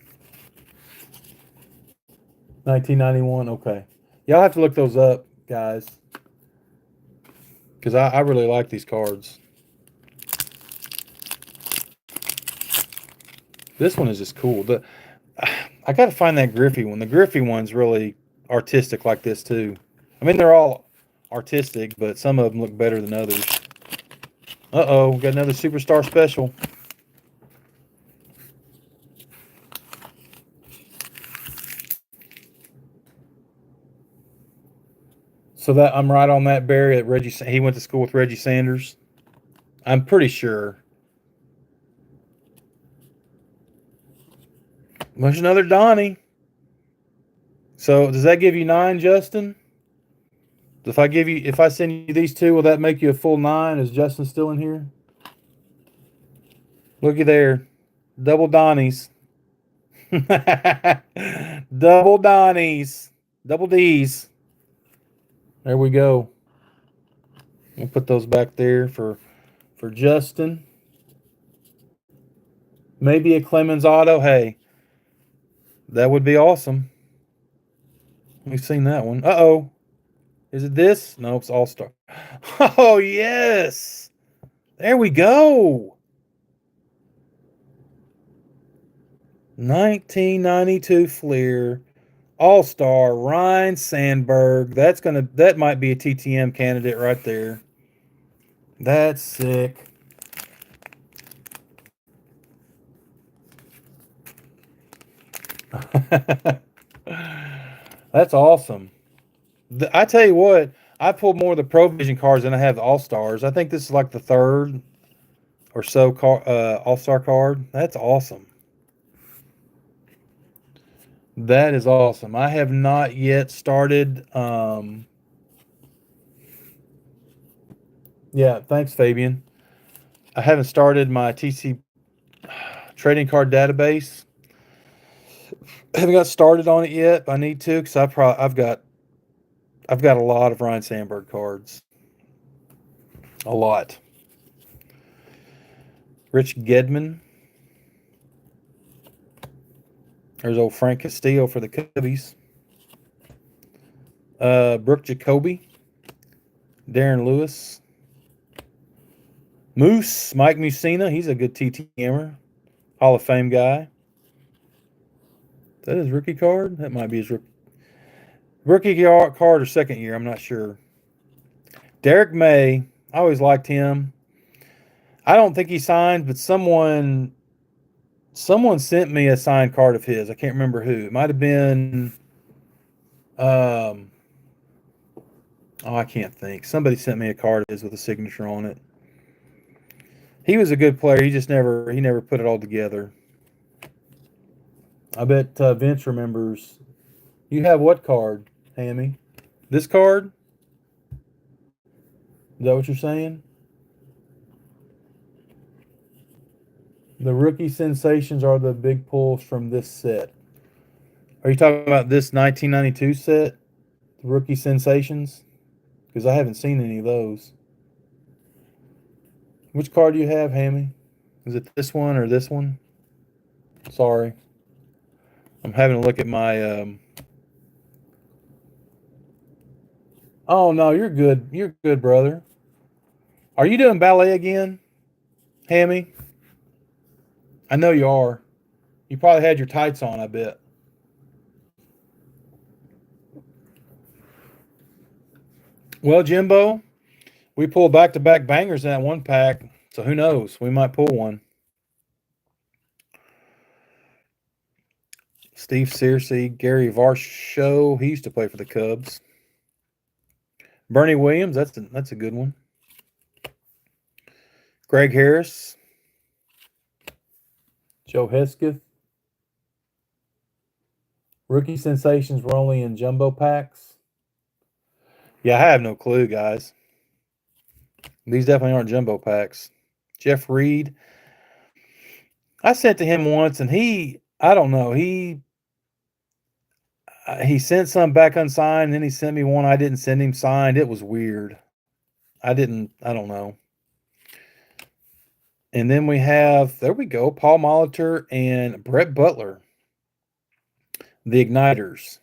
1991, okay. Y'all have to look those up, guys. Because I really like these cards. This one is just cool. I got to find that Griffey one. The Griffey one's really artistic like this, too. I mean, they're all artistic, but some of them look better than others. Uh-oh, got another Superstar Special. So that I'm right on that, Barry. That Reggie, he went to school with Reggie Sanders. I'm pretty sure. There's another Donnie. So does that give you 9, Justin? If I send you these 2, will that make you a full 9? Is Justin still in here? Looky there, double Donnies. Double Donnies, double D's. There we go. We'll put those back there for Justin. Maybe a Clemens auto. Hey, that would be awesome. We've seen that one. Uh-oh. Is it this? No, it's All-Star. Oh, yes. There we go. 1992 Fleer. All-Star Ryne Sandberg. That might be a TTM candidate right there. That's sick. That's awesome. I tell you what, I pulled more of the Provision cards than I have the All-Stars. I think this is like the 3rd or so All-Star card. That's awesome. That is awesome. I have not yet started. Yeah, thanks, Fabian. I haven't started my TC trading card database. I haven't got started on it yet. But I need to because I've got a lot of Ryne Sandberg cards. A lot. Rich Gedman. There's old Frank Castillo for the Cubbies. Brooke Jacoby. Darren Lewis. Moose. Mike Mussina. He's a good TTMer. Hall of Fame guy. Is that his rookie card? That might be his rookie card or second year. I'm not sure. Derek May. I always liked him. I don't think he signed, but someone sent me a signed card of his. I can't remember who. It might have been I can't think. Somebody sent me a card of his with a signature on it. He was a good player. He just never put it all together. I bet Vince remembers. You have what card, Hammy? This card? Is that what you're saying? The rookie sensations are the big pulls from this set. Are you talking about this 1992 set? The rookie sensations? Because I haven't seen any of those. Which card do you have, Hammy? Is it this one or this one? Sorry. I'm having a look at my... Oh, no, you're good. You're good, brother. Are you doing ballet again, Hammy? I know you are. You probably had your tights on, I bet. Well, Jimbo, we pulled back-to-back bangers in that one pack, so who knows? We might pull one. Steve Searcy, Gary Varsho. He used to play for the Cubs. Bernie Williams, that's a good one. Greg Harris. Joe Hesketh. Rookie sensations were only in jumbo packs. Yeah, I have no clue, guys. These definitely aren't jumbo packs. Jeff Reed. I sent to him once, and I don't know, he sent some back unsigned, and then he sent me one I didn't send him signed. It was weird. I don't know. And then we have, there we go, Paul Molitor and Brett Butler, the Igniters.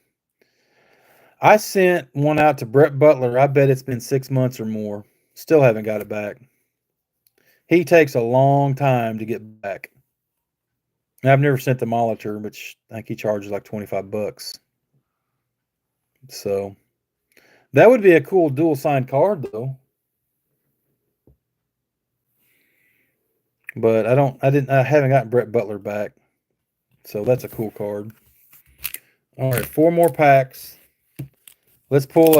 I sent one out to Brett Butler. I bet it's been 6 months or more. Still haven't got it back. He takes a long time to get back. I've never sent the Molitor, which I think he charges like $25. So that would be a cool dual signed card, though. But I haven't gotten Brett Butler back. So that's a cool card. All right, 4 more packs. Let's pull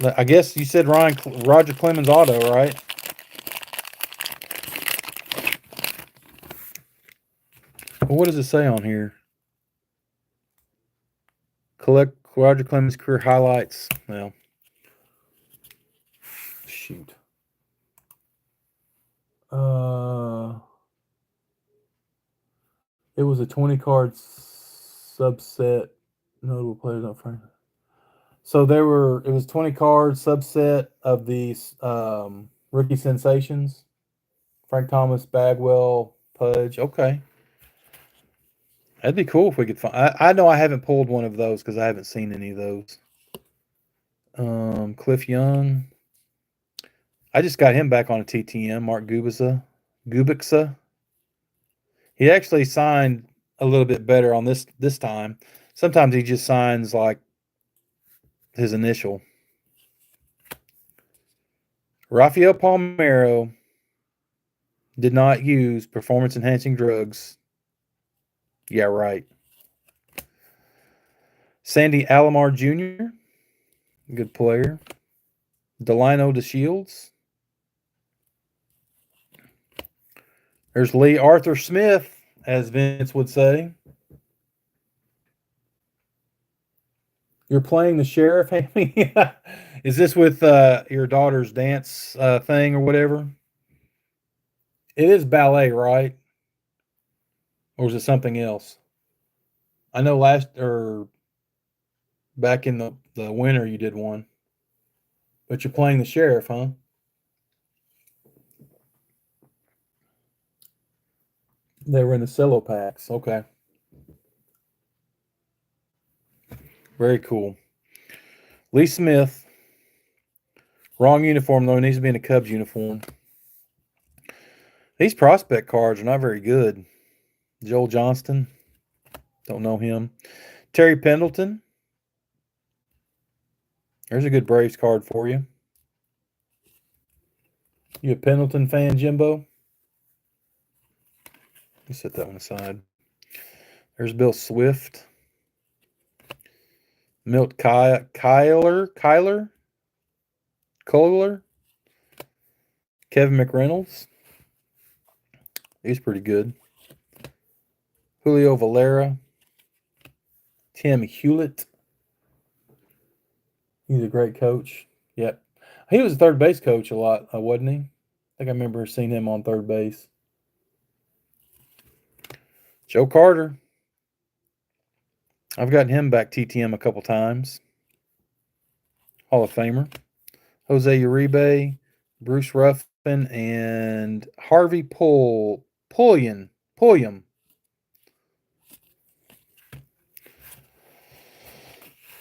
I guess you said Roger Clemens auto, right? Well, what does it say on here? Collect Roger Clemens career highlights. Well, shoot. It was a 20 card subset. Notable players not frame. So it was 20 card subset of these rookie sensations. Frank Thomas, Bagwell, Pudge. Okay. That'd be cool if we could find. I know I haven't pulled one of those because I haven't seen any of those. Cliff Young. I just got him back on a TTM. Mark Gubixa. He actually signed a little bit better on this time. Sometimes he just signs like his initial. Rafael Palmeiro did not use performance-enhancing drugs. Yeah, right. Sandy Alomar Jr., good player. Delino DeShields. There's Lee Arthur Smith, as Vince would say. You're playing the sheriff, Amy? Is this with your daughter's dance thing or whatever? It is ballet, right? Or is it something else? I know back in the winter you did one. But you're playing the sheriff, huh? They were in the cello packs. Okay. Very cool. Lee Smith. Wrong uniform, though. He needs to be in a Cubs uniform. These prospect cards are not very good. Joel Johnston. Don't know him. Terry Pendleton. There's a good Braves card for you. You a Pendleton fan, Jimbo? Let's set that one aside. There's Bill Swift. Milt Kyler. Kevin McReynolds. He's pretty good. Julio Valera. Tim Hewlett. He's a great coach. Yep. He was a third base coach a lot, wasn't he? I think I remember seeing him on third base. Joe Carter. I've gotten him back TTM a couple times. Hall of Famer. Jose Uribe, Bruce Ruffin, and Harvey Pulliam.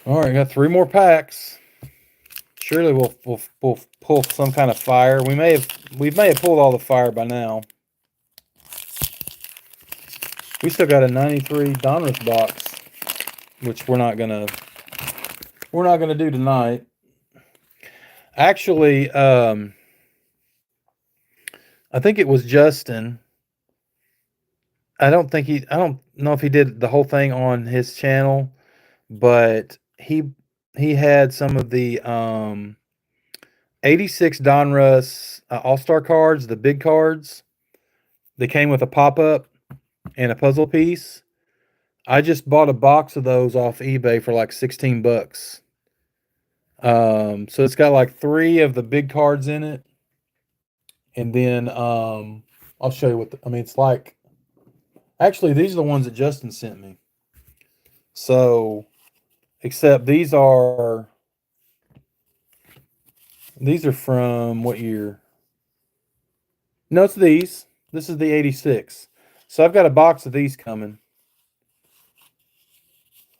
All right, got 3 more packs. Surely we'll pull some kind of fire. We may have pulled all the fire by now. We still got a 93 Donruss box, which we're not gonna do tonight. Actually, I think it was Justin. I don't know if he did the whole thing on his channel, but he had some of the 86 Donruss All-Star cards, the big cards. They came with a pop-up and a puzzle piece. I just bought a box of those off eBay for like 16 bucks. So it's got like 3 of the big cards in it. And then I'll show you I mean, it's like, actually, these are the ones that Justin sent me. So, except these are from what year? No, it's these. This is the 86. So I've got a box of these coming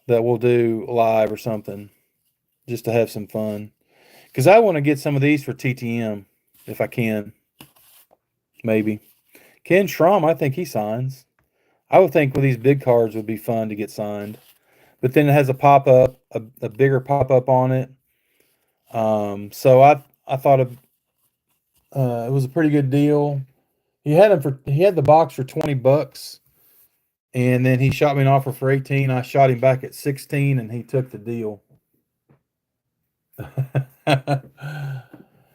that we'll do live or something just to have some fun. Because I want to get some of these for TTM if I can. Maybe. Ken Schramm, I think he signs. I would think with these big cards would be fun to get signed. But then it has a pop up, a bigger pop up on it. So I thought it was a pretty good deal. He had the box for 20 bucks, and then he shot me an offer for 18. I shot him back at 16, and he took the deal. All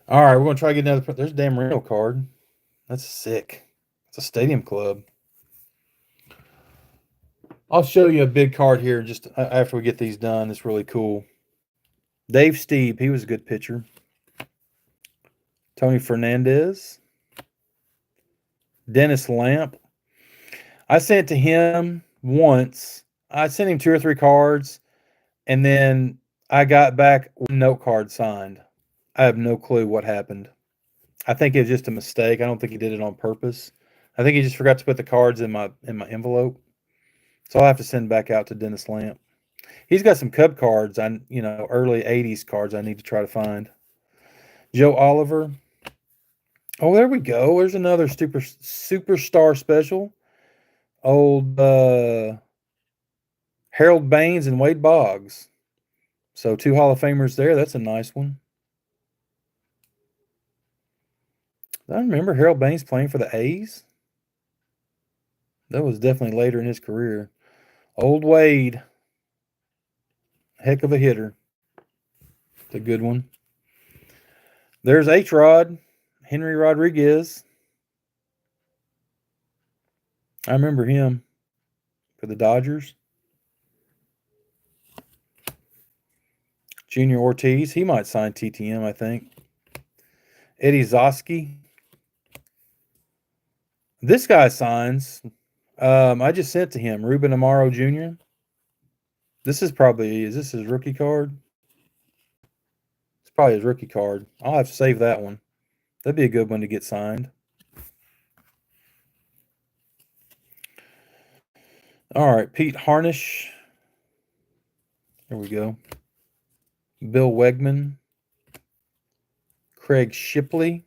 right, we're gonna try to get another. There's a damn Reno card. That's sick. It's a Stadium Club. I'll show you a big card here just after we get these done. It's really cool. Dave Stieb, he was a good pitcher. Tony Fernandez. Dennis Lamp. I sent to him once. I sent him 2 or 3 cards, and then I got back 1 note card signed. I have no clue what happened. I think it was just a mistake. I don't think he did it on purpose. I think he just forgot to put the cards in my envelope. So I'll have to send back out to Dennis Lamp. He's got some Cub cards, early 80s cards I need to try to find. Joe Oliver. Oh, there we go. There's another superstar special. Old Harold Baines and Wade Boggs. So 2 Hall of Famers there. That's a nice one. I remember Harold Baines playing for the A's. That was definitely later in his career. Old Wade. Heck of a hitter. It's a good one. There's H-Rod. Henry Rodriguez. I remember him for the Dodgers. Junior Ortiz. He might sign TTM, I think. Eddie Zosky. This guy signs. I just sent to him. Ruben Amaro Jr. Is this his rookie card? It's probably his rookie card. I'll have to save that one. That'd be a good one to get signed. All right, Pete Harnish. There we go. Bill Wegman. Craig Shipley.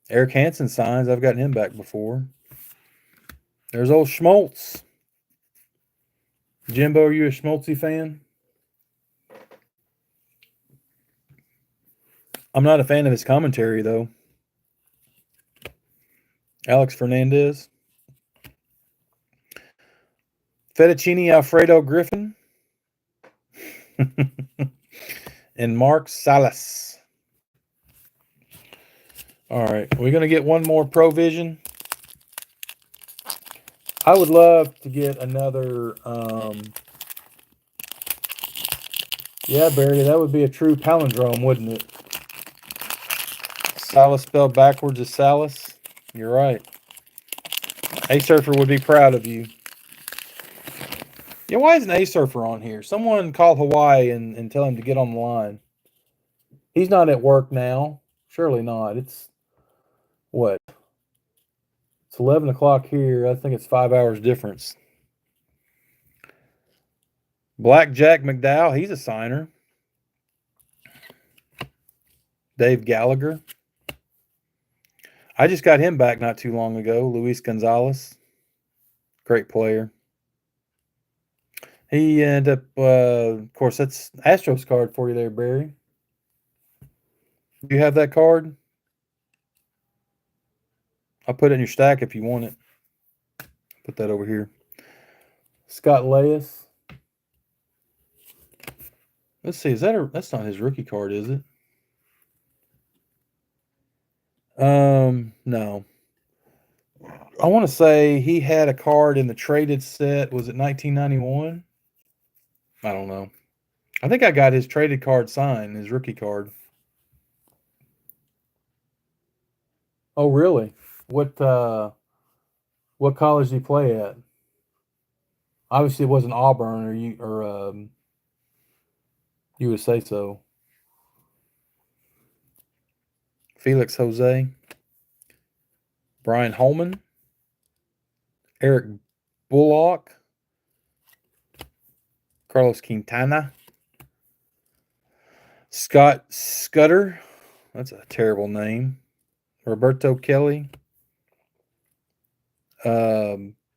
Eric Hansen signs. I've gotten him back before. There's old Schmaltz. Jimbo, are you a Schmaltzy fan? I'm not a fan of his commentary, though. Alex Fernandez. Fettuccine Alfredo Griffin. And Mark Salas. All right, we're going to get one more Provision. I would love to get another, yeah, Barry, that would be a true palindrome, wouldn't it? Salas spelled backwards is Salas. You're right. A Surfer would be proud of you. Yeah, why isn't A Surfer on here? Someone call Hawaii and tell him to get on the line. He's not at work now. Surely not. It's what? It's 11 o'clock here. I think it's 5 hours difference. Black Jack McDowell, he's a signer. Dave Gallagher. I just got him back not too long ago. Luis Gonzalez. Great player. He ended up, of course, that's Astros card for you there, Barry. Do you have that card? I'll put it in your stack if you want it. Put that over here. Scott Leyes. Let's see, that's not his rookie card, is it? No. I want to say he had a card in the traded set. Was it 1991? I don't know. I think I got his traded card signed, his rookie card. Oh, really? What college did he play at? Obviously, it wasn't Auburn, or you would say so. Felix Jose, Brian Holman, Eric Bullock, Carlos Quintana, Scott Scudder. That's a terrible name. Roberto Kelly,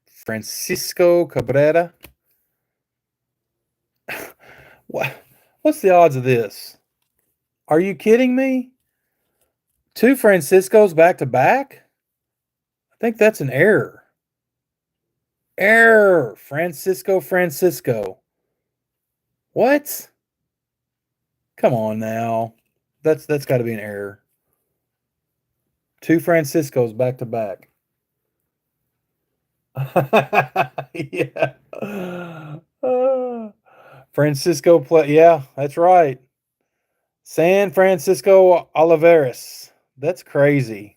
Francisco Cabrera. What's the odds of this? Are you kidding me? 2 Franciscos back to back? I think that's an error. Error. Francisco. What? Come on now. That's got to be an error. 2 Franciscos back to back. Yeah. Francisco play. Yeah, that's right. San Francisco Oliveras. That's crazy.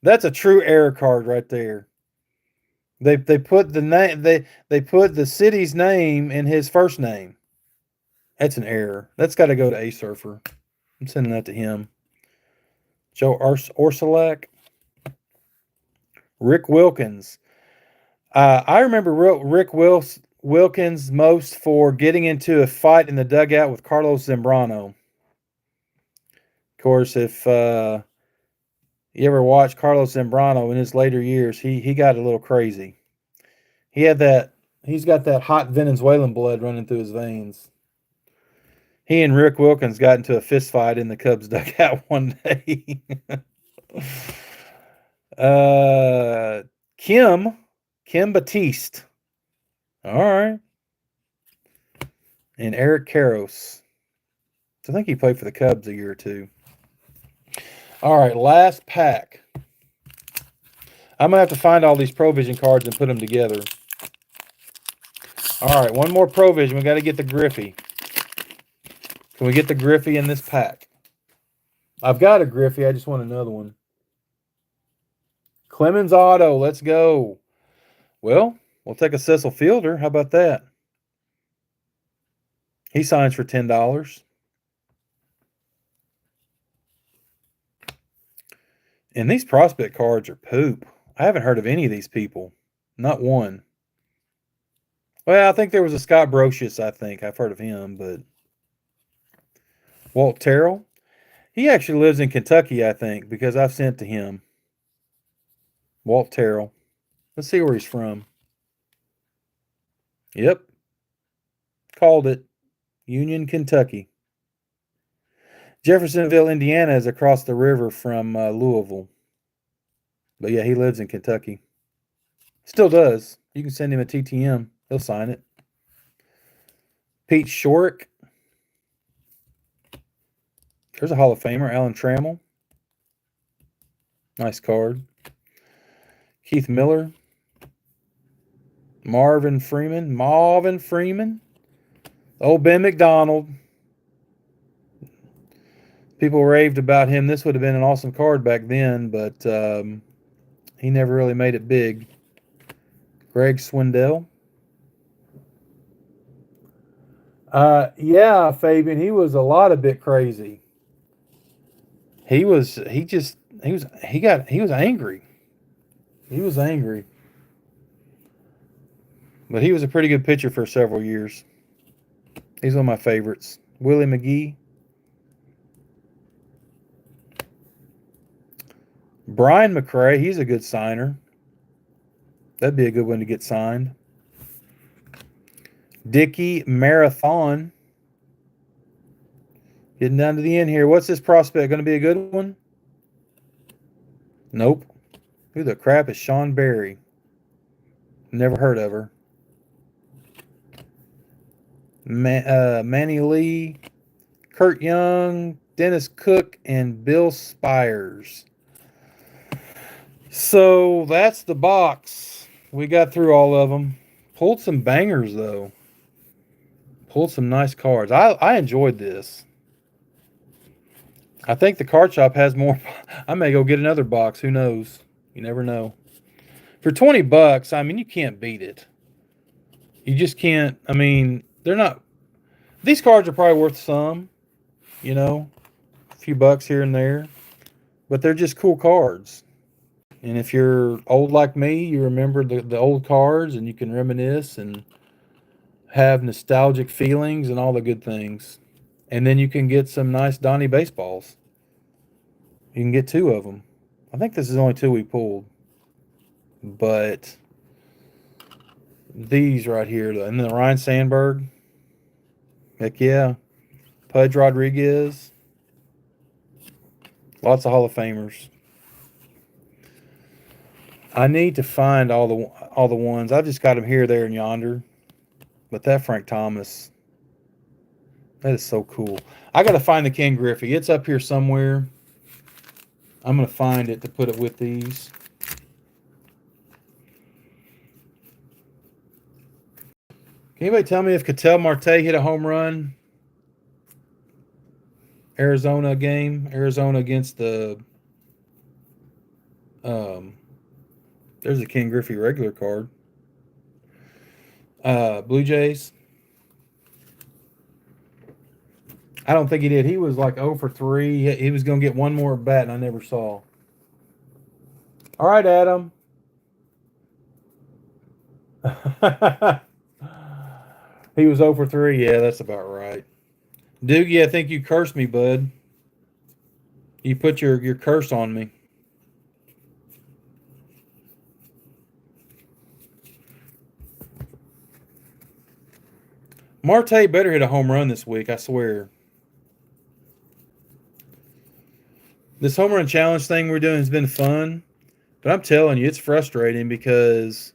That's a true error card right there. They put the name they put the city's name in his first name. That's an error. That's got to go to A Surfer. I'm sending that to him. Joe Orsulak. Rick Wilkins. I remember Rick Wilkins most for getting into a fight in the dugout with Carlos Zambrano. Of course, if you ever watch Carlos Zambrano in his later years, he got a little crazy. He's got that hot Venezuelan blood running through his veins. He and Rick Wilkins got into a fist fight in the Cubs dugout one day. Kim Batiste. All right. And Eric Karros. I think he played for the Cubs a year or two. All right, last pack. I'm going to have to find all these Provision cards and put them together. All right, one more Provision. We got to get the Griffey. Can we get the Griffey in this pack? I've got a Griffey. I just want another one. Clemens Auto. Let's go. Well, we'll take a Cecil Fielder. How about that? He signs for $10. And these prospect cards are poop. I haven't heard of any of these people. Not one. Well, I think there was a Scott Brocious, I think. I've heard of him, but Walt Terrell. He actually lives in Kentucky, I think, because I've sent to him. Walt Terrell. Let's see where he's from. Yep. Called it. Union, Kentucky. Jeffersonville, Indiana is across the river from Louisville. But yeah, he lives in Kentucky. Still does. You can send him a TTM. He'll sign it. Pete Shorrock. There's a Hall of Famer, Alan Trammell. Nice card. Keith Miller. Marvin Freeman. Old Ben McDonald. People raved about him. This would have been an awesome card back then, but he never really made it big. Greg Swindell. Yeah, Fabian, he was a bit crazy. He was angry. He was angry. But he was a pretty good pitcher for several years. He's one of my favorites. Willie McGee. Brian McRae, he's a good signer. That'd be a good one to get signed. Dickie Marathon. Getting down to the end here. What's this prospect? Going to be a good one? Nope. Who the crap is Sean Berry? Never heard of her. Manny Lee, Kurt Young, Dennis Cook, and Bill Spires. So that's the box. We got through all of them. Pulled some bangers though. Pulled some nice cards. I enjoyed this. I think the card shop has more. I may go get another box. Who knows? You never know. For $20, I mean, you can't beat it. You just can't. I mean, they're not. These cards are probably worth some, a few bucks here and there, but they're just cool cards. And if you're old like me, you remember the old cards and you can reminisce and have nostalgic feelings and all the good things. And then you can get some nice Donnie baseballs. You can get 2 of them. I think this is only 2 we pulled. But these right here, and then the Ryan Sandberg. Heck yeah. Pudge Rodriguez. Lots of Hall of Famers. I need to find all the ones. I've just got them here, there, and yonder. But that Frank Thomas, that is so cool. I got to find the Ken Griffey. It's up here somewhere. I'm going to find it to put it with these. Can anybody tell me if Ketel Marte hit a home run? Arizona against the there's a Ken Griffey regular card. Blue Jays. I don't think he did. He was like 0 for 3. He was going to get one more at bat, and I never saw. All right, Adam. He was 0 for 3. Yeah, that's about right. Doogie, I think you cursed me, bud. You put your curse on me. Marte better hit a home run this week, I swear. This home run challenge thing we're doing has been fun, but I'm telling you, it's frustrating because,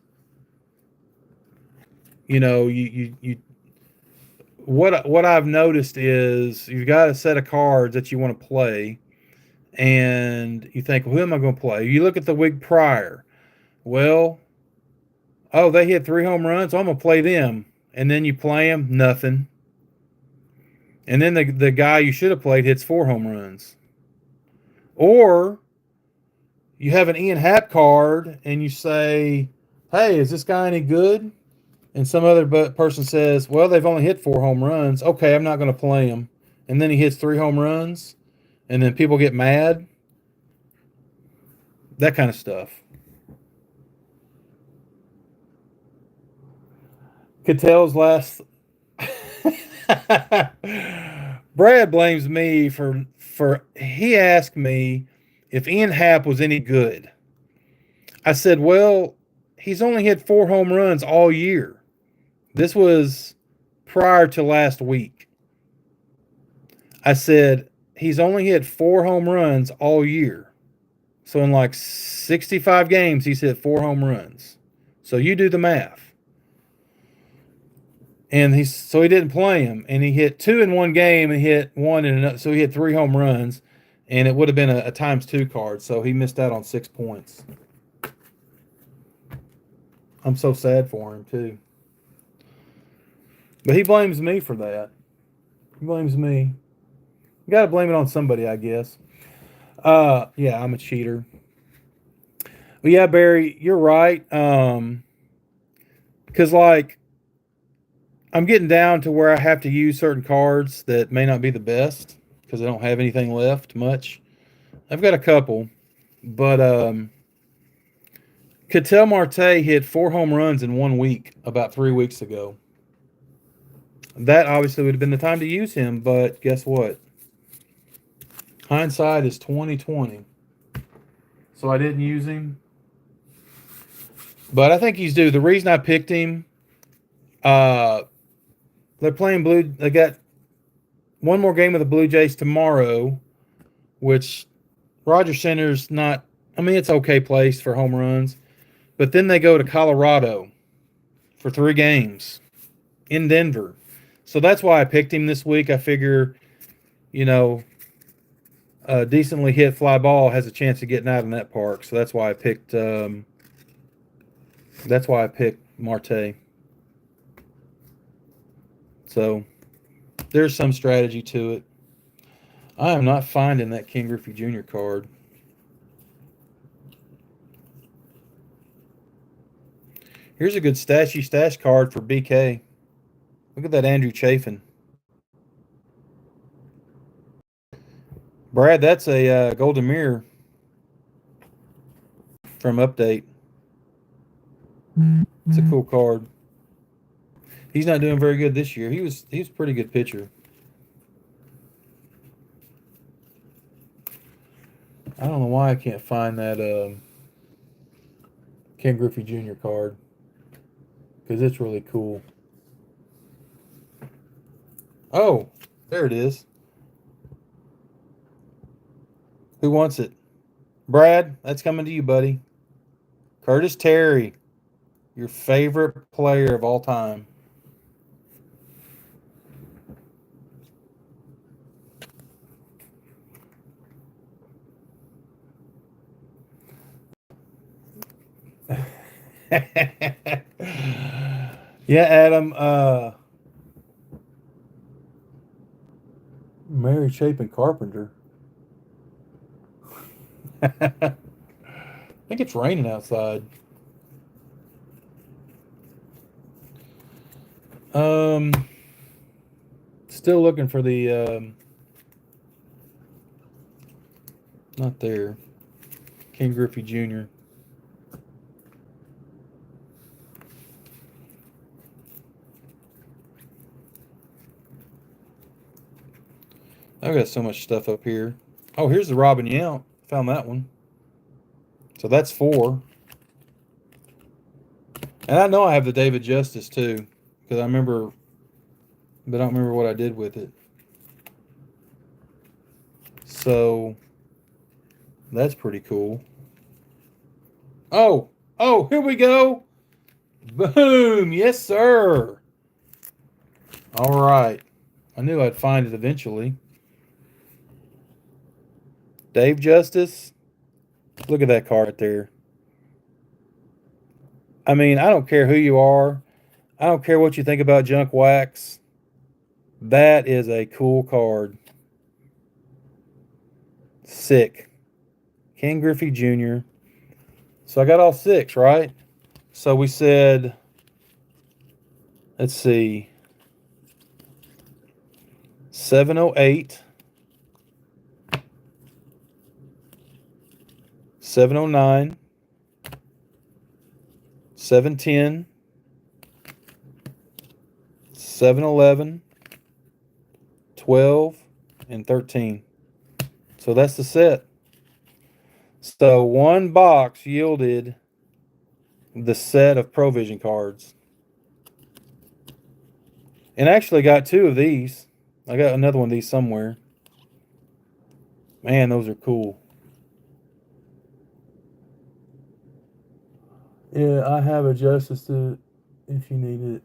what I've noticed is you've got a set of cards that you want to play, and you think, well, who am I going to play? You look at the week prior. Well, they hit 3 home runs, so I'm going to play them. And then you play them, nothing. And then the guy you should have played hits 4 home runs. Or you have an Ian Happ card and you say, hey, is this guy any good? And some other person says, well, they've only hit 4 home runs. Okay, I'm not going to play him. And then he hits 3 home runs. And then people get mad. That kind of stuff. Ketel's last. Brad blames me for he asked me if Ian Happ was any good. I said, well, he's only hit 4 home runs all year. This was prior to last week. I said, he's only hit 4 home runs all year. So in like 65 games, he's hit 4 home runs. So you do the math. And so he didn't play him, and he hit 2 in one game and hit 1 in another. So he hit 3 home runs, and it would have been a ×2 card. So he missed out on 6 points. I'm so sad for him too. But he blames me for that. He blames me. You got to blame it on somebody, I guess. Yeah, I'm a cheater. Well, yeah, Barry, you're right. Because I'm getting down to where I have to use certain cards that may not be the best because I don't have anything left much. I've got a couple, but Ketel Marte hit 4 home runs in 1 week about 3 weeks ago. That obviously would have been the time to use him, but guess what? Hindsight is 20/20. So I didn't use him. But I think he's due. The reason I picked him, they're playing Blue. They got one more game with the Blue Jays tomorrow, which Rogers Center's not. I mean, it's okay place for home runs, but then they go to Colorado for 3 games in Denver. So that's why I picked him this week. I figure, a decently hit fly ball has a chance of getting out in that park. So that's why I picked. That's why I picked Marte. So there's some strategy to it. I am not finding that Ken Griffey Jr. card. Here's a good stashy stash card for BK. Look at that Andrew Chafin. Brad, that's a Golden Mirror from Update. It's a cool card. He's not doing very good this year. He was a pretty good pitcher. I don't know why I can't find that Ken Griffey Jr. card because it's really cool. Oh, there it is. Who wants it? Brad, that's coming to you, buddy. Curtis Terry, your favorite player of all time. Yeah, Adam. Mary Chapin Carpenter. I think it's raining outside. Still looking for the not there. Ken Griffey Jr. I've got so much stuff up here. Oh, here's the Robin Yount. Found that one. So that's 4. And I know I have the David Justice too, because I remember, but I don't remember what I did with it. So that's pretty cool. Oh, here we go. Boom. Yes, sir. All right. I knew I'd find it eventually. Dave Justice. Look at that card right there. I mean, I don't care who you are. I don't care what you think about Junk Wax. That is a cool card. Sick. Ken Griffey Jr. So I got all 6, right? So we said, let's see, 708, 709, 710, 711, 12, and 13. So that's the set. So one box yielded the set of Provision cards. And I actually got 2 of these. I got another one of these somewhere. Man, those are cool. Yeah, I have a Justice to if you need it.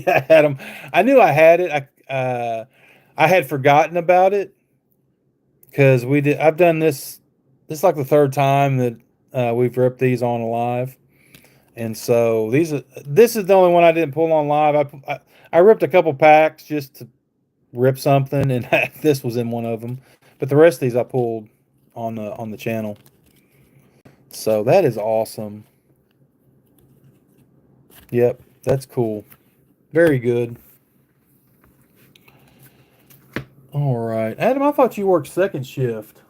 Yeah, Adam. I knew I had it. I had forgotten about it because we did. I've done this. This is like the 3rd time that we've ripped these on live, and so this is the only one I didn't pull on live. I ripped a couple packs just to rip something, and this was in one of them. But the rest of these I pulled on the channel. So that is awesome. Yep, that's cool. Very good. All right. Adam, I thought you worked second shift.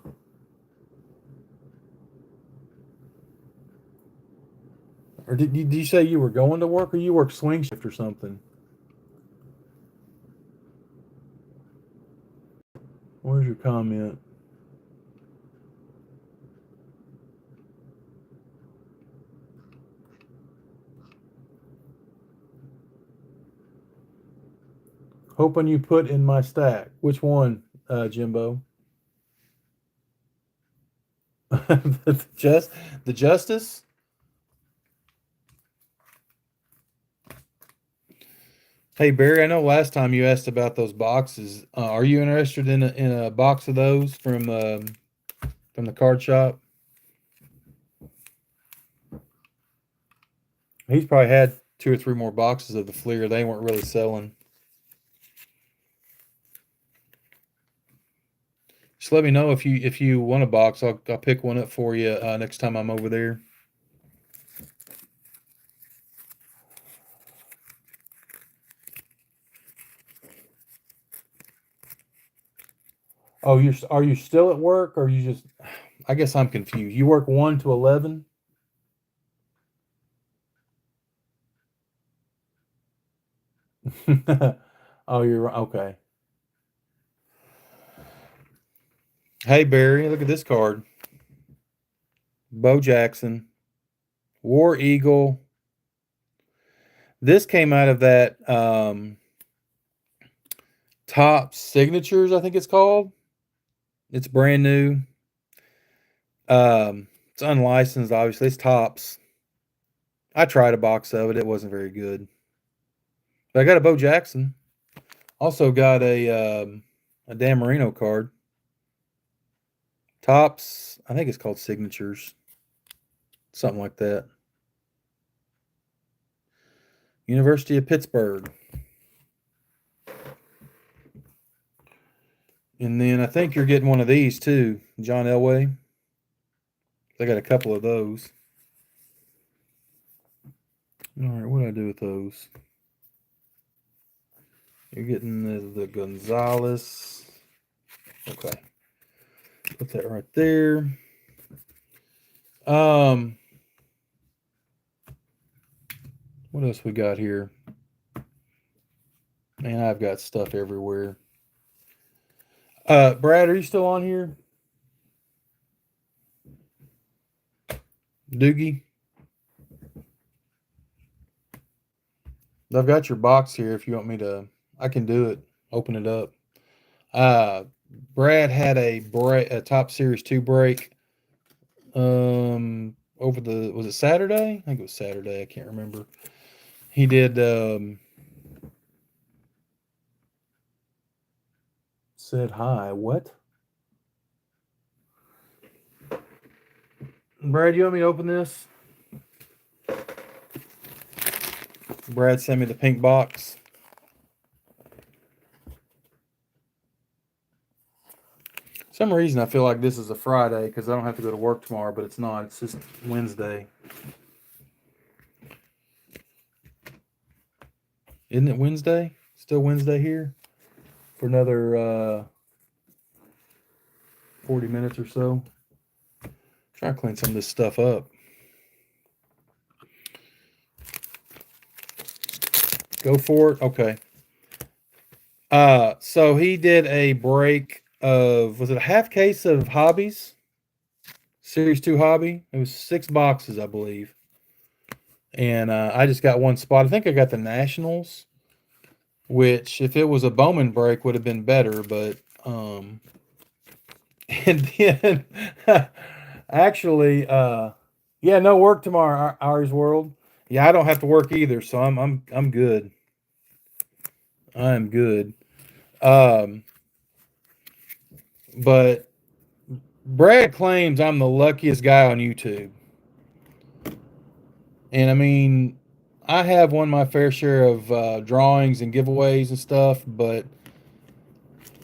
Or did you say you were going to work, or you work swing shift or something? Where's your comment? Hoping you put in my stack. Which one, Jimbo? the Justice? Hey Barry, I know last time you asked about those boxes. Are you interested in a box of those from the card shop? He's probably had 2 or 3 more boxes of the Fleer. They weren't really selling. Just let me know if you want a box. I'll pick one up for you next time I'm over there. Oh, are you still at work, or you just? I guess I'm confused. You work 1 to 11. Oh, you're okay. Hey Barry, look at this card. Bo Jackson, War Eagle. This came out of that Top Signatures, I think it's called. It's brand new. It's unlicensed, obviously. It's Tops. I tried a box of it. It wasn't very good. But I got a Bo Jackson. Also got a Dan Marino card. Tops. I think it's called Signatures. Something like that. University of Pittsburgh. And then I think you're getting one of these too, John Elway. I got a couple of those. All right, what do I do with those? You're getting the Gonzalez. Okay. Put that right there. What else we got here? Man, I've got stuff everywhere. Brad, are you still on here? Doogie? I've got your box here if you want me to. I can do it. Open it up. Brad had a Top Series 2 break over was it Saturday? I think it was Saturday. I can't remember. He did said hi. What? Brad, you want me to open this? Brad sent me the pink box. For some reason I feel like this is a Friday because I don't have to go to work tomorrow, but it's not. It's just Wednesday. Isn't it Wednesday? Still Wednesday here for another 40 minutes or so. Try to clean some of this stuff up. Go for it. Okay. So he did a break of, was it a half case of Hobbies? Series 2 Hobby. It was 6 boxes, I believe. And I just got one spot. I think I got the Nationals, which if it was a Bowman break would have been better, but and then actually yeah, no work tomorrow, Ours World. Yeah, I don't have to work either, so I'm good. I'm good. But Brad claims I'm the luckiest guy on YouTube. And I mean, I have won my fair share of drawings and giveaways and stuff, but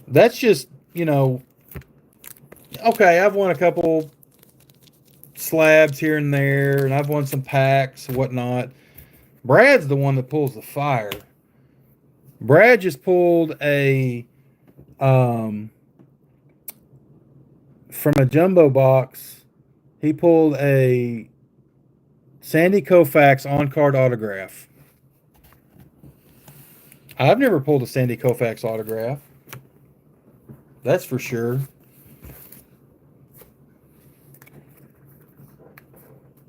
that's just, okay, I've won a couple slabs here and there, and I've won some packs and whatnot. Brad's the one that pulls the fire. Brad just pulled from a jumbo box, he pulled a Sandy Koufax on-card autograph. I've never pulled a Sandy Koufax autograph. That's for sure.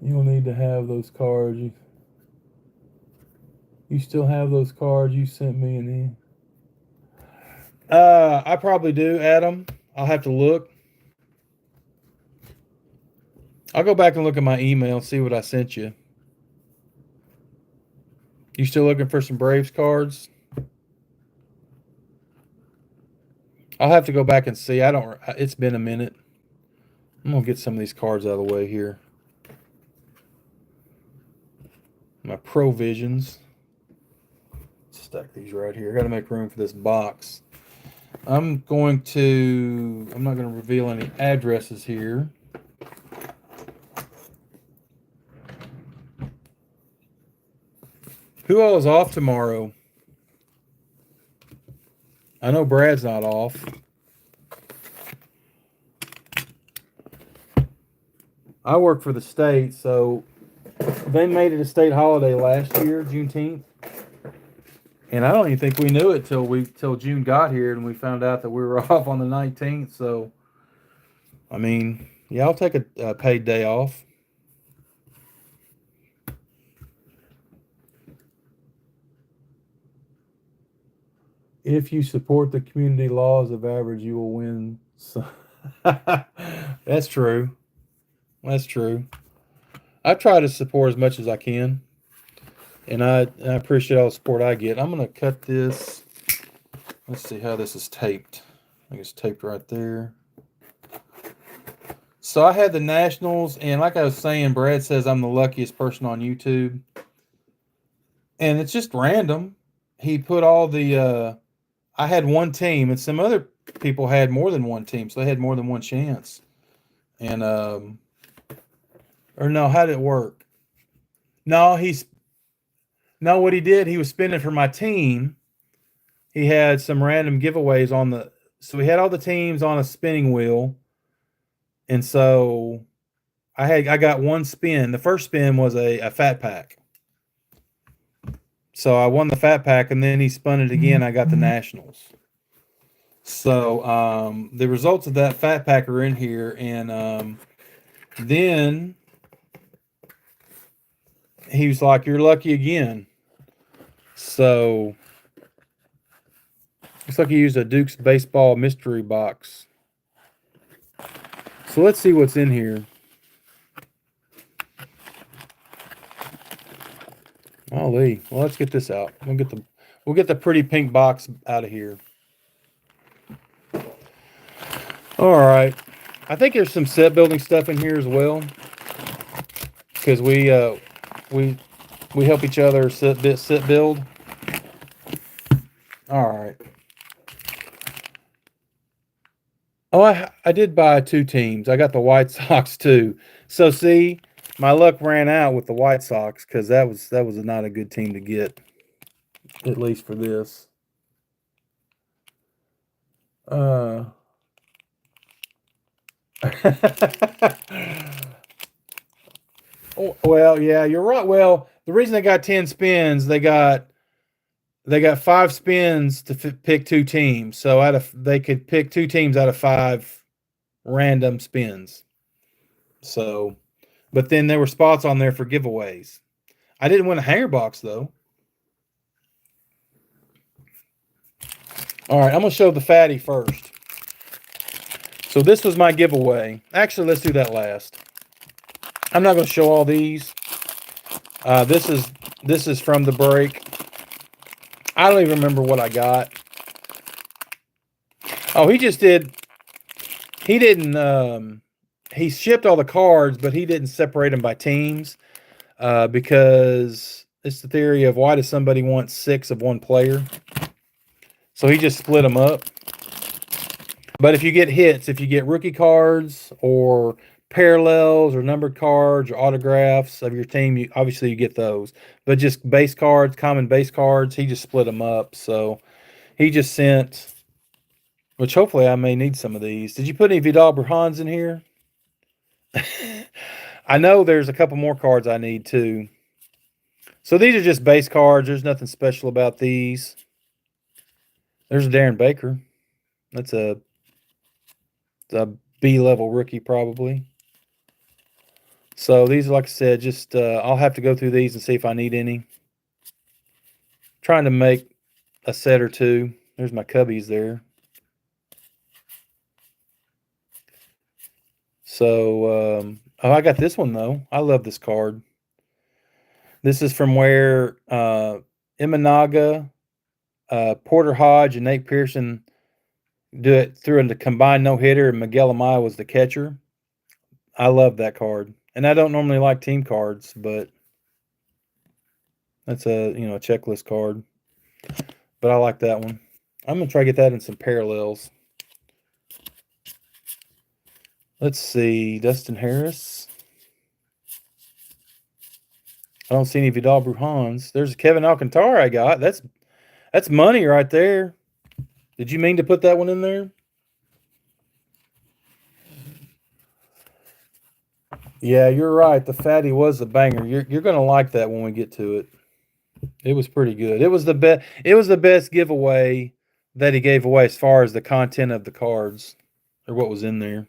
You'll need to have those cards. You still have those cards you sent me in there? I probably do, Adam. I'll have to look. I'll go back and look at my email and see what I sent you. You still looking for some Braves cards? I'll have to go back and see. I don't. It's been a minute. I'm gonna get some of these cards out of the way here. My provisions. Stack these right here. I got to make room for this box. I'm not going to reveal any addresses here. Who all is off tomorrow? I know Brad's not off. I work for the state, so they made it a state holiday last year, Juneteenth. And I don't even think we knew it till June got here and we found out that we were off on the 19th. So, I mean, yeah, I'll take a paid day off. If you support the community laws of average, you will win. So that's true. That's true. I try to support as much as I can, and I appreciate all the support I get. I'm gonna cut this. Let's see how this is taped. I think it's taped right there. So I had the Nationals, and like I was saying, Brad says I'm the luckiest person on YouTube, and it's just random. He put all the. I had one team, and some other people had more than one team, so they had more than one chance. And or no, how did it work? No, what he did, he was spinning for my team. He had some random giveaways on the, so he had all the teams on a spinning wheel, and so I got one spin. The first spin was a fat pack, so I won the fat pack, and then he spun it again. I got the Nationals. So the results of that fat pack are in here, and then he was like, "You're lucky again." So looks like he used a Duke's baseball mystery box. So let's see what's in here. Golly. Well, let's get this out. We'll get the pretty pink box out of here. All right. I think there's some set building stuff in here as well, because we help each other set build. All right. Oh, I did buy 2 teams. I got the White Sox too. So see, my luck ran out with the White Sox because that was not a good team to get, at least for this. Oh, well, yeah, you're right. Well, the reason they got 10 spins, they got 5 spins to pick 2 teams. So they could pick 2 teams out of 5 random spins. So, but then there were spots on there for giveaways. I didn't win a hanger box though. All right, I'm gonna show the fatty first. So this was my giveaway. Actually, let's do that last. I'm not gonna show all these. This is from the break. I don't even remember what I got. Oh, he just did. He didn't. He shipped all the cards, but he didn't separate them by teams, because it's the theory of why does somebody want 6 of one player? So he just split them up. But if you get hits, if you get rookie cards or parallels or numbered cards or autographs of your team, obviously you get those. But just base cards, common base cards, he just split them up. So he just sent, which hopefully I may need some of these. Did you put any Vidal Brujans in here? I know there's a couple more cards I need too. So these are just base cards. There's nothing special about these. There's a Darren Baker. That's a B-level rookie probably. So these, like I said, just I'll have to go through these and see if I need any. Trying to make a set or two. There's my Cubbies there. So, oh, I got this one though. I love this card. This is from where Imanaga, Porter Hodge, and Nate Pearson threw in the combined no hitter, and Miguel Amaya was the catcher. I love that card, and I don't normally like team cards, but that's a a checklist card. But I like that one. I'm gonna try to get that in some parallels. Let's see, Dustin Harris. I don't see any Vidal Brujans. There's Kevin Alcantara I got. That's money right there. Did you mean to put that one in there? Yeah, you're right. The fatty was a banger. You're gonna like that when we get to it. It was pretty good. It was the best. It was the best giveaway that he gave away as far as the content of the cards or what was in there.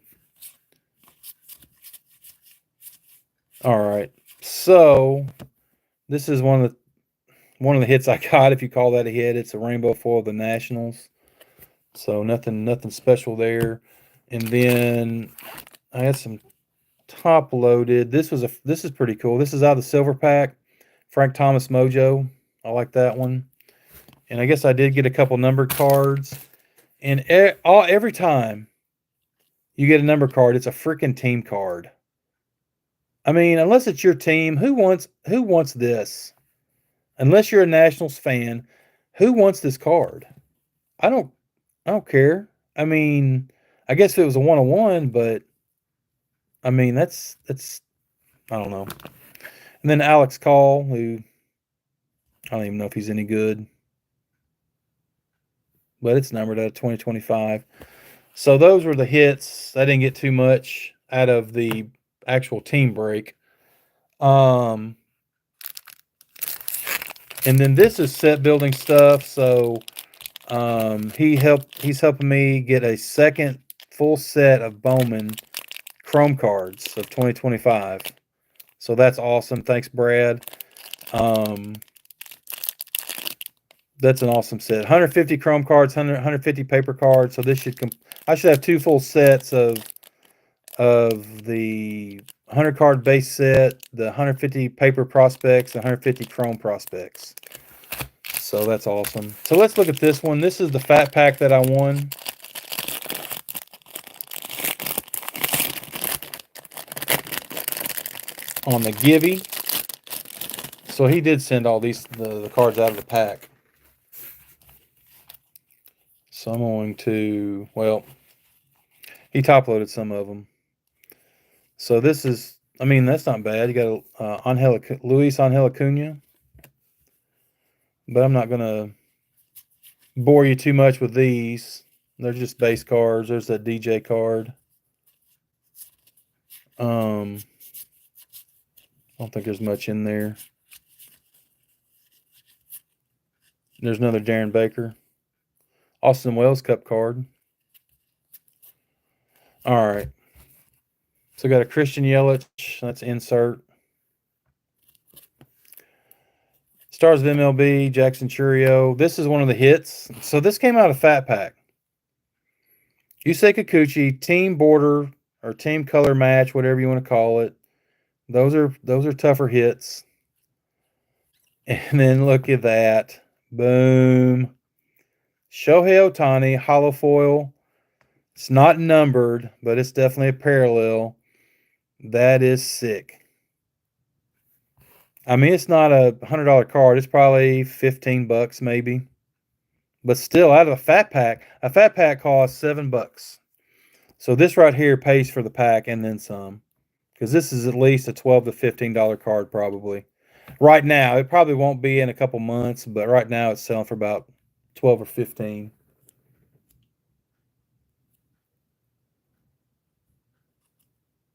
All right. So this is one of the hits I got, if you call that a hit. It's a rainbow foil of the Nationals. So nothing special there. And then I had some top loaded. This is pretty cool. This is out of the silver pack. Frank Thomas Mojo. I like that one. And I guess I did get a couple numbered cards. And every time you get a number card, it's a freaking team card. I mean, unless it's your team, who wants this? Unless you're a Nationals fan, who wants this card? I don't care. I mean, I guess if it was a 101, but I mean that's I don't know. And then Alex Call, who I don't even know if he's any good, but it's numbered out of 2025. So those were the hits. I didn't get too much out of the actual team break. And then this is set building stuff. So he's helping me get a second full set of Bowman Chrome cards of 2025. So that's awesome. Thanks, Brad. That's an awesome set. 150 Chrome cards, 150 paper cards. So this I should have 2 full sets of the 100 card base set, the 150 paper prospects, the 150 Chrome prospects. So that's awesome. So let's look at this one. This is the fat pack that I won. On the Gibby. So he did send all the cards out of the pack. So I'm going to, well, he top loaded some of them. So this is, I mean, that's not bad. You got Luis Angel Acuna. But I'm not going to bore you too much with these. They're just base cards. There's that DJ card. I don't think there's much in there. There's another Darren Baker. Austin Wells Cup card. All right. So got a Christian Yelich. That's insert. Stars of MLB, Jackson Churio. This is one of the hits. So this came out of Fat Pack. Yusei Kikuchi, team border or team color match, whatever you want to call it. Those are tougher hits. And then look at that. Boom. Shohei Ohtani, hollow foil. It's not numbered, but it's definitely a parallel. That is sick. I mean, it's not a $100 card. It's probably $15 maybe. But still, out of a fat pack costs $7. So this right here pays for the pack and then some. Because this is at least a $12 to $15 card probably. Right now, it probably won't be in a couple months, but right now it's selling for about 12 or 15.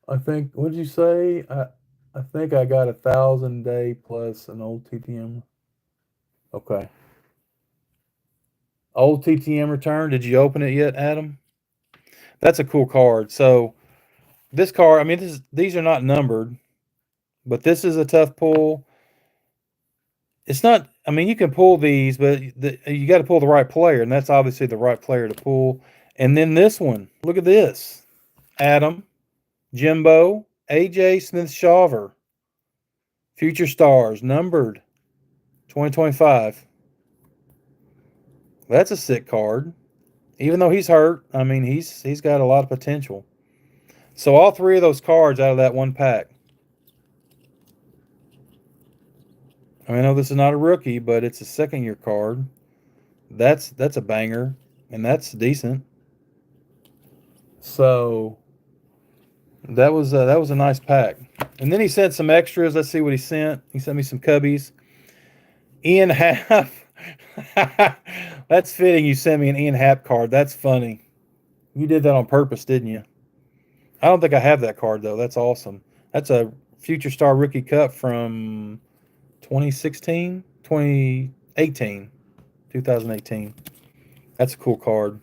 I think, what did you say? I think I got 1,000 day plus an old TTM. Okay. Old TTM return. Did you open it yet, Adam? That's a cool card. So this card, I mean, these are not numbered, but this is a tough pull. It's not, I mean, you can pull these, but you got to pull the right player, and that's obviously the right player to pull. And then this one, look at this. Adam, Jimbo, AJ Smith-Shawver, Future Stars, numbered 2025. That's a sick card. Even though he's hurt, I mean, he's got a lot of potential. So all three of those cards out of that one pack. I know this is not a rookie, but it's a second-year card. That's a banger, and that's decent. So that was a nice pack. And then he sent some extras. Let's see what he sent. He sent me some Cubbies. Ian Happ. That's fitting. You sent me an Ian Happ card. That's funny. You did that on purpose, didn't you? I don't think I have that card though. That's awesome. That's a Future Star Rookie Cup from 2016, 2018, 2018. That's a cool card.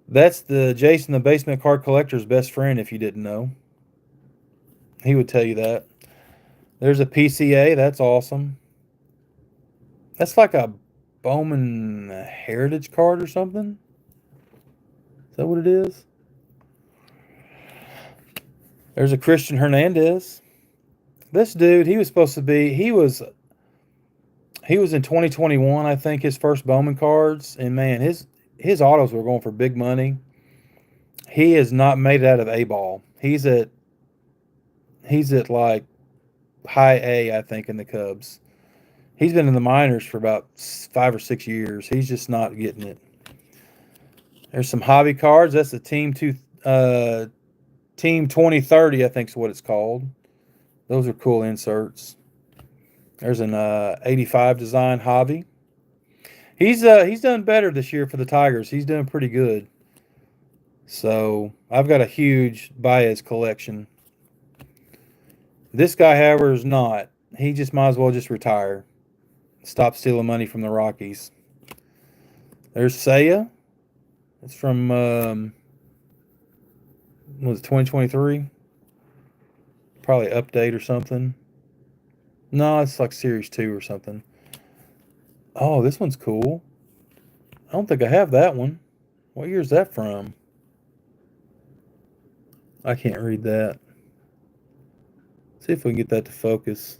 That's the Jason the Basement Card Collector's best friend, if you didn't know. He would tell you that. There's a PCA. That's awesome. That's like a Bowman Heritage card or something. Is that what it is? There's a Christian Hernandez. This dude, he was supposed to be, he was in 2021, I think, his first Bowman cards. And man, his autos were going for big money. He has not made it out of A-ball. He's at like high A, I think, in the Cubs. He's been in the minors for about 5 or 6 years. He's just not getting it. There's some hobby cards. That's the Team 2030, I think is what it's called. Those are cool inserts. There's an 85 design hobby. He's done better this year for the Tigers. He's doing pretty good. So I've got a huge Baez collection. This guy, however, is not. He just might as well just retire. Stop stealing money from the Rockies. There's Seiya. It's from was it 2023? Probably update or something. No, it's like Series 2 or something. Oh, this one's cool. I don't think I have that one. What year is that from? I can't read that. See if we can get that to focus.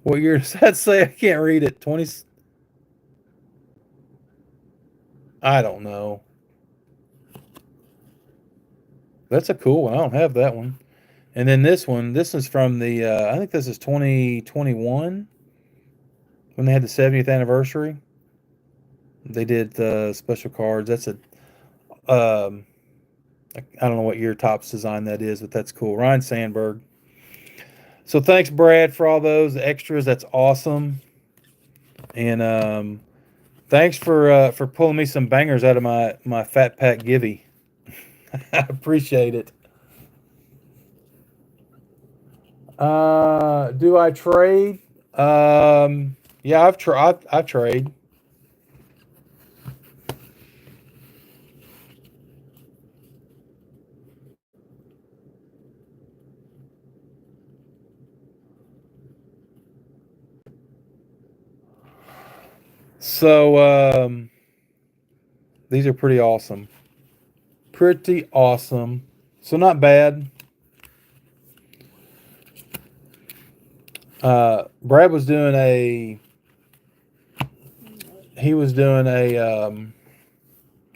What year does that say? I can't read it. 20. I don't know. That's a cool one. I don't have that one. And then this one, this is from the, I think this is 2021 when they had the 70th anniversary. They did the special cards. That's a, I don't know what year Topps design that is, but that's cool. Ryan Sandberg. So thanks, Brad, for all those extras. That's awesome. And thanks for pulling me some bangers out of my Fat Pack Givey. I appreciate it. Do I trade? Yeah, I've trade. So these are pretty awesome. Pretty awesome. So not bad. Brad was doing a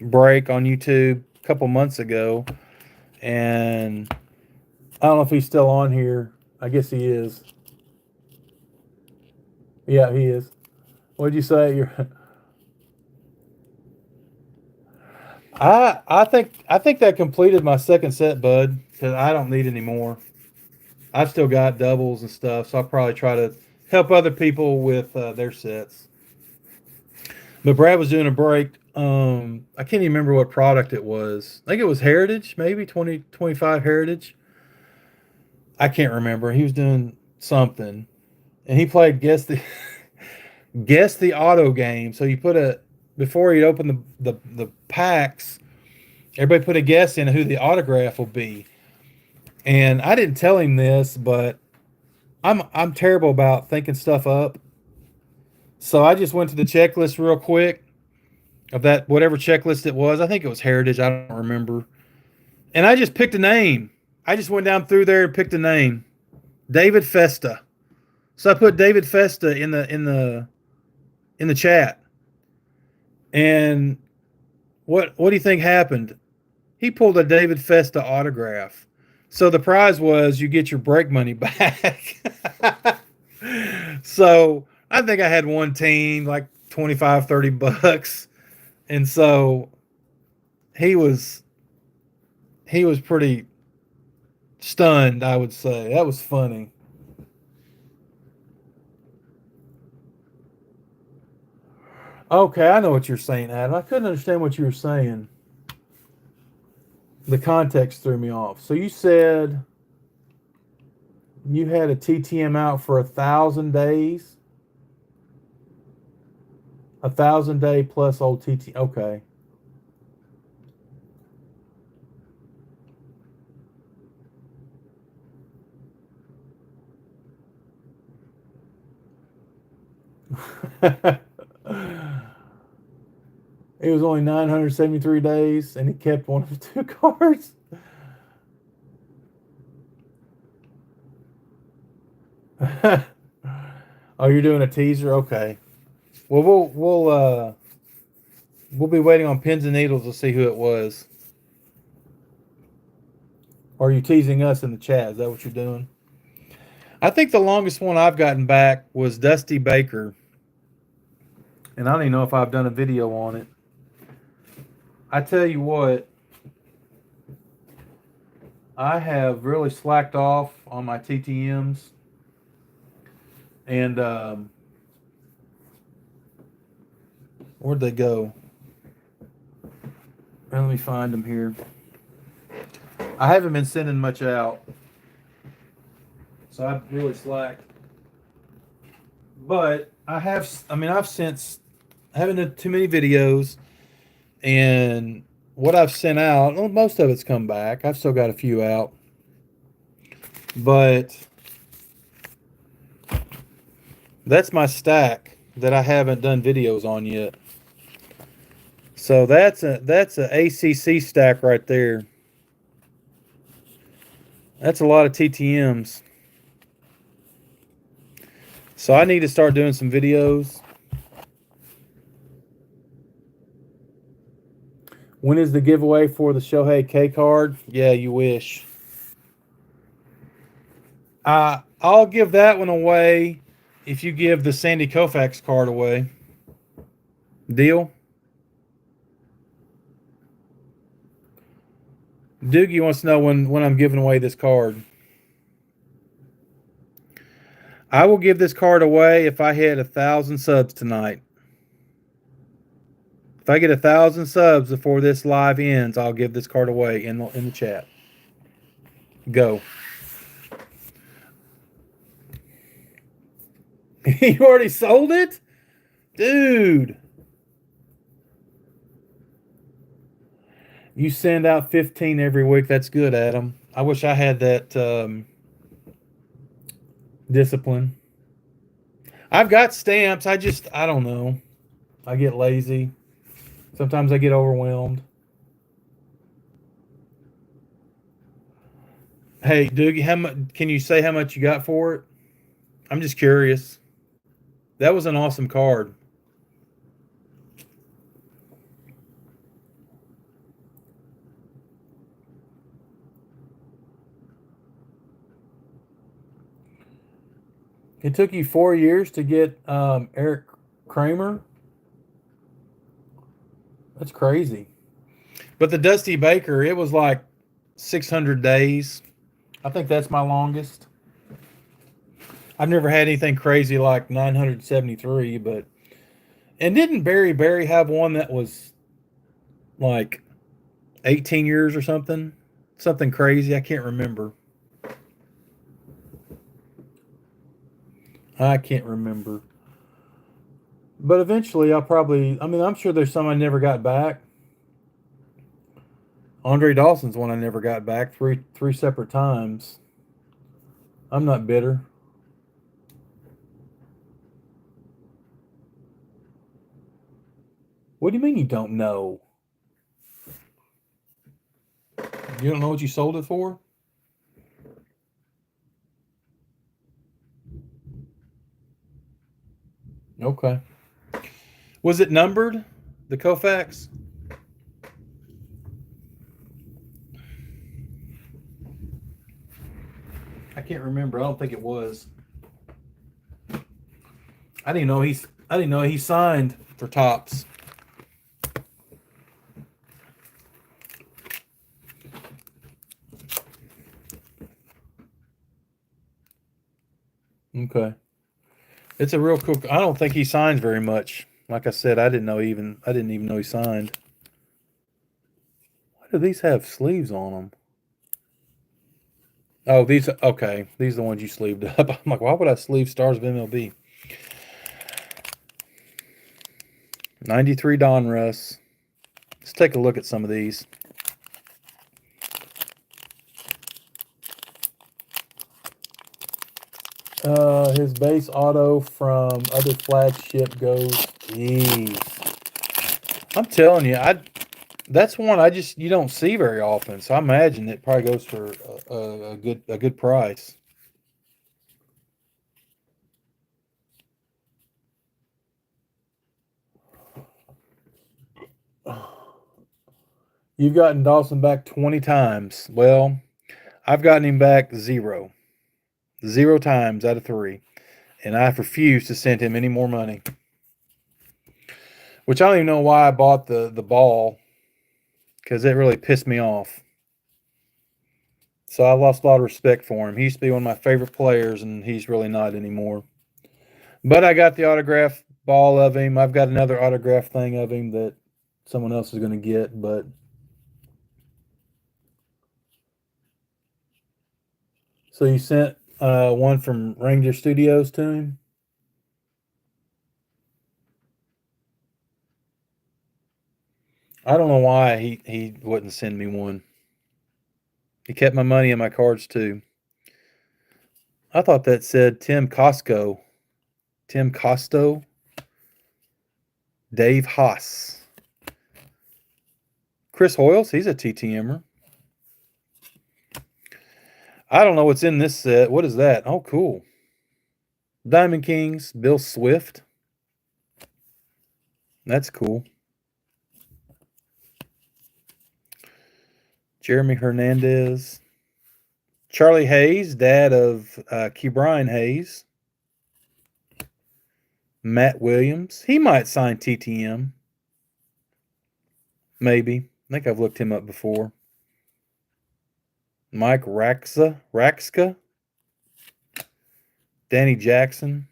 break on YouTube a couple months ago, and I don't know if he's still on here. I guess he is. Yeah, he is. What'd you say? I think that completed my second set, bud, because I don't need any more. I've still got doubles and stuff, so I'll probably try to help other people with their sets. But Brad was doing a break. I can't even remember what product it was. I think it was Heritage, maybe 2025 Heritage. I can't remember. He was doing something, and he played guess the auto game. So you put before you open the packs, everybody put a guess in who the autograph will be. And I didn't tell him this, but I'm terrible about thinking stuff up. So I just went to the checklist real quick of that whatever checklist it was. I think it was Heritage. I don't remember. And I just picked a name. I just went down through there and picked a name. David Festa. So I put David Festa in the chat. And what do you think happened? He pulled a David Festa autograph. So the prize was you get your break money back. So I think I had one team like 25, 30 bucks. And so he was pretty stunned, I would say. That was funny. Okay, I know what you're saying, Adam. I couldn't understand what you were saying. The context threw me off. So you said you had a TTM out for 1,000 days? 1,000 day plus old TT. Okay. It was only 973 days, and he kept one of 2 cards. Oh, you're doing a teaser? Okay. Well, we'll be waiting on pins and needles to see who it was. Or are you teasing us in the chat? Is that what you're doing? I think the longest one I've gotten back was Dusty Baker. And I don't even know if I've done a video on it. I tell you what, I have really slacked off on my TTMs. And where'd they go? Well, let me find them here. I haven't been sending much out, so I've really slacked. But I haven't done too many videos, and what I've sent out, well, most of it's come back. I've still got a few out, but that's my stack that I haven't done videos on yet. So that's a ACC stack right there. That's a lot of TTMs. So I need to start doing some videos. When is the giveaway for the Shohei K card? Yeah, you wish. I'll give that one away if you give the Sandy Koufax card away. Deal? Doogie wants to know when I'm giving away this card. I will give this card away if I hit 1,000 subs tonight. If I get 1,000 subs before this live ends, I'll give this card away in the chat. Go. You already sold it? Dude. You send out 15 every week. That's good, Adam. I wish I had that discipline. I've got stamps. I don't know. I get lazy. Sometimes I get overwhelmed. Hey, Doogie, can you say how much you got for it? I'm just curious. That was an awesome card. It took you 4 years to get Eric Kramer. That's crazy. But the Dusty Baker, it was like 600 days. I think that's my longest. I've never had anything crazy like 973, but and didn't Barry have one that was like 18 years or something? Something crazy. I can't remember. I can't remember. But eventually I'm sure there's some I never got back. Andre Dawson's one I never got back three separate times. I'm not bitter. What do you mean you don't know? You don't know what you sold it for? Okay. Was it numbered? The Koufax? I can't remember. I don't think it was. I didn't know he signed for Topps. Okay. It's a real cool. I don't think he signs very much. Like I said, I didn't even know he signed. Why do these have sleeves on them? Oh, these okay. These are the ones you sleeved up. I'm like, why would I sleeve Stars of MLB? 93 Donruss. Let's take a look at some of these. His base auto from other flagship goes. Jeez. I'm telling you, that's one you don't see very often. So I imagine it probably goes for a good price. You've gotten Dawson back 20 times. Well, I've gotten him back 0. 0 times out of 3. And I've refused to send him any more money. Which I don't even know why I bought the ball. Because it really pissed me off. So I lost a lot of respect for him. He used to be one of my favorite players, and he's really not anymore. But I got the autograph ball of him. I've got another autograph thing of him that someone else is going to get, but so you sent one from Ranger Studios to him? I don't know why he wouldn't send me one. He kept my money and my cards too. I thought that said Tim Costco. Tim Costo. Dave Haas. Chris Hoyles, he's a TTMer. I don't know what's in this set. What is that? Oh, cool. Diamond Kings, Bill Swift. That's cool. Jeremy Hernandez. Charlie Hayes, dad of Ke'Bryan Hayes. Matt Williams. He might sign TTM. Maybe. I think I've looked him up before. Mike Raxka. Danny Jackson.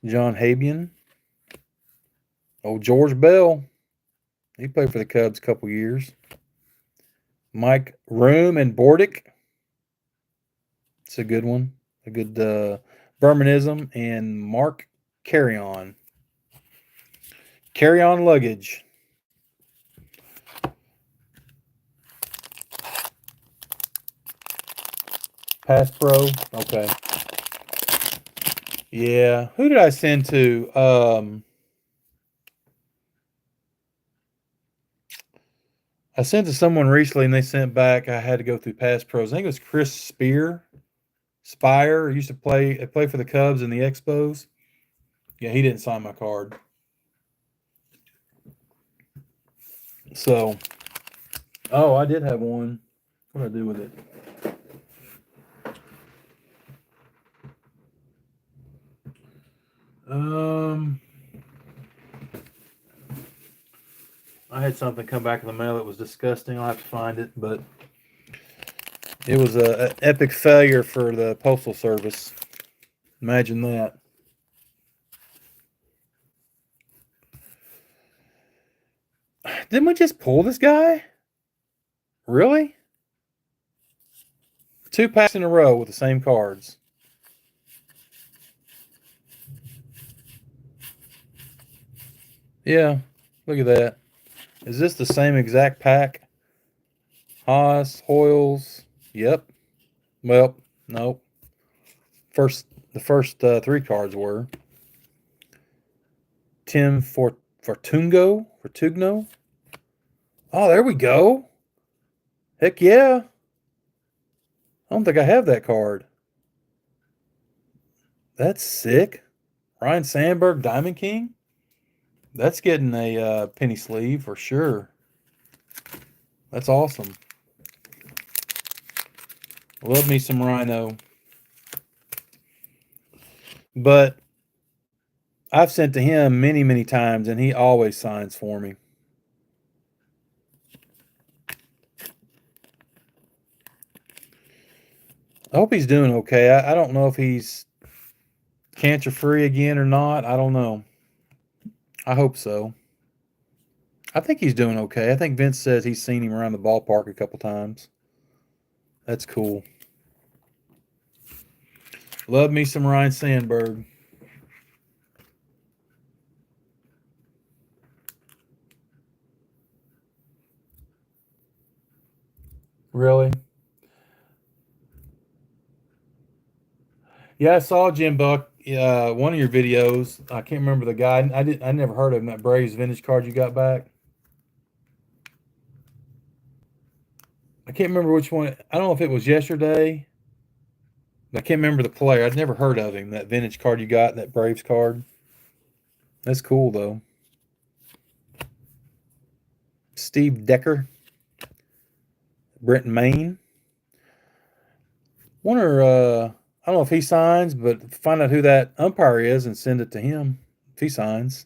John Habian. Oh, George Bell. He played for the Cubs a couple years. Mike Room and Bordick. It's a good one. A good Bermanism. And Mark Carry-On. Carry-On Luggage. Pass Pro. Okay. Yeah. Who did I send to? I sent to someone recently, and they sent back. I had to go through Pass Pros. I think it was Chris Spire. Used to play for the Cubs in the Expos. Yeah, he didn't sign my card. So, oh, I did have one. What did I do with it? I had something come back in the mail that was disgusting. I'll have to find it, but it was an epic failure for the Postal Service. Imagine that. Didn't we just pull this guy? Really? 2 packs in a row with the same cards. Yeah, look at that. Is this the same exact pack? Haas, Hoyles. Yep. Well, nope. The first 3 cards were Tim Fortugno. Oh, there we go. Heck yeah. I don't think I have that card. That's sick. Ryan Sandberg, Diamond King. That's getting a penny sleeve for sure. That's awesome. Love me some Rhino. But I've sent to him many, many times, and he always signs for me. I hope he's doing okay. I don't know if he's cancer free again or not. I don't know. I hope so. I think he's doing okay. I think Vince says he's seen him around the ballpark a couple times. That's cool. Love me some Ryan Sandberg. Really? Yeah, I saw Jim Buck. One of your videos. I can't remember the guy. I never heard of him. That Braves vintage card you got back. I can't remember which one. I don't know if it was yesterday. I can't remember the player. I'd never heard of him. That vintage card you got, that Braves card. That's cool though. Steve Decker, Brent Maine. Wonder. I don't know if he signs, but find out who that umpire is and send it to him if he signs.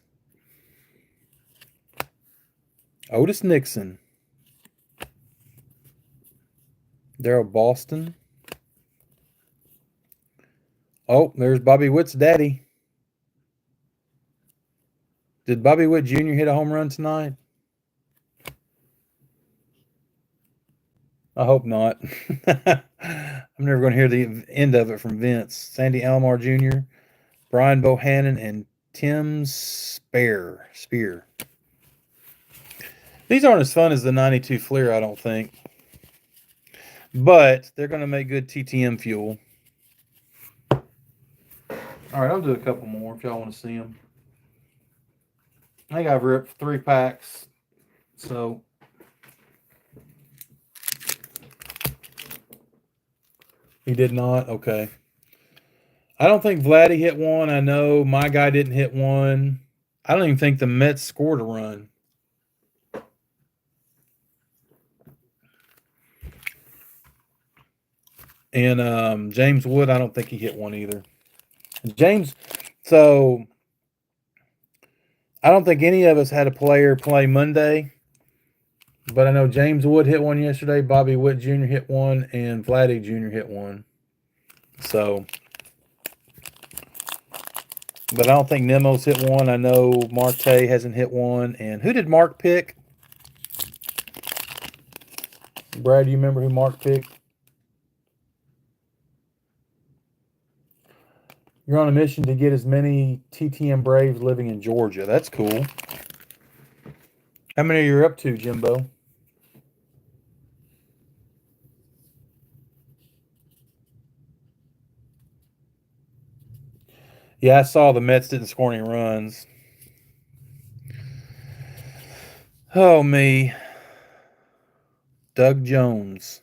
Otis Nixon. Daryl Boston. Oh, there's Bobby Witt's daddy. Did Bobby Witt Jr. hit a home run tonight? I hope not. I'm never going to hear the end of it from Vince. Sandy Alomar Jr., Brian Bohannon, and Tim Spear. These aren't as fun as the 92 Fleer, I don't think. But they're going to make good TTM fuel. All right, I'll do a couple more if y'all want to see them. I think I've ripped 3 packs. So he did not? Okay. I don't think Vladdy hit one. I know my guy didn't hit one. I don't even think the Mets scored a run. And James Wood, I don't think he hit one either. So I don't think any of us had a player play Monday. But I know James Wood hit one yesterday, Bobby Witt Jr. hit one, and Vladdy Jr. hit one. So, but I don't think Nemo's hit one. I know Marte hasn't hit one. And who did Mark pick? Brad, do you remember who Mark picked? You're on a mission to get as many TTM Braves living in Georgia. That's cool. How many are you up to, Jimbo? Yeah, I saw the Mets didn't score any runs. Oh, me. Doug Jones.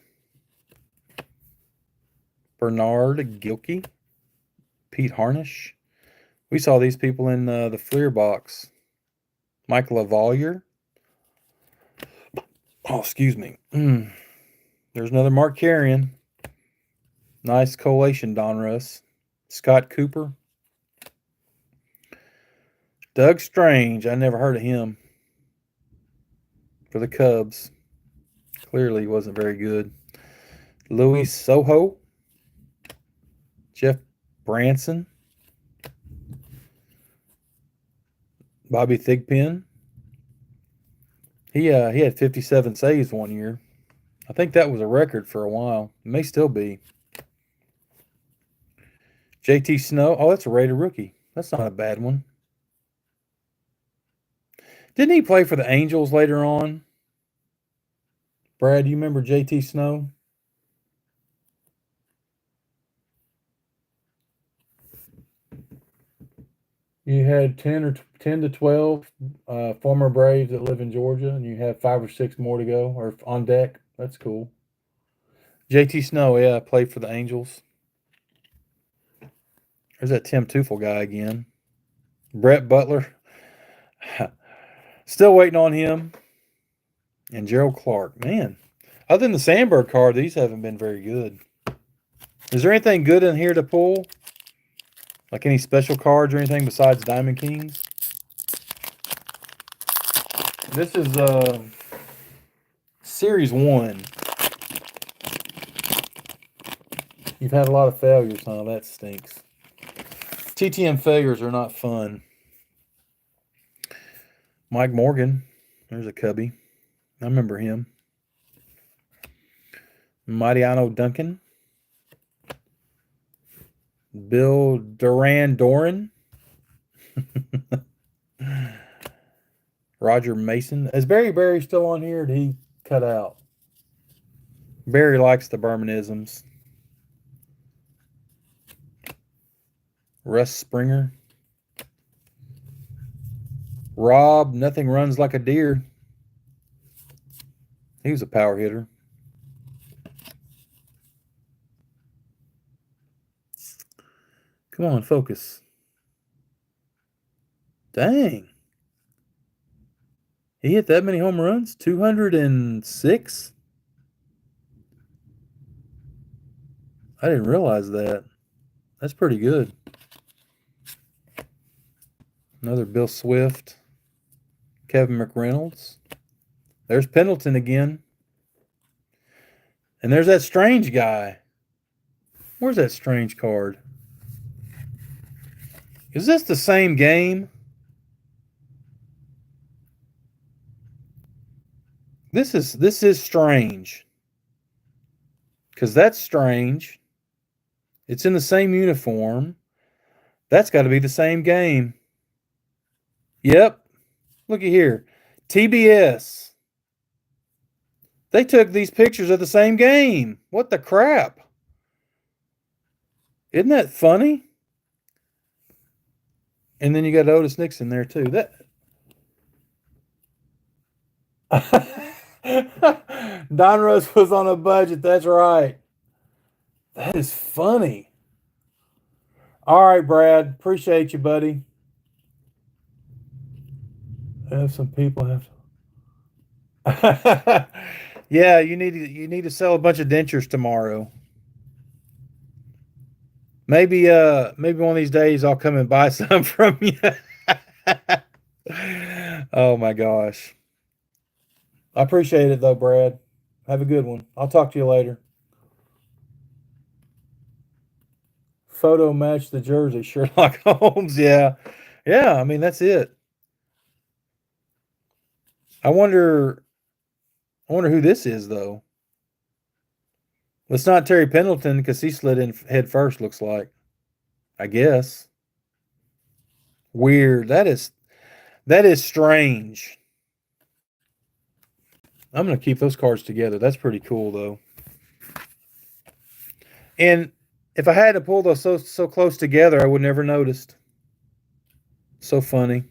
Bernard Gilkey. Pete Harnish. We saw these people in the Fleer box. Mike LaValliere. Oh, excuse me. There's another Mark Carrion. Nice collation, Donruss. Scott Cooper. Doug Strange. I never heard of him. For the Cubs. Clearly he wasn't very good. Luis Soho. Jeff Branson. Bobby Thigpen. He had 57 saves one year. I think that was a record for a while. It may still be. JT Snow. Oh, that's a rated rookie. That's not a bad one. Didn't he play for the Angels later on? Brad, do you remember JT Snow? You had 10 to 12 former Braves that live in Georgia, and you have 5 or 6 more to go or on deck. That's cool. JT Snow, yeah, played for the Angels. There's that Tim Teufel guy again. Brett Butler. Still waiting on him. And Gerald Clark. Man, other than the Sandberg card, these haven't been very good. Is there anything good in here to pull? Like any special cards or anything besides Diamond Kings? This is Series 1. You've had a lot of failures, huh? That stinks. TTM failures are not fun. Mike Morgan. There's a cubby. I remember him. Mariano Duncan. Bill Doran. Roger Mason. Is Barry still on here? Or did he cut out? Barry likes the Bermanisms. Russ Springer. Rob, nothing runs like a deer. He was a power hitter. Come on, focus. Dang. He hit that many home runs? 206? I didn't realize that. That's pretty good. Another Bill Swift. Kevin McReynolds. There's Pendleton again. And there's that Strange guy. Where's that Strange card? Is this the same game? This is Strange. Because that's Strange. It's in the same uniform. That's got to be the same game. Yep. Looky here. TBS. They took these pictures of the same game. What the crap? Isn't that funny? And then you got Otis Nixon there too. That Donruss was on a budget. That's right. That is funny. All right, Brad. Appreciate you, buddy. Have some people have to. Yeah, you need to sell a bunch of dentures tomorrow. Maybe one of these days I'll come and buy some from you. Oh my gosh. I appreciate it though, Brad. Have a good one. I'll talk to you later. Photo match the jersey, Sherlock Holmes. Yeah. Yeah, I mean that's it. I wonder who this is though. It's not Terry Pendleton because he slid in head first, looks like. I guess. Weird. That is strange. I'm going to keep those cards together. That's pretty cool, though. And if I had to pull those so close together, I would never noticed. So funny.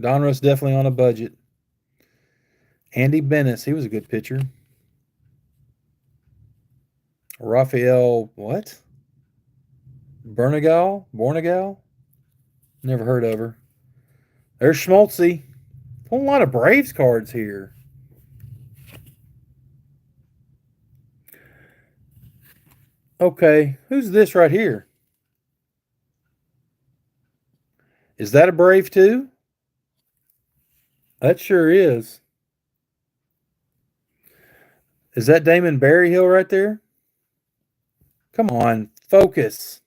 Donruss definitely on a budget. Andy Bennis, he was a good pitcher. Raphael, what? Bornegal? Never heard of her. There's Schmaltzy. A whole lot of Braves cards here. Okay, who's this right here? Is that a Brave too? That sure is. Is that Damon Berryhill right there? Come on, focus.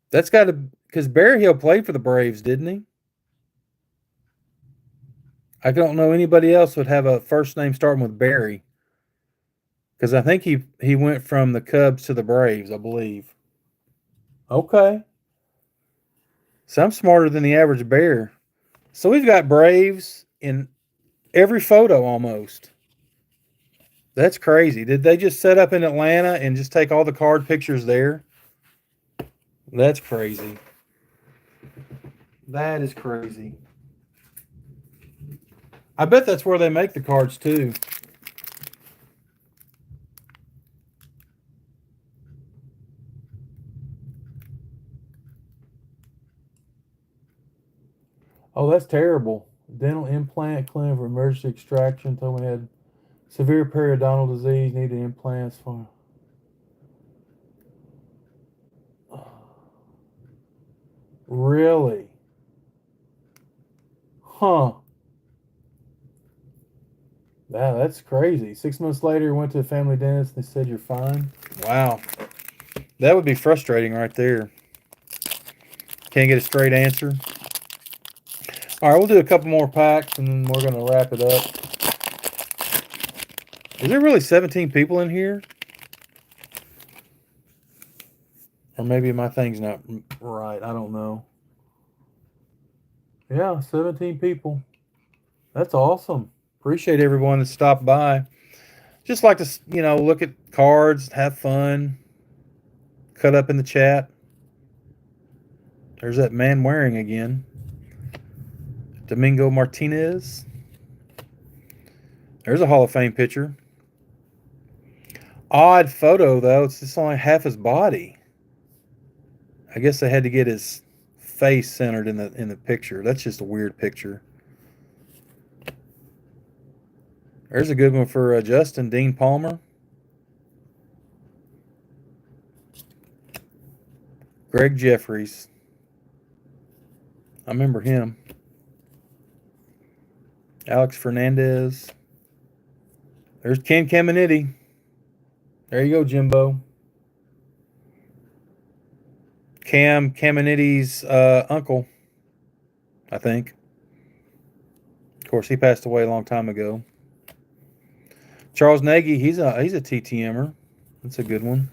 That's got to, because Berryhill played for the Braves, didn't he? I don't know anybody else would have a first name starting with Barry. Because I think he went from the Cubs to the Braves, I believe. Okay. So I'm smarter than the average bear. So we've got Braves in every photo almost. That's crazy. Did they just set up in Atlanta and just take all the card pictures there? That's crazy. That is crazy. I bet that's where they make the cards too. terrible. Dental implant clinic for emergency extraction. Told me I had severe periodontal disease. Needed implants for. Really? Huh. Wow, that's crazy. 6 months later, went to a family dentist. They said you're fine. Wow. That would be frustrating right there. Can't get a straight answer. All right, we'll do a couple more packs and then we're going to wrap it up. Is there really 17 people in here? Or maybe my thing's not right. I don't know. Yeah, 17 people. That's awesome. Appreciate everyone that stopped by. Just like to, look at cards, have fun, cut up in the chat. There's that man wearing again. Domingo Martinez. There's a Hall of Fame picture. Odd photo, though. It's just only half his body. I guess they had to get his face centered in the picture. That's just a weird picture. There's a good one for Justin, Dean Palmer. Greg Jeffries. I remember him. Alex Fernandez. There's Ken Caminiti. There you go, Jimbo. Cam Caminiti's uncle, I think. Of course, he passed away a long time ago. Charles Nagy, he's a TTMer. That's a good one.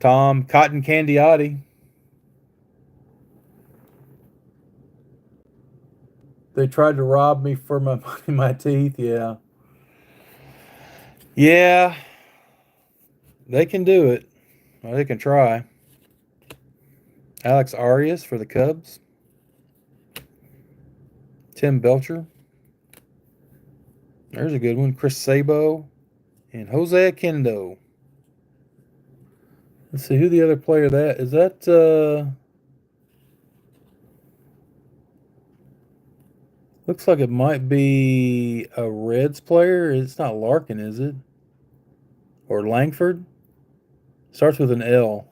Tom Cotton Candiotti. They tried to rob me for my teeth. Yeah. Yeah. They can do it. Well, they can try. Alex Arias for the Cubs. Tim Belcher. There's a good one. Chris Sabo and Jose Kendo. Let's see who the other player that is. That looks like it might be a Reds player. It's not Larkin, is it? Or Langford? Starts with an L.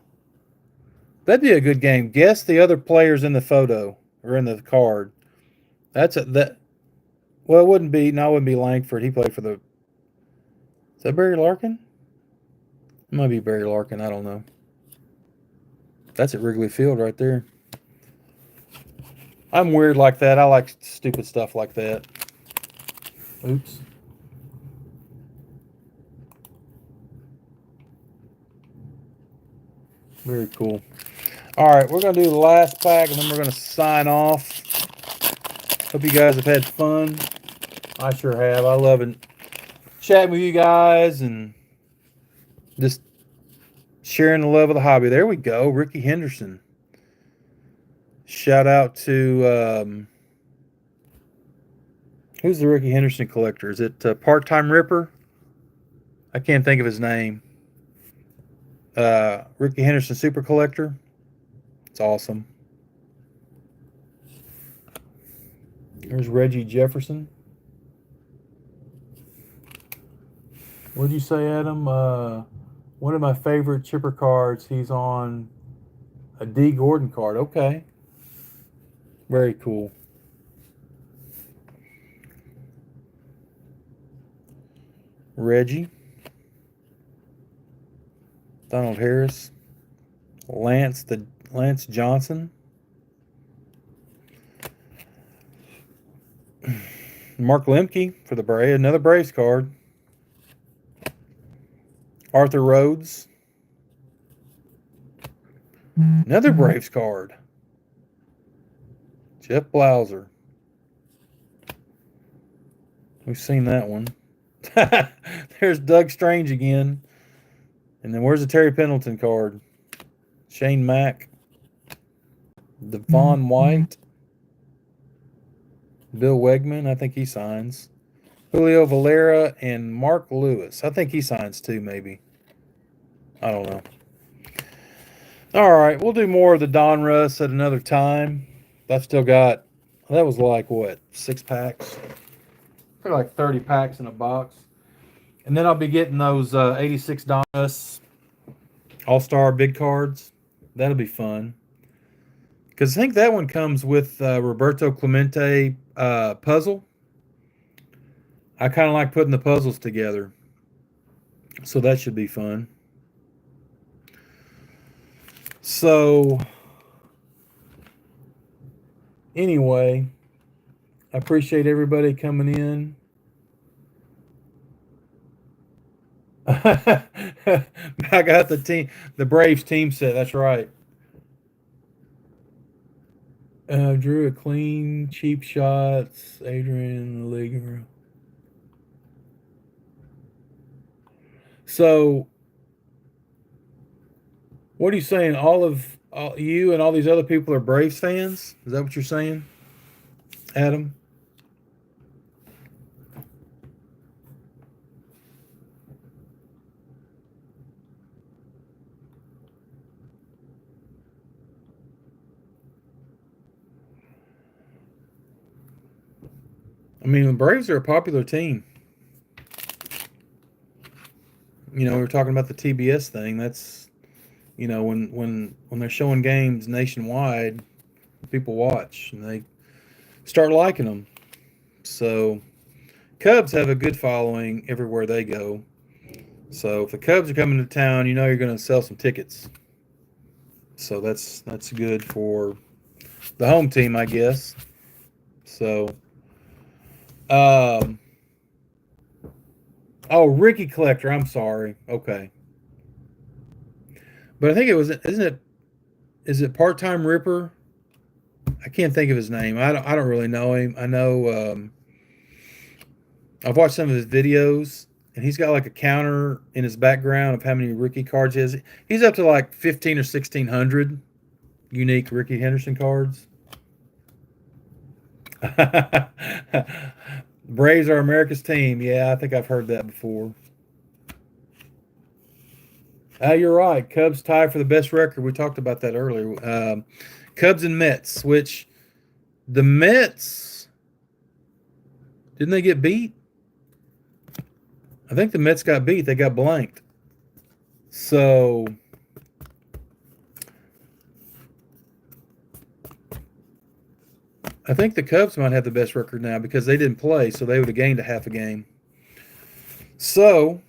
That'd be a good game. Guess the other players in the photo or in the card. Well, it wouldn't be. No, it wouldn't be Langford. He played for the. Is that Barry Larkin? It might be Barry Larkin. I don't know. That's at Wrigley Field right there. I'm weird like that. I like stupid stuff like that. Oops. Very cool. All right, we're going to do the last pack, and then we're going to sign off. Hope you guys have had fun. I sure have. I love it. Chatting with you guys and just sharing the love of the hobby. There we go. Ricky Henderson. Shout out to who's the Ricky Henderson collector? Is it Part-Time Ripper? I can't think of his name. Ricky Henderson Super Collector. It's awesome. There's Reggie Jefferson. What'd you say, Adam? One of my favorite chipper cards. He's on a D. Gordon card. Okay. Very cool. Reggie. Donald Harris. Lance Johnson. Mark Lemke for the Braves. Another Braves card. Arthur Rhodes. Another Braves card. Jeff Blauser. We've seen that one. There's Doug Strange again. And then where's the Terry Pendleton card? Shane Mack. Devon White. Bill Wegman. I think he signs. Julio Valera and Mark Lewis. I think he signs too, maybe. I don't know. All right. We'll do more of the Donruss at another time. I've still got That was like what, 6 packs? Probably like 30 packs in a box. And then I'll be getting those 86 Donruss All-Star big cards. That'll be fun. Because I think that one comes with Roberto Clemente puzzle. I kind of like putting the puzzles together. So that should be fun. So, anyway, I appreciate everybody coming in. I got the Braves team set. That's right. Drew a clean, cheap shots. Adrian Leaguer. So, what are you saying? All you and all these other people are Braves fans? Is that what you're saying, Adam? I mean, the Braves are a popular team. You know, we were talking about the TBS thing. That's, you know, when they're showing games nationwide, people watch and they start liking them. So, Cubs have a good following everywhere they go. So, if the Cubs are coming to town, you know you're going to sell some tickets. So that's good for the home team, I guess. So, oh, Ricky Collector. I'm sorry. Okay, but I think it was. Is it Part-Time Ripper? I can't think of his name. I don't really know him. I know. I've watched some of his videos, and he's got like a counter in his background of how many Ricky cards he has. He's up to like 15 or 1600 unique Ricky Henderson cards. Braves are America's team. Yeah, I think I've heard that before. You're right. Cubs tie for the best record. We talked about that earlier. Cubs and Mets, which the Mets, didn't they get beat? I think the Mets got beat. They got blanked. So, I think the Cubs might have the best record now because they didn't play, so they would have gained a half a game. So,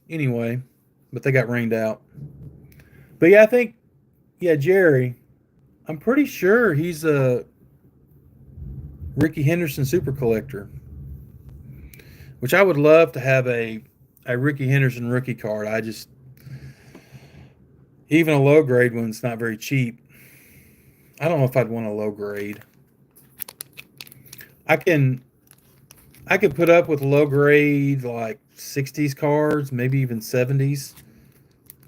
anyway, but they got rained out. But yeah, I think, Jerry, I'm pretty sure he's a Ricky Henderson super collector, which I would love to have a Ricky Henderson rookie card. Even a low grade one's not very cheap. I don't know if I'd want a low grade. I could put up with low grade like 60s cards, maybe even 70s,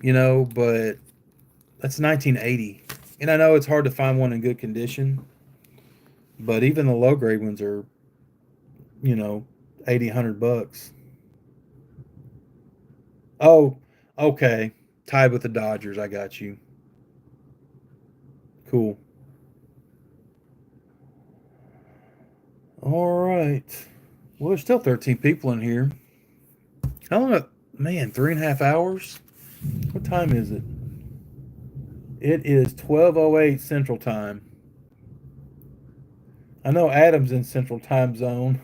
you know, but that's 1980. And I know it's hard to find one in good condition, but even the low grade ones are, you know, 80, $100. Oh, okay. Tied with the Dodgers. I got you. Cool. All right. Well, there's still 13 people in here. How long? Man, 3.5 hours? What time is it? It is 12:08 Central Time. I know Adam's in Central Time Zone.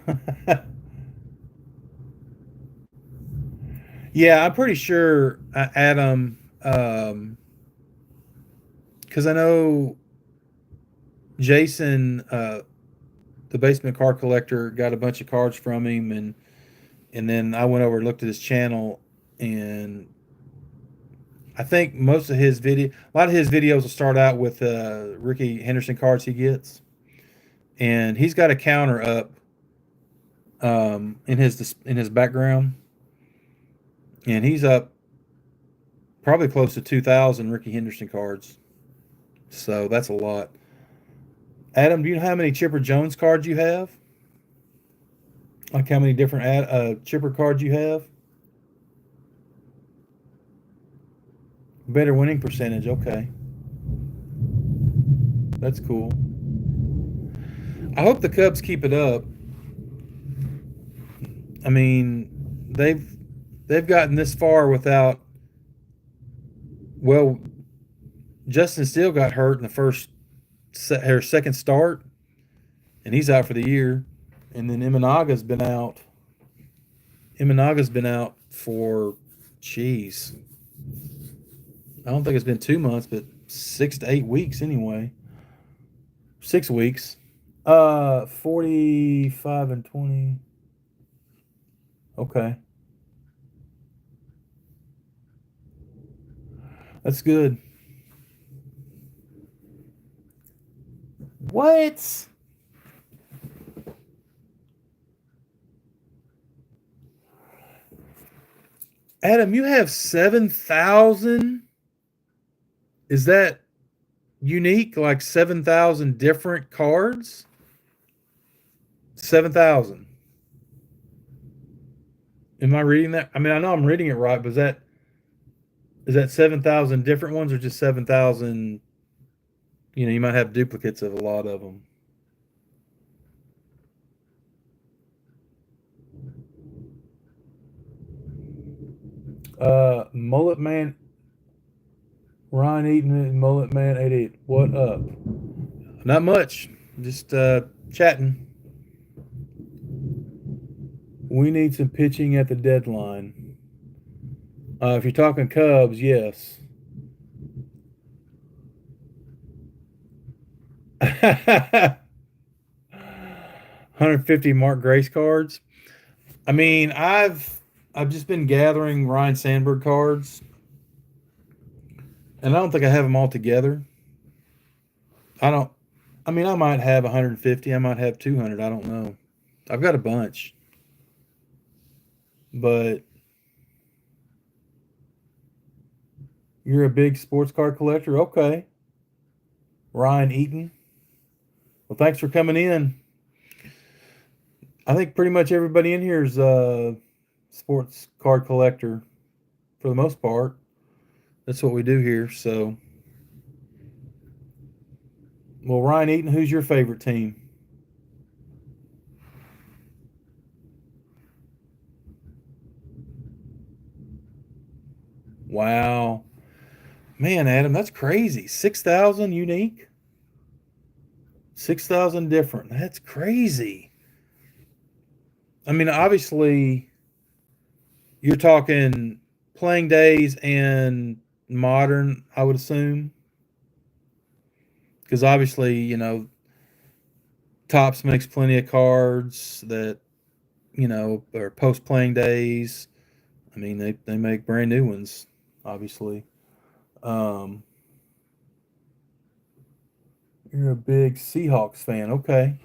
Yeah, I'm pretty sure Adam, because I know Jason, the basement card collector, got a bunch of cards from him, and then I went over and looked at his channel, and I think a lot of his videos will start out with Ricky Henderson cards he gets, and he's got a counter up in his background, and he's up probably close to 2,000 Ricky Henderson cards. So that's a lot. Adam, do you know how many Chipper Jones cards you have? Like how many different Chipper cards you have? Better winning percentage. Okay. That's cool. I hope the Cubs keep it up. I mean, they've gotten this far without. Well, Justin Steele got hurt in the her second start, and he's out for the year. And then Imanaga's been out. Imanaga's been out for, geez, I don't think it's been 2 months, but 6 to 8 weeks anyway. 6 weeks. 45 and 20. Okay. That's good. What? Adam, you have 7,000? Is that unique? Like 7,000 different cards? 7,000. Am I reading that? I mean, I know I'm reading it right, but is that 7,000 different ones or just 7,000? You might have duplicates of a lot of them. Mullet Man, Ryan Eaton, Mullet Man 88. What up? Not much. Just chatting. We need some pitching at the deadline. If you're talking Cubs, yes. 150 Mark Grace cards. I mean, I've just been gathering Ryan Sandberg cards, and I don't think I have them all together. I might have 150. I might have 200. I don't know. I've got a bunch. But you're a big sports card collector? Okay. Ryan Eaton. Well, thanks for coming in. I think pretty much everybody in here is a sports card collector for the most part. That's what we do here. So, well, Ryan Eaton, who's your favorite team? Wow. Man, Adam, that's crazy. 6,000 unique? 6,000 different. That's crazy. I mean, obviously, you're talking playing days and modern, I would assume. Because obviously, Topps makes plenty of cards that, are post playing days. I mean, they make brand new ones, obviously. You're a big Seahawks fan. Okay.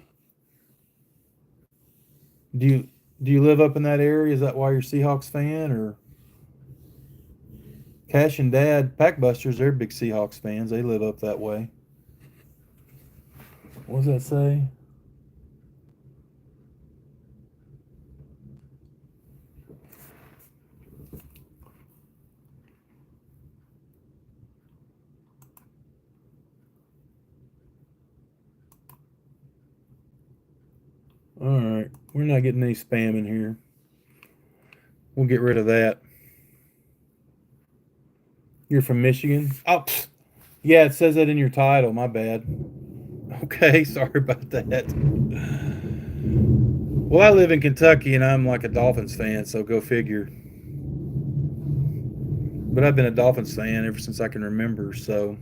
Do you live up in that area? Is that why you're a Seahawks fan? Or Cash and Dad, Packbusters, they're big Seahawks fans. They live up that way. What does that say? All right. We're not getting any spam in here. We'll get rid of that. You're from Michigan? Oh, yeah, it says that in your title. My bad. Okay, sorry about that. Well, I live in Kentucky and I'm like a Dolphins fan, so go figure. But I've been a Dolphins fan ever since I can remember, so.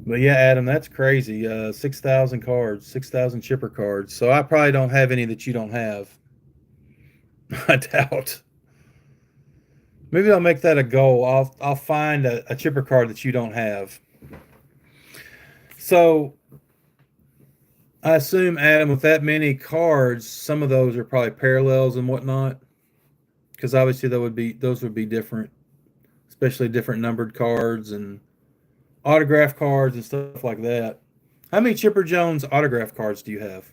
But yeah, Adam, that's crazy. 6,000 cards, 6,000 chipper cards. So I probably don't have any that you don't have. I doubt. Maybe I'll make that a goal. I'll find a chipper card that you don't have. So I assume, Adam, with that many cards, some of those are probably parallels and whatnot. Because obviously those would be different, especially different numbered cards and autograph cards and stuff like that. How many Chipper Jones autograph cards do you have?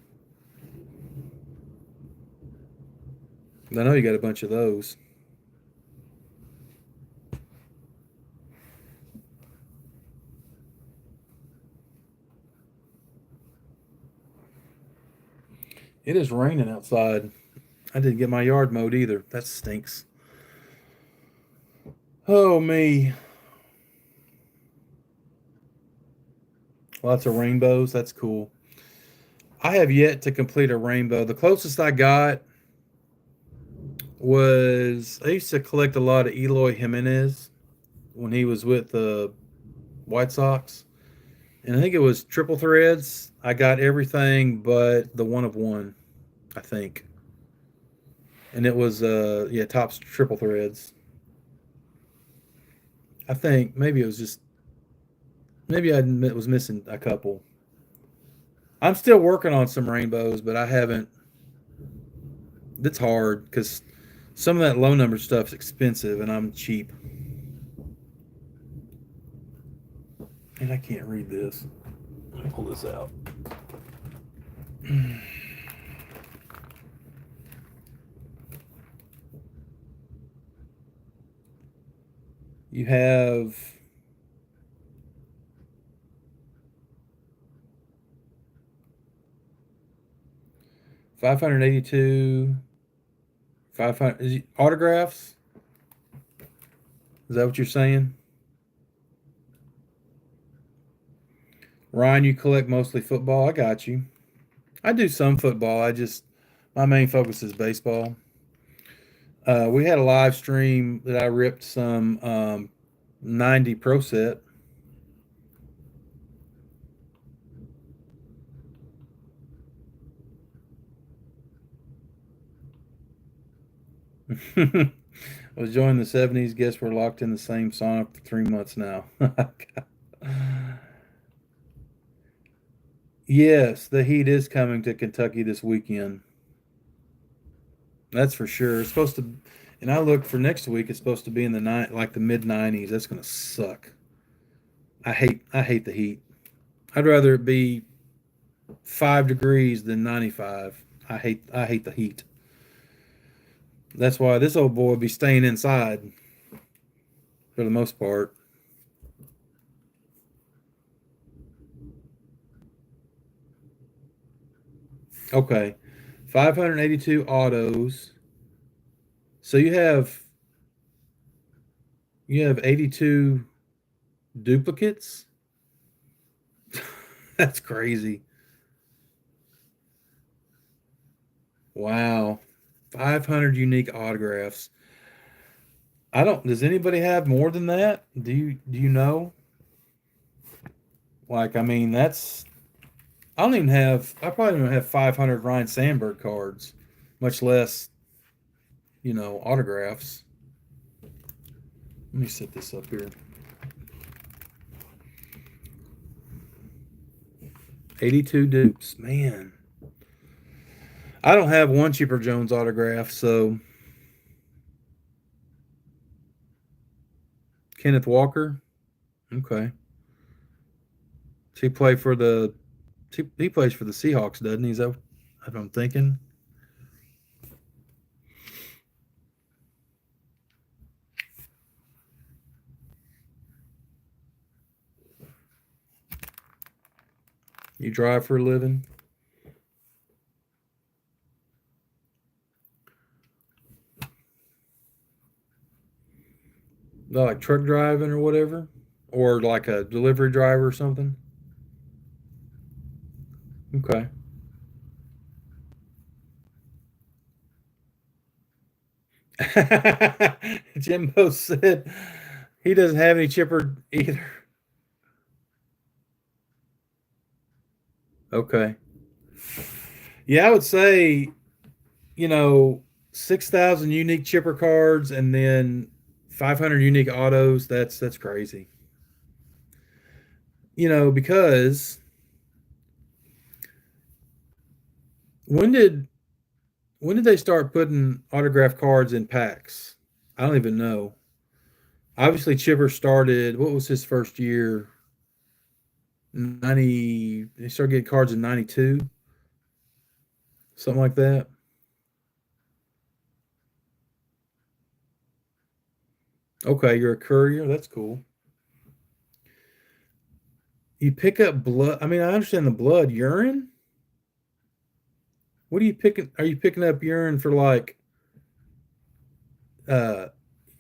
I know you got a bunch of those. It is raining outside. I didn't get my yard mowed either. That stinks. Oh, me. Lots of rainbows. That's cool. I have yet to complete a rainbow. The closest I got was I used to collect a lot of Eloy Jimenez when he was with the White Sox. And I think it was triple threads. I got everything but the one of one, I think. And it was Topps triple threads. I think maybe it was just maybe I was missing a couple. I'm still working on some rainbows, but I haven't. It's hard because some of that low number stuff's expensive, and I'm cheap. And I can't read this. Let me pull this out. You have 582 500 autographs. Is that what you're saying? Ryan, you collect mostly football. I got you. I do some football. My main focus is baseball. We had a live stream that I ripped some 90 Pro Set. I was joining the 70s. Guess we're locked in the same sauna for 3 months now. Yes, the Heat is coming to Kentucky this weekend. That's for sure. It's supposed to, and I look for next week. It's supposed to be in the mid 90s. That's gonna suck. I hate the heat. I'd rather it be 5 degrees than 95. I hate the heat. That's why this old boy would be staying inside for the most part. Okay, 582 autos. So you have 82 duplicates. That's crazy. Wow. 500 unique autographs. Does anybody have more than that? Do you know? Like, I mean, I probably don't have 500 Ryan Sandberg cards, much less, autographs. Let me set this up here. 82 dupes, man. I don't have one Chipper Jones autograph, so Kenneth Walker. Okay. He plays for the Seahawks, doesn't he? Is that what I'm thinking? You drive for a living? Not like truck driving or whatever? Or like a delivery driver or something? Okay. Jimbo said he doesn't have any chipper either. Okay. Yeah, I would say, 6,000 unique chipper cards and then 500 unique autos. That's crazy. Because when did they start putting autograph cards in packs? I don't even know. Obviously, Chipper started. What was his first year? 90. They started getting cards in 92, something like that. Okay, you're a courier. That's cool. You pick up blood. I mean, I understand the blood. Urine? What are you picking? Are you picking up urine for like? Are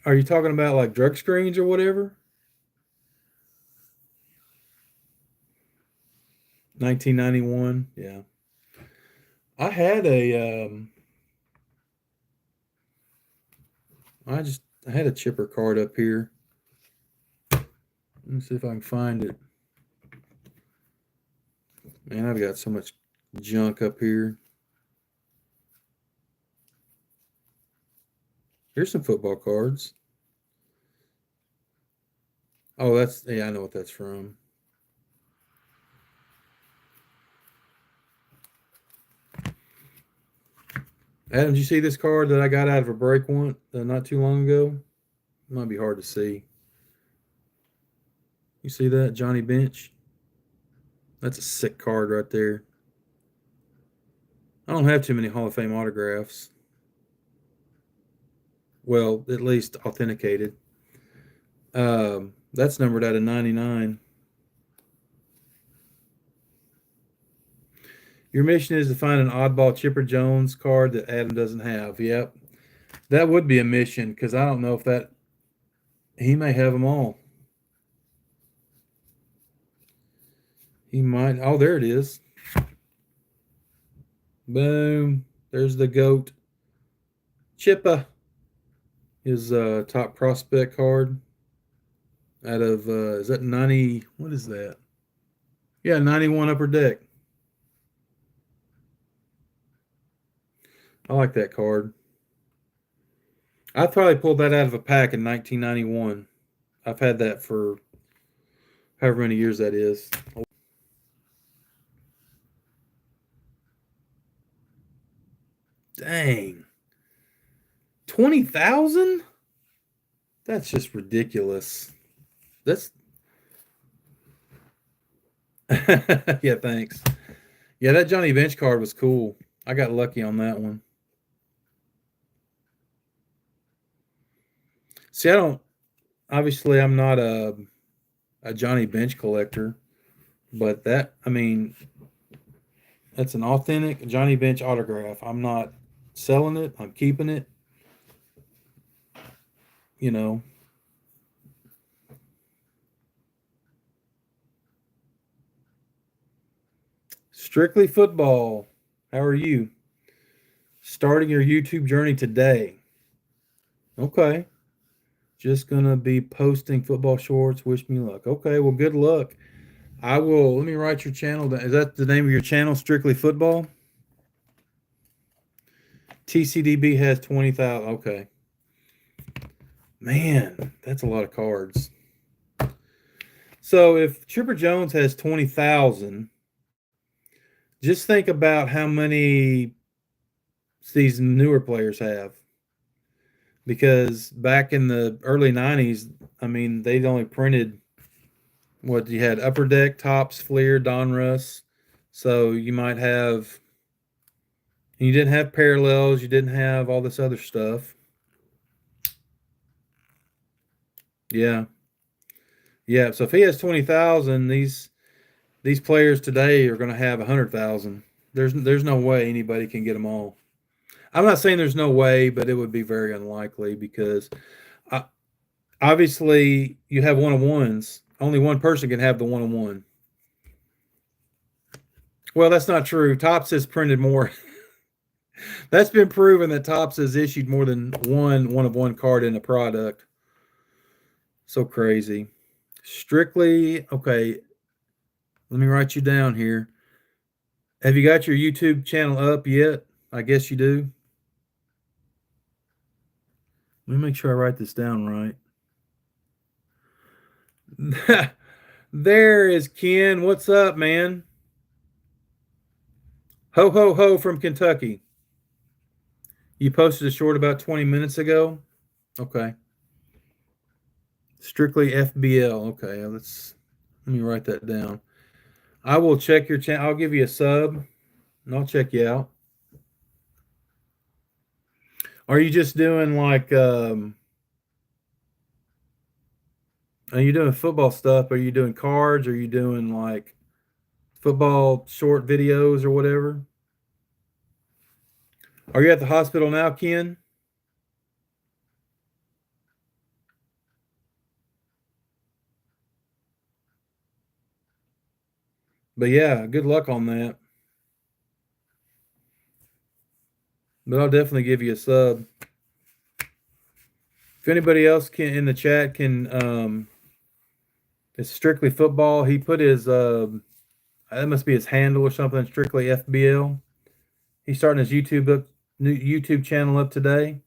you talking about like drug screens or whatever? 1991. Yeah, I had a. I had a chipper card up here. Let me see if I can find it. Man, I've got so much junk up here. Here's some football cards. Oh, I know what that's from. Adam, did you see this card that I got out of a break one not too long ago? It might be hard to see. You see that? Johnny Bench? That's a sick card right there. I don't have too many Hall of Fame autographs. Well, at least authenticated. That's numbered out of 99. Your mission is to find an oddball Chipper Jones card that Adam doesn't have. Yep. That would be a mission because I don't know if that. He may have them all. He might. Oh, there it is. Boom. There's the GOAT. Chippa. His top prospect card. Out of, is that 90? What is that? Yeah, 91 Upper Deck. I like that card. I probably pulled that out of a pack in 1991. I've had that for however many years that is. Dang. 20,000? That's just ridiculous. That's yeah, thanks. Yeah, that Johnny Bench card was cool. I got lucky on that one. See, obviously I'm not a Johnny Bench collector, but that's an authentic Johnny Bench autograph. I'm not selling it. I'm keeping it. You know. Strictly Football. How are you? Starting your YouTube journey today. Okay. Just going to be posting football shorts. Wish me luck. Okay, well, good luck. Let me write your channel down. Is that the name of your channel, Strictly Football? TCDB has 20,000. Okay. Man, that's a lot of cards. So if Chipper Jones has 20,000, just think about how many these newer players have. Because back in the early 90s, they'd only printed what you had: Upper Deck, Topps, Fleer, Donruss. So you might have, you didn't have parallels, you didn't have all this other stuff. Yeah. Yeah. So if he has 20,000, these players today are going to have 100,000. There's no way anybody can get them all. I'm not saying there's no way, but it would be very unlikely because obviously you have one-on-ones. Only one person can have the one-on-one. Well, that's not true. Topps has printed more. That's been proven that Topps has issued more than one-of-one card in a product. So crazy. Strictly, okay, let me write you down here. Have you got your YouTube channel up yet? I guess you do. Let me make sure I write this down right. There is Ken. What's up, man? Ho, ho, ho from Kentucky. You posted a short about 20 minutes ago? Okay. Strictly FBL. Okay, let me write that down. I will check your channel. I'll give you a sub, and I'll check you out. Are you just doing like, are you doing football stuff? Are you doing cards? Are you doing like football short videos or whatever? Are you at the hospital now, Ken? But yeah, good luck on that. But I'll definitely give you a sub. If anybody else can in the chat can it's strictly football. He put his that must be his handle or something, strictly FBL. He's starting his new YouTube channel up today.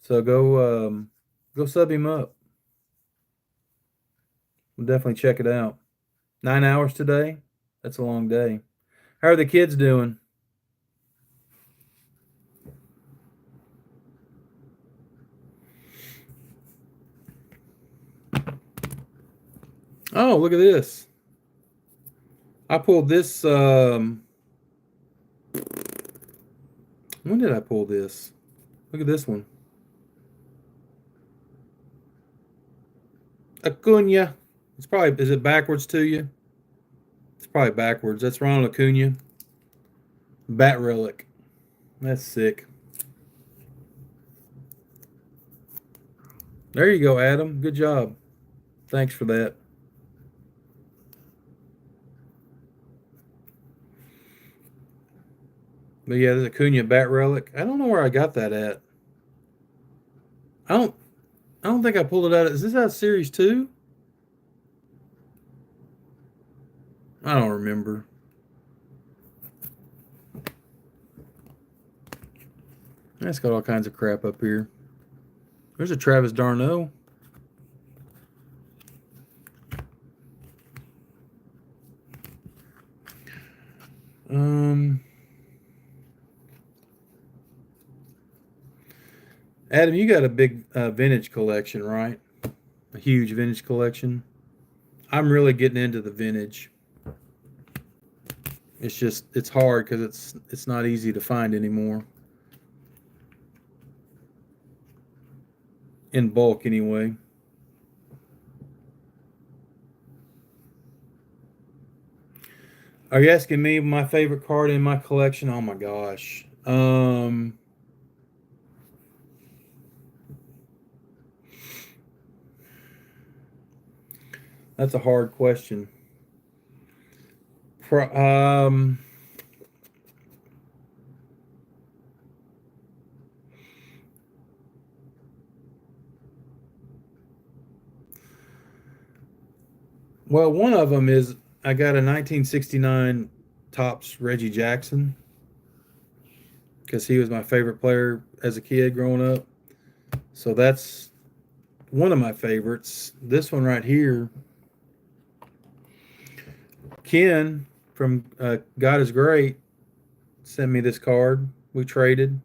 So go sub him up. We'll definitely check it out. 9 hours today. That's a long day. How are the kids doing? Oh, look at this. I pulled this. When did I pull this? Look at this one. Acuna. It's probably, is it backwards to you? It's probably backwards. That's Ronald Acuna. Bat relic. That's sick. There you go, Adam. Good job. Thanks for that. But yeah, there's Acuna bat relic. I don't know where I got that at. I don't think I pulled it out. Is this out of series 2? I don't remember. That's got all kinds of crap up here. There's a Travis d'Arnaud. Adam, you got a big vintage collection, right? A huge vintage collection. I'm really getting into the vintage. It's hard because it's not easy to find anymore. In bulk, anyway. Are you asking me my favorite card in my collection? Oh my gosh. That's a hard question. Well, one of them is I got a 1969 Topps Reggie Jackson because he was my favorite player as a kid growing up. So that's one of my favorites. This one right here, Ken from God is Great sent me this card. We traded.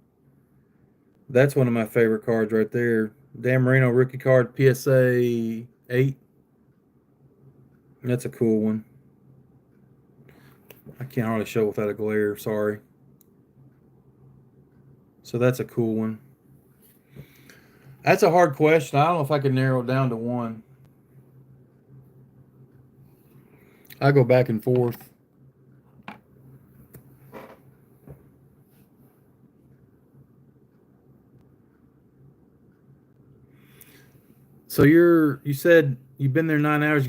That's one of my favorite cards right there. Dan Marino rookie card, PSA 8. That's a cool one. I can't hardly show without a glare, sorry. So that's a cool one. That's a hard question. I don't know if I could narrow it down to one. I go back and forth. So you said you've been there 9 hours.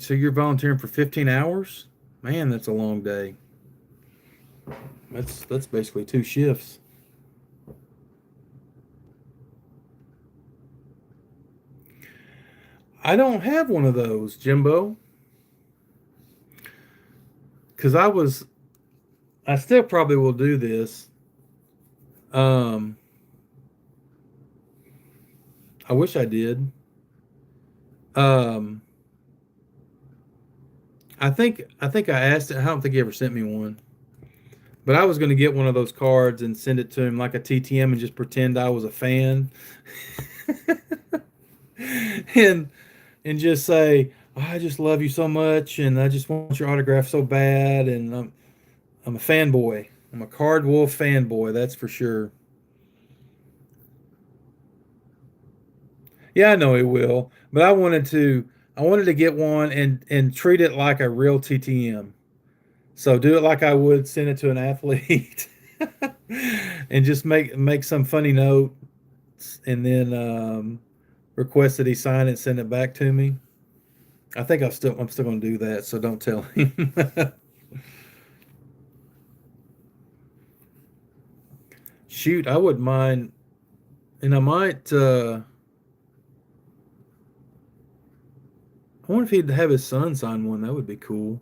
So you're volunteering for 15 hours? Man, that's a long day. That's basically 2 shifts. I don't have one of those, Jimbo. Because I still probably will do this. I wish I did. I think I asked it. I don't think he ever sent me one. But I was going to get one of those cards and send it to him like a TTM and just pretend I was a fan. and just say, oh, I just love you so much and I just want your autograph so bad, and I'm a fanboy. I'm a Card Wolf fanboy, that's for sure. Yeah, I know he will, but I wanted to get one and treat it like a real TTM. So do it like I would send it to an athlete. and just make some funny note, and then request that he sign it and send it back to me. I think I'm still going to do that, so don't tell him. Shoot, I wouldn't mind, and I might. I wonder if he'd have his son sign one. That would be cool.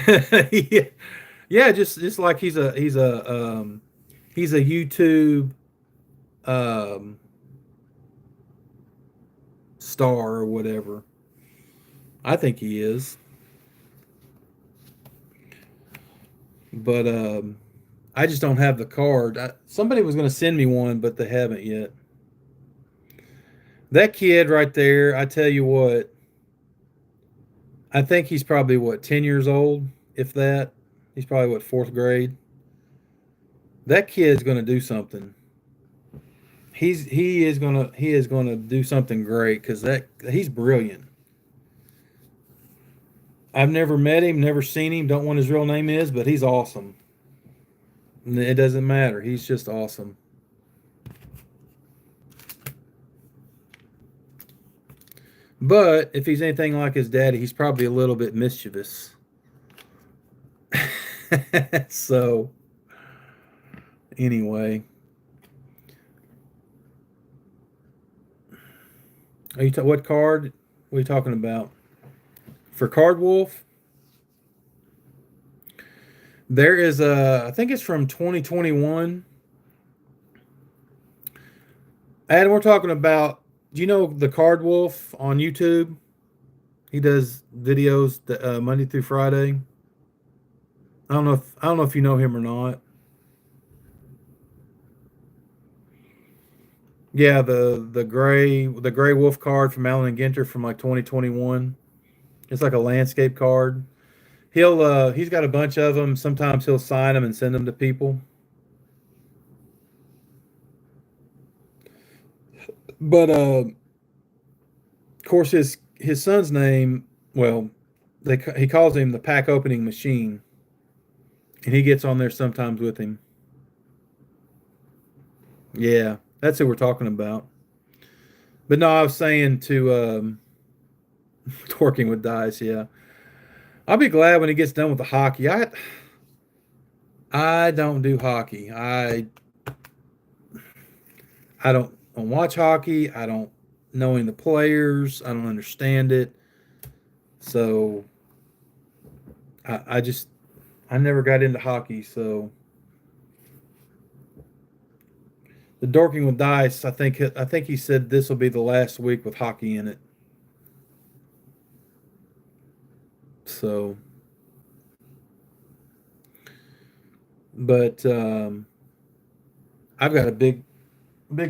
Yeah, yeah, just like he's a YouTube star or whatever. I think he is. But I just don't have the card. Somebody was going to send me one, but they haven't yet. That kid right there, I tell you what, I think he's probably 10 years old, if that. He's probably 4th grade. That kid's going to do something. He is going to do something great cuz he's brilliant. I've never met him, never seen him, don't know what his real name is, but he's awesome. It doesn't matter. He's just awesome. But if he's anything like his daddy, he's probably a little bit mischievous. So, anyway. What card? What are you talking about? For Card Wolf? There is I think it's from 2021. Adam, we're talking about, do you know the Card Wolf on YouTube? He does videos Monday through Friday. I don't know if you know him or not. Yeah, the gray wolf card from Allen and Ginter from like 2021. It's like a landscape card. He's got a bunch of them. Sometimes he'll sign them and send them to people. But of course his son's name, well, he calls him the pack opening machine. And he gets on there sometimes with him. Yeah, that's who we're talking about. But no, I was saying to Twerking with Dice, yeah. I'll be glad when he gets done with the hockey. I don't do hockey. I don't watch hockey. I don't know any of the players. I don't understand it. So I never got into hockey. So the Dorking with Dice, I think he said this will be the last week with hockey in it. So, but I've got a big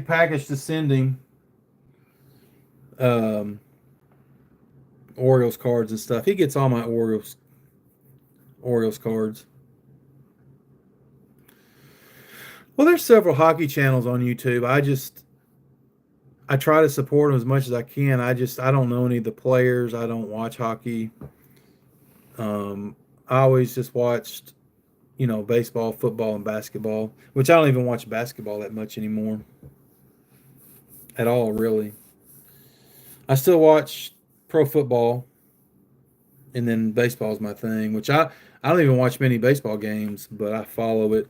package to send him. Orioles cards and stuff. He gets all my Orioles cards. Well, there's several hockey channels on YouTube. I try to support them as much as I can. I don't know any of the players. I don't watch hockey. I always just watched, baseball, football, and basketball, which I don't even watch basketball that much anymore. At all, really. I still watch pro football, and then baseball is my thing, which I don't even watch many baseball games, but I follow it.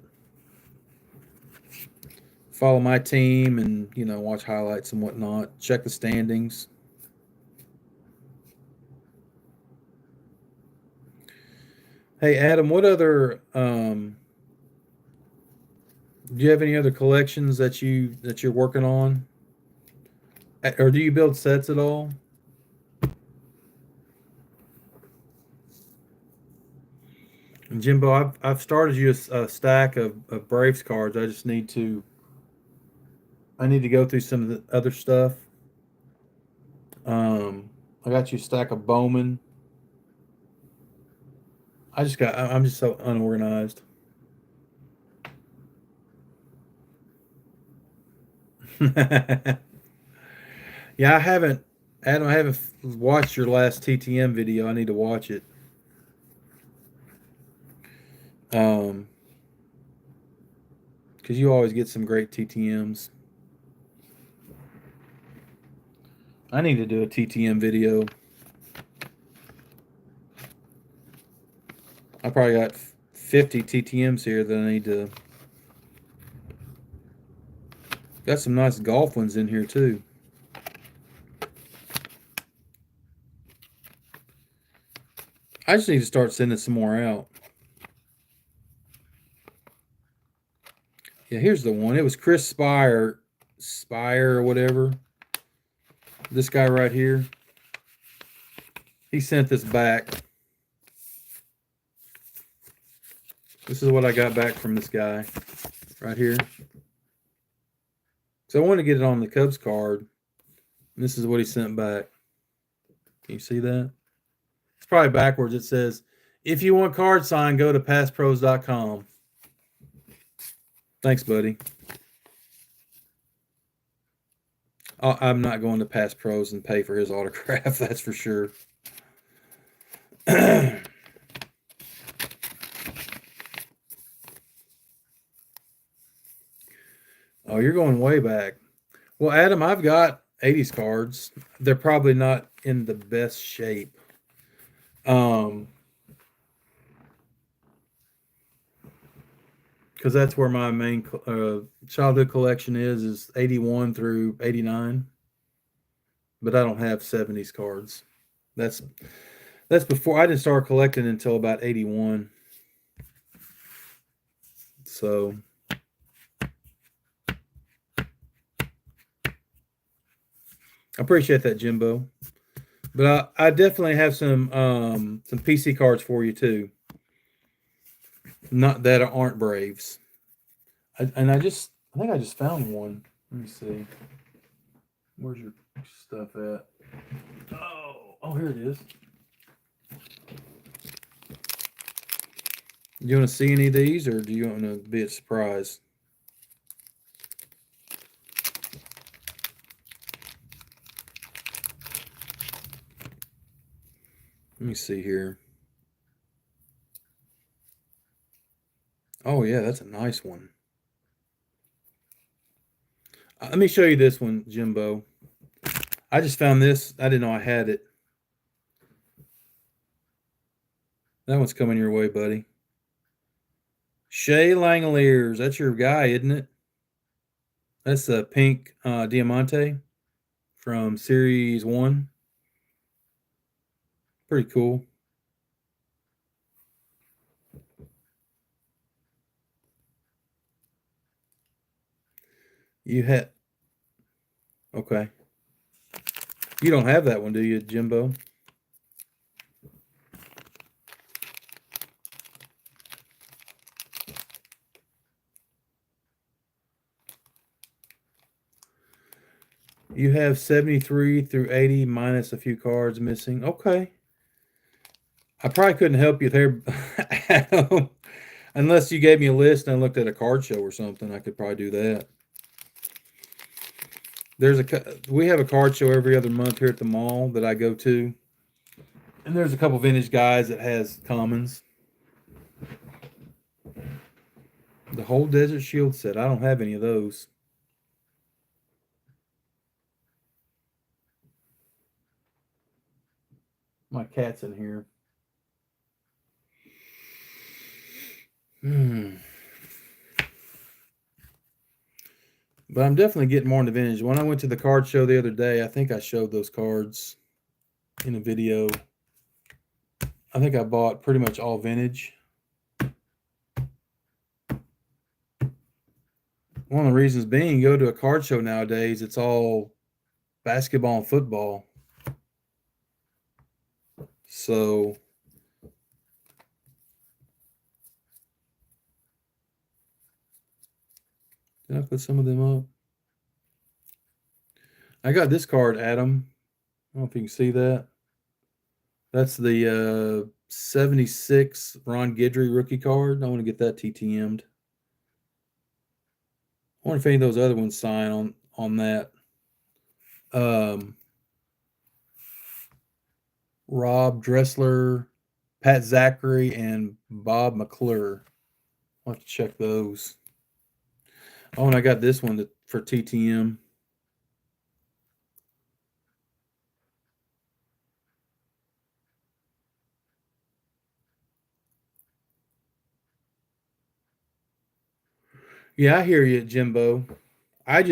Follow my team and, watch highlights and whatnot. Check the standings. Hey, Adam, what other do you have any other collections that you're working on? Or do you build sets at all? And Jimbo, I've started you a stack of Braves cards. I need to go through some of the other stuff. I got you a stack of Bowman. I'm just so unorganized. Yeah, Adam, I haven't watched your last TTM video. I need to watch it. because you always get some great TTMs. I need to do a TTM video. I probably got 50 TTMs here that I need to. Got some nice golf ones in here too. I just need to start sending some more out. Yeah, here's the one. It was Chris Spire or whatever. This guy right here. He sent this back. This is what I got back from this guy right here. So I wanted to get it on the Cubs card. And this is what he sent back. Can you see that? It's probably backwards. It says, if you want card sign, go to passpros.com. Thanks, buddy. I'm not going to Pass Pros and pay for his autograph. That's for sure. Oh, you're going way back. Well, Adam, I've got 80s cards. They're probably not in the best shape. Because that's where my main childhood collection is 81 through 89. But I don't have 70s cards. That's before I didn't start collecting until about 81. So I appreciate that, Jimbo. But I definitely have some PC cards for you too. Not that aren't Braves. I think I just found one. Let me see. Where's your stuff at? Oh, here it is. You want to see any of these, or do you want to be a surprise? Let me see here. Oh, yeah, that's a nice one. Let me show you this one, Jimbo. I just found this. I didn't know I had it. That one's coming your way, buddy. Shea Langoliers. That's your guy, isn't it? That's a pink Diamante from Series 1. Pretty cool. You had... Okay. You don't have that one, do you, Jimbo? You have 73 through 80 minus a few cards missing. Okay. I probably couldn't help you there, Adam. Unless you gave me a list and I looked at a card show or something, I could probably do that. We have a card show every other month here at the mall that I go to. And there's a couple vintage guys that has commons. The whole Desert Shield set. I don't have any of those. My cat's in here. But I'm definitely getting more into vintage. When I went to the card show the other day, I think I showed those cards in a video. I think I bought pretty much all vintage. One of the reasons being, you go to a card show nowadays, it's all basketball and football. So did I put some of them up? I got this card, Adam. I don't know if you can see that. That's the 76 Ron Guidry rookie card. I want to get that TTM'd. I wonder if any of those other ones sign on that. Rob Dressler, Pat Zachary, and Bob McClure. I'll have to check those. Oh, and I got this one for TTM. Yeah, I hear you, Jimbo. I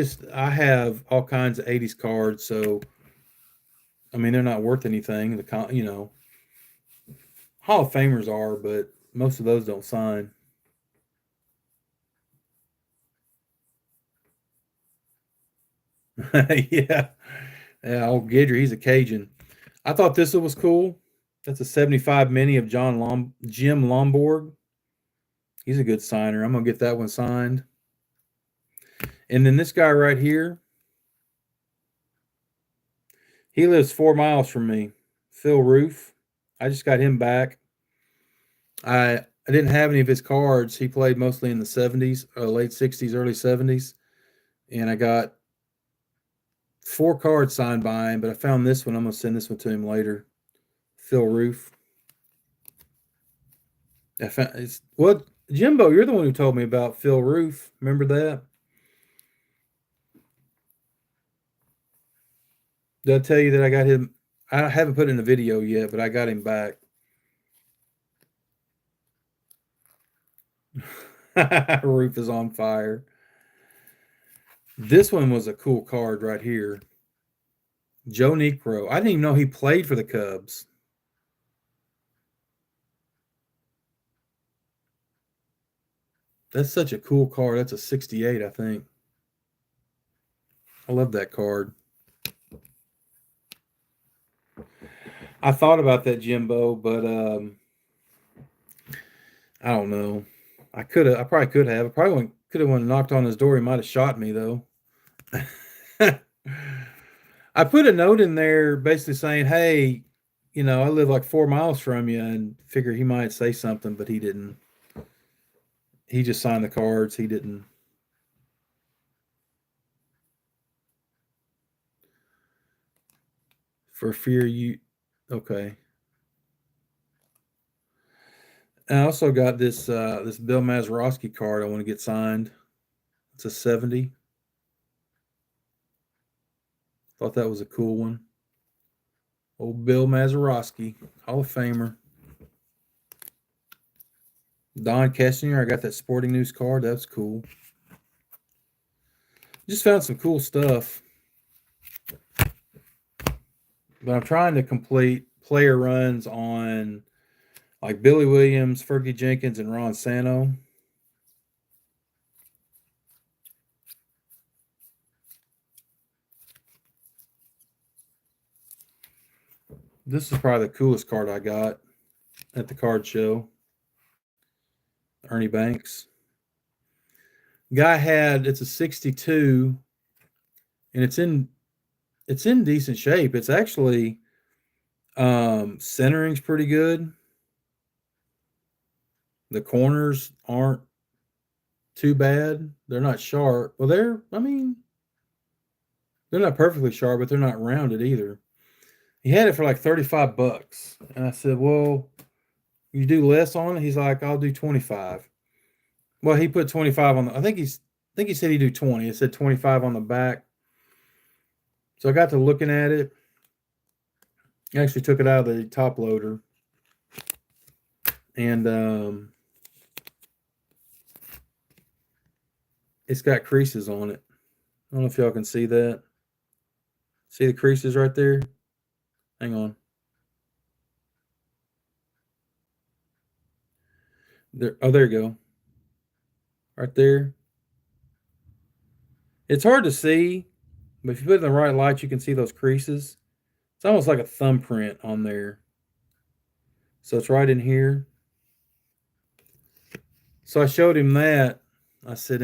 have all kinds of 80s cards, so I mean they're not worth anything. Hall of Famers are, but most of those don't sign. Yeah. Yeah, old Gidry, he's a Cajun. I thought this one was cool. That's a 75 mini of Jim Lomborg. He's a good signer. I'm gonna get that one signed. And then this guy right here, he lives 4 miles from me. Phil Roof. I just got him back. I didn't have any of his cards. He played mostly in the 70s, late 60s, early 70s. And I got 4 cards signed by him, but I found this one. I'm going to send this one to him later. Phil Roof. Jimbo, you're the one who told me about Phil Roof. Remember that? Did I tell you that I got him? I haven't put in a video yet, but I got him back. Roof is on fire. This one was a cool card right here. Joe Niekro. I didn't even know he played for the Cubs. That's such a cool card. That's a 68, I think. I love that card. I thought about that, Jimbo, but I don't know. I probably could have. I probably could have knocked on his door. He might have shot me though. I put a note in there basically saying, "Hey, I live like 4 miles from you," and figure he might say something, but he didn't. He just signed the cards. He didn't. For fear you, okay. And I also got this Bill Mazeroski card I want to get signed. It's a 70. Thought that was a cool one. Old Bill Mazeroski, Hall of Famer. Don Kessinger, I got that Sporting News card. That's cool. Just found some cool stuff. But I'm trying to complete player runs on like Billy Williams, Fergie Jenkins, and Ron Santo. This is probably the coolest card I got at the card show. Ernie Banks. Guy it's a 62, and it's in decent shape. It's actually centering's pretty good. The corners aren't too bad. They're not sharp. Well, they're not perfectly sharp, but they're not rounded either. He had it for like $35. And I said, well, you do less on it? He's like, I'll do 25. Well, he put 25 on I think he said he'd do 20. It said 25 on the back. So I got to looking at it. I actually took it out of the top loader. And it's got creases on it. I don't know if y'all can see that. See the creases right there? Hang on. There, there you go. Right there. It's hard to see, but if you put it in the right light, you can see those creases. It's almost like a thumbprint on there. So it's right in here. So I showed him that. I said,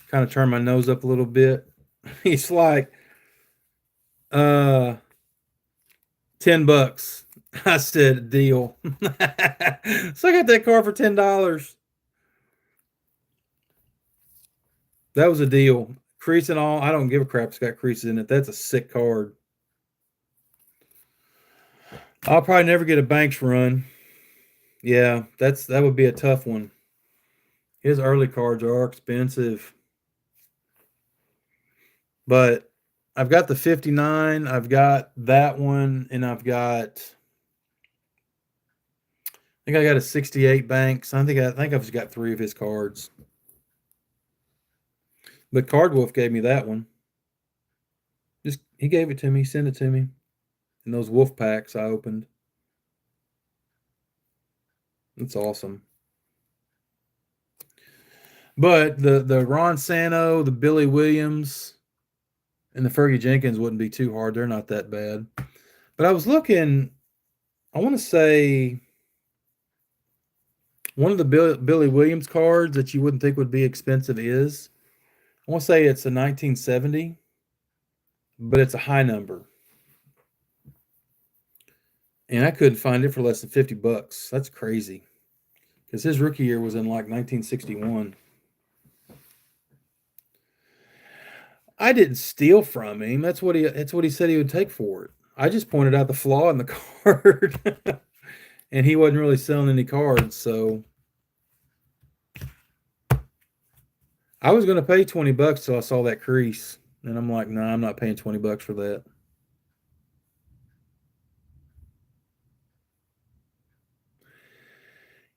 kind of turned my nose up a little bit. He's like, $10. I said, deal. So I got that car for $10. That was a deal. Crease and all. I don't give a crap. It's got creases in it. That's a sick card. I'll probably never get a Banks run. Yeah, that would be a tough one. His early cards are expensive. But I've got the 59, I've got that one, and I think I got a 68 Banks. I think I've just got 3 of his cards. But Card Wolf gave me that one. He gave it to me, sent it to me. And those wolf packs I opened. It's awesome. But the Ron Santo, the Billy Williams, and the Fergie Jenkins wouldn't be too hard. They're not that bad. But I was looking, I want to say one of the Billy Williams cards that you wouldn't think would be expensive is, I want to say it's a 1970, but it's a high number. And I couldn't find it for less than $50. That's crazy. Because his rookie year was in like 1961. I didn't steal from him. That's what he said he would take for it. I just pointed out the flaw in the card. And he wasn't really selling any cards, so I was going to pay $20 till I saw that crease. And I'm like, nah, I'm not paying $20 for that.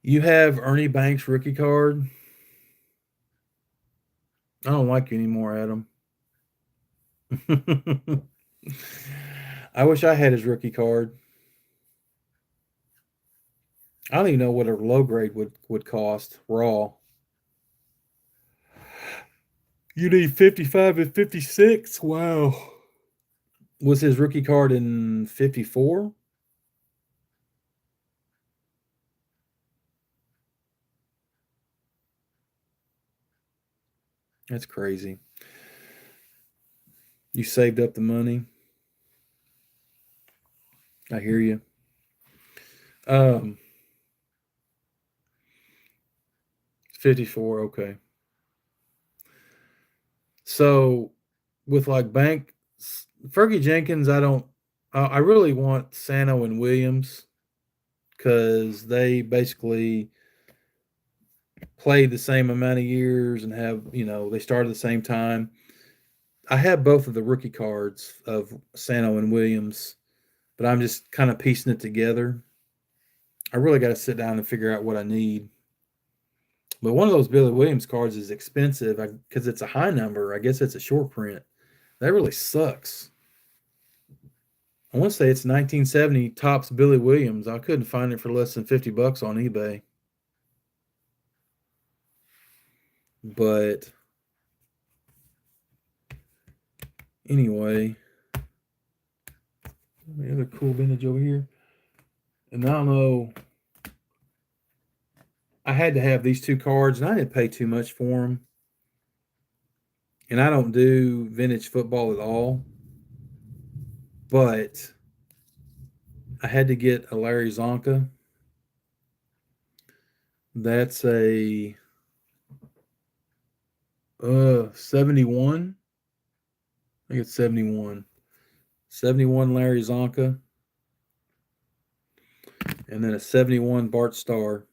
You have Ernie Banks rookie card. I don't like you anymore, Adam. I wish I had his rookie card. I don't even know what a low grade would cost raw. You need 55 and 56. Wow. Was his rookie card in 54? That's crazy. You saved up the money. I hear you. 54, okay. So with like Fergie Jenkins, I really want Sano and Williams because they basically played the same amount of years and they started the same time. I have both of the rookie cards of Sano and Williams, but I'm just kind of piecing it together. I really got to sit down and figure out what I need. But one of those Billy Williams cards is expensive because it's a high number. I guess it's a short print. That really sucks. I want to say it's 1970 Topps Billy Williams. I couldn't find it for less than $50 on eBay. But anyway, the other cool vintage over here. And I don't know. I had to have these 2 cards, and I didn't pay too much for them. And I don't do vintage football at all. But I had to get a Larry Zonka. That's a 71. I think it's 71. 71 Larry Zonka. And then a 71 Bart Starr,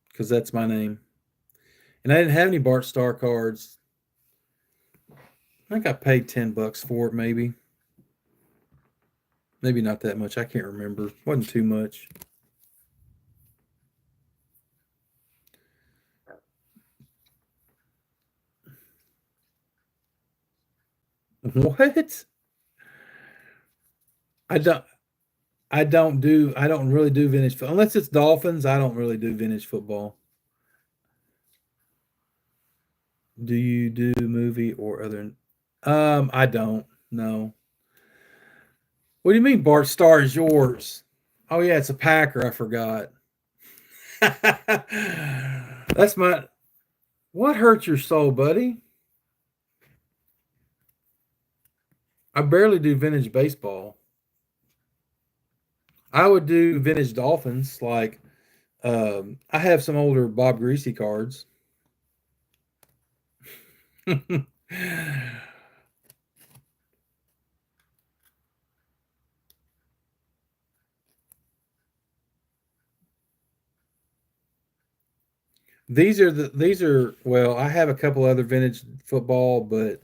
because that's my name. And I didn't have any Bart Starr cards. I think I paid $10 for it, maybe. Maybe not that much. I can't remember. Wasn't too much. What? I don't really do vintage football. Unless it's Dolphins, I don't really do vintage football. Do you do movie or other? I don't. No. What do you mean Bart Starr is yours? Oh yeah, it's a Packer. I forgot. That's my. What hurt your soul, buddy? I barely do vintage baseball. I would do vintage Dolphins. Like, I have some older Bob Greasy cards. These are well, I have a couple other vintage football, but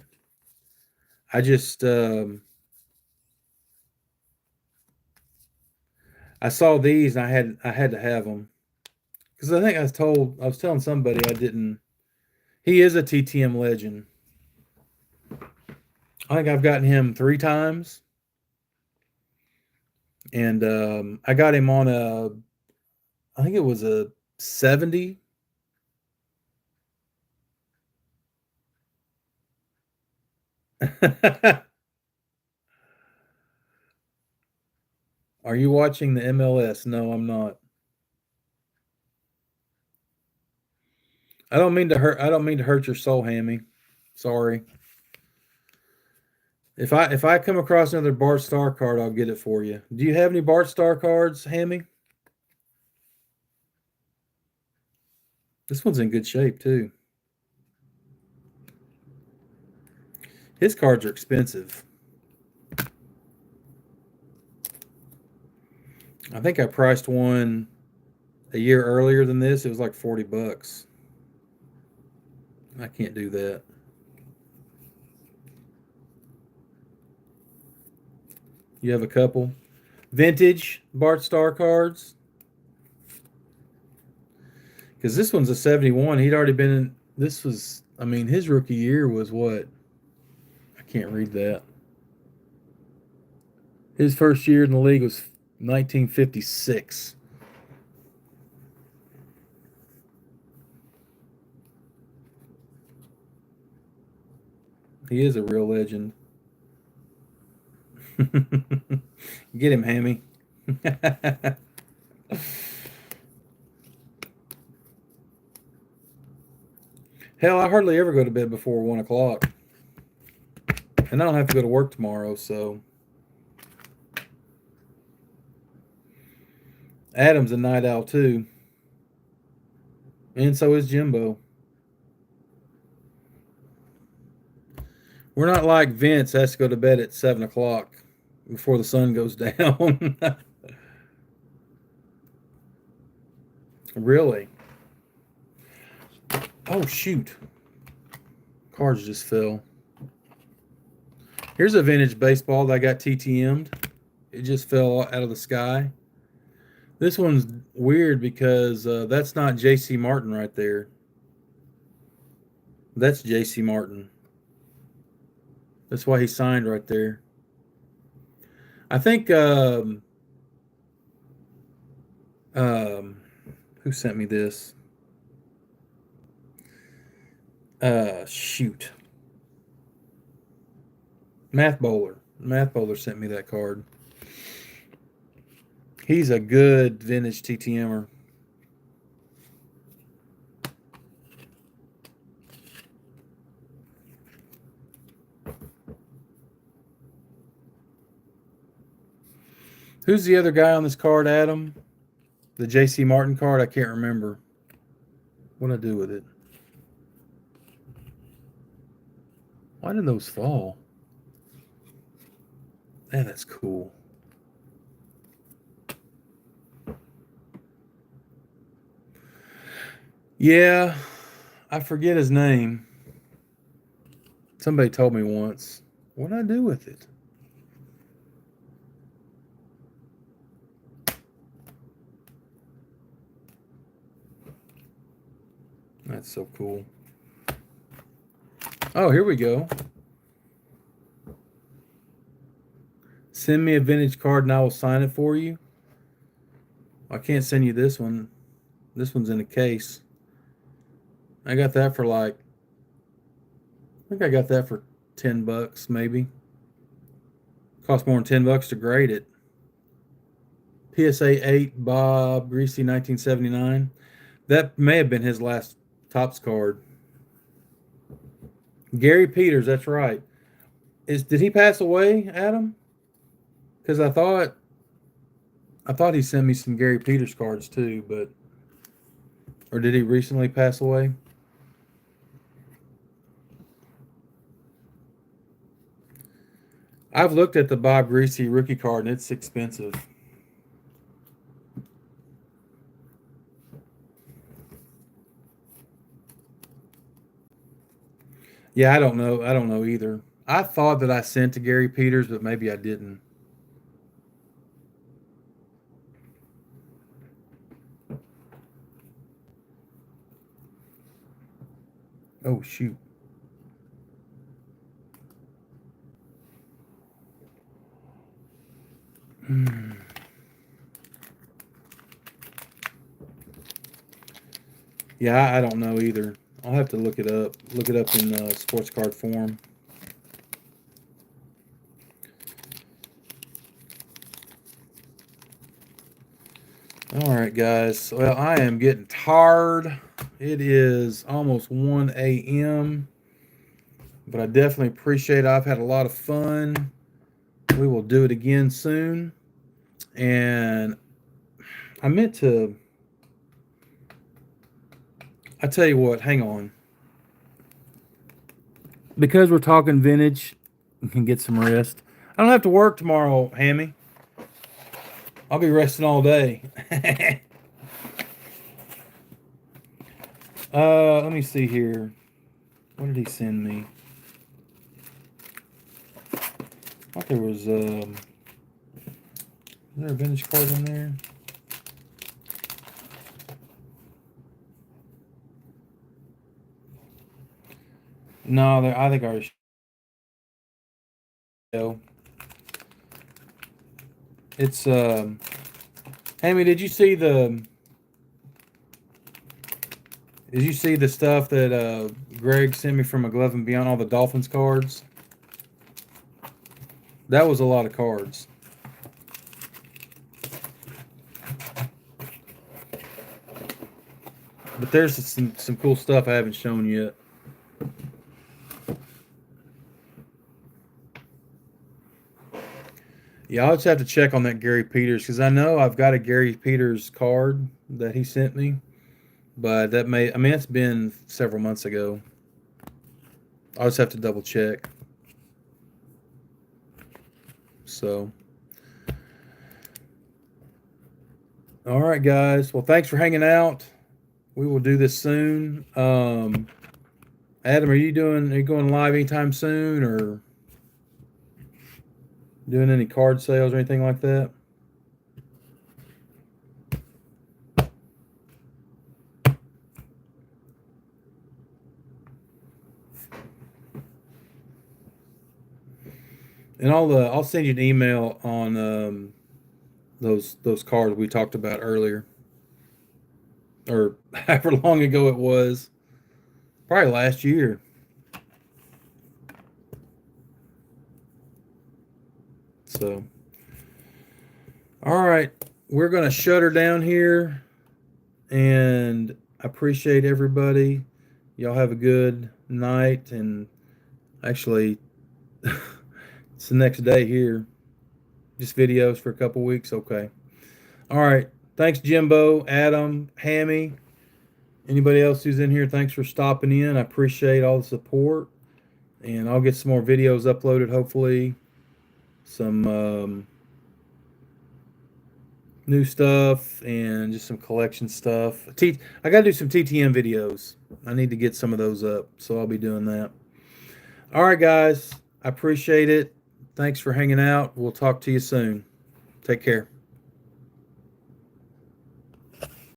I just I saw these and I had to have them because I think I was telling somebody I didn't. He is a TTM legend. I think I've gotten him 3 times, and I got him on I think it was a 70. Are you watching the MLS? No, I'm not. I don't mean to hurt your soul, Hammy. Sorry. If I come across another Bart Starr card, I'll get it for you. Do you have any Bart Starr cards, Hammy? This one's in good shape too. His cards are expensive. I think I priced one a year earlier than this. It was like $40. I can't do that. You have a couple vintage Bart Starr cards? Because this one's a 71. He'd already been in. This was, I mean, his rookie year was what? I can't read that. His first year in the league was 1956. He is a real legend. Get him, Hammy. Hell, I hardly ever go to bed before 1 o'clock. And I don't have to go to work tomorrow, so. Adam's a night owl, too. And so is Jimbo. We're not like Vince has to go to bed at 7 o'clock before the sun goes down. Really? Oh, shoot. Cards just fell. Here's a vintage baseball that I got TTM'd. It just fell out of the sky. This one's weird because that's not J.C. Martin right there. That's J.C. Martin. That's why he signed right there. I think who sent me this? Shoot. Math Bowler. Math Bowler sent me that card. He's a good vintage TTMer. Who's the other guy on this card, Adam? The J.C. Martin card? I can't remember. What'd I do with it? Why did those fall? Man, that's cool. Yeah, I forget his name. Somebody told me once. What'd I do with it? That's so cool. Oh, here we go. Send me a vintage card and I will sign it for you. I can't send you this one. This one's in a case. I got that for like, I think I got that for $10 maybe. Cost more than $10 to grade it. PSA 8 Bob Greasy 1979. That may have been his last Topps card. Gary Peters, that's right. Did he pass away, Adam? Because I thought he sent me some Gary Peters cards too, but or did he recently pass away? I've looked at the Bob Greasy rookie card and it's expensive. Yeah, I don't know. I don't know either. I thought that I sent to Gary Peters, but maybe I didn't. Oh shoot. Yeah, I don't know either. I'll have to look it up. Look it up in the sports card form. All right, guys. Well, I am getting tired. It is almost 1 a.m. But I definitely appreciate it. I've had a lot of fun. We will do it again soon. And I meant to. I tell you what, hang on. Because we're talking vintage, we can get some rest. I don't have to work tomorrow, Hammy. I'll be resting all day. Let me see here. What did he send me? I thought there was is there a vintage card in there? No, I think I show. It's Hammy, did you see the stuff that Greg sent me from a Glove and Beyond, all the Dolphins cards? That was a lot of cards. But there's some cool stuff I haven't shown yet. Yeah, I'll just have to check on that Gary Peters because I know I've got a Gary Peters card that he sent me, but that may, I mean, it's been several months ago. I'll just have to double check. So, all right, guys. Well, thanks for hanging out. We will do this soon. Adam, are you going live anytime soon, or doing any card sales or anything like that? And I'll send you an email on those cards we talked about earlier, or however long ago it was, probably last year. So, all right, we're gonna shut her down here, and I appreciate everybody. Y'all have a good night, and actually, it's the next day here. Just videos for a couple weeks. Okay. All right. Thanks, Jimbo, Adam, Hammy, anybody else who's in here. Thanks for stopping in. I appreciate all the support, and I'll get some more videos uploaded. Hopefully, some new stuff and just some collection stuff. I gotta do some TTM videos. I need to get some of those up, so I'll be doing that. All right, guys. I appreciate it. Thanks for hanging out. We'll talk to you soon. Take care.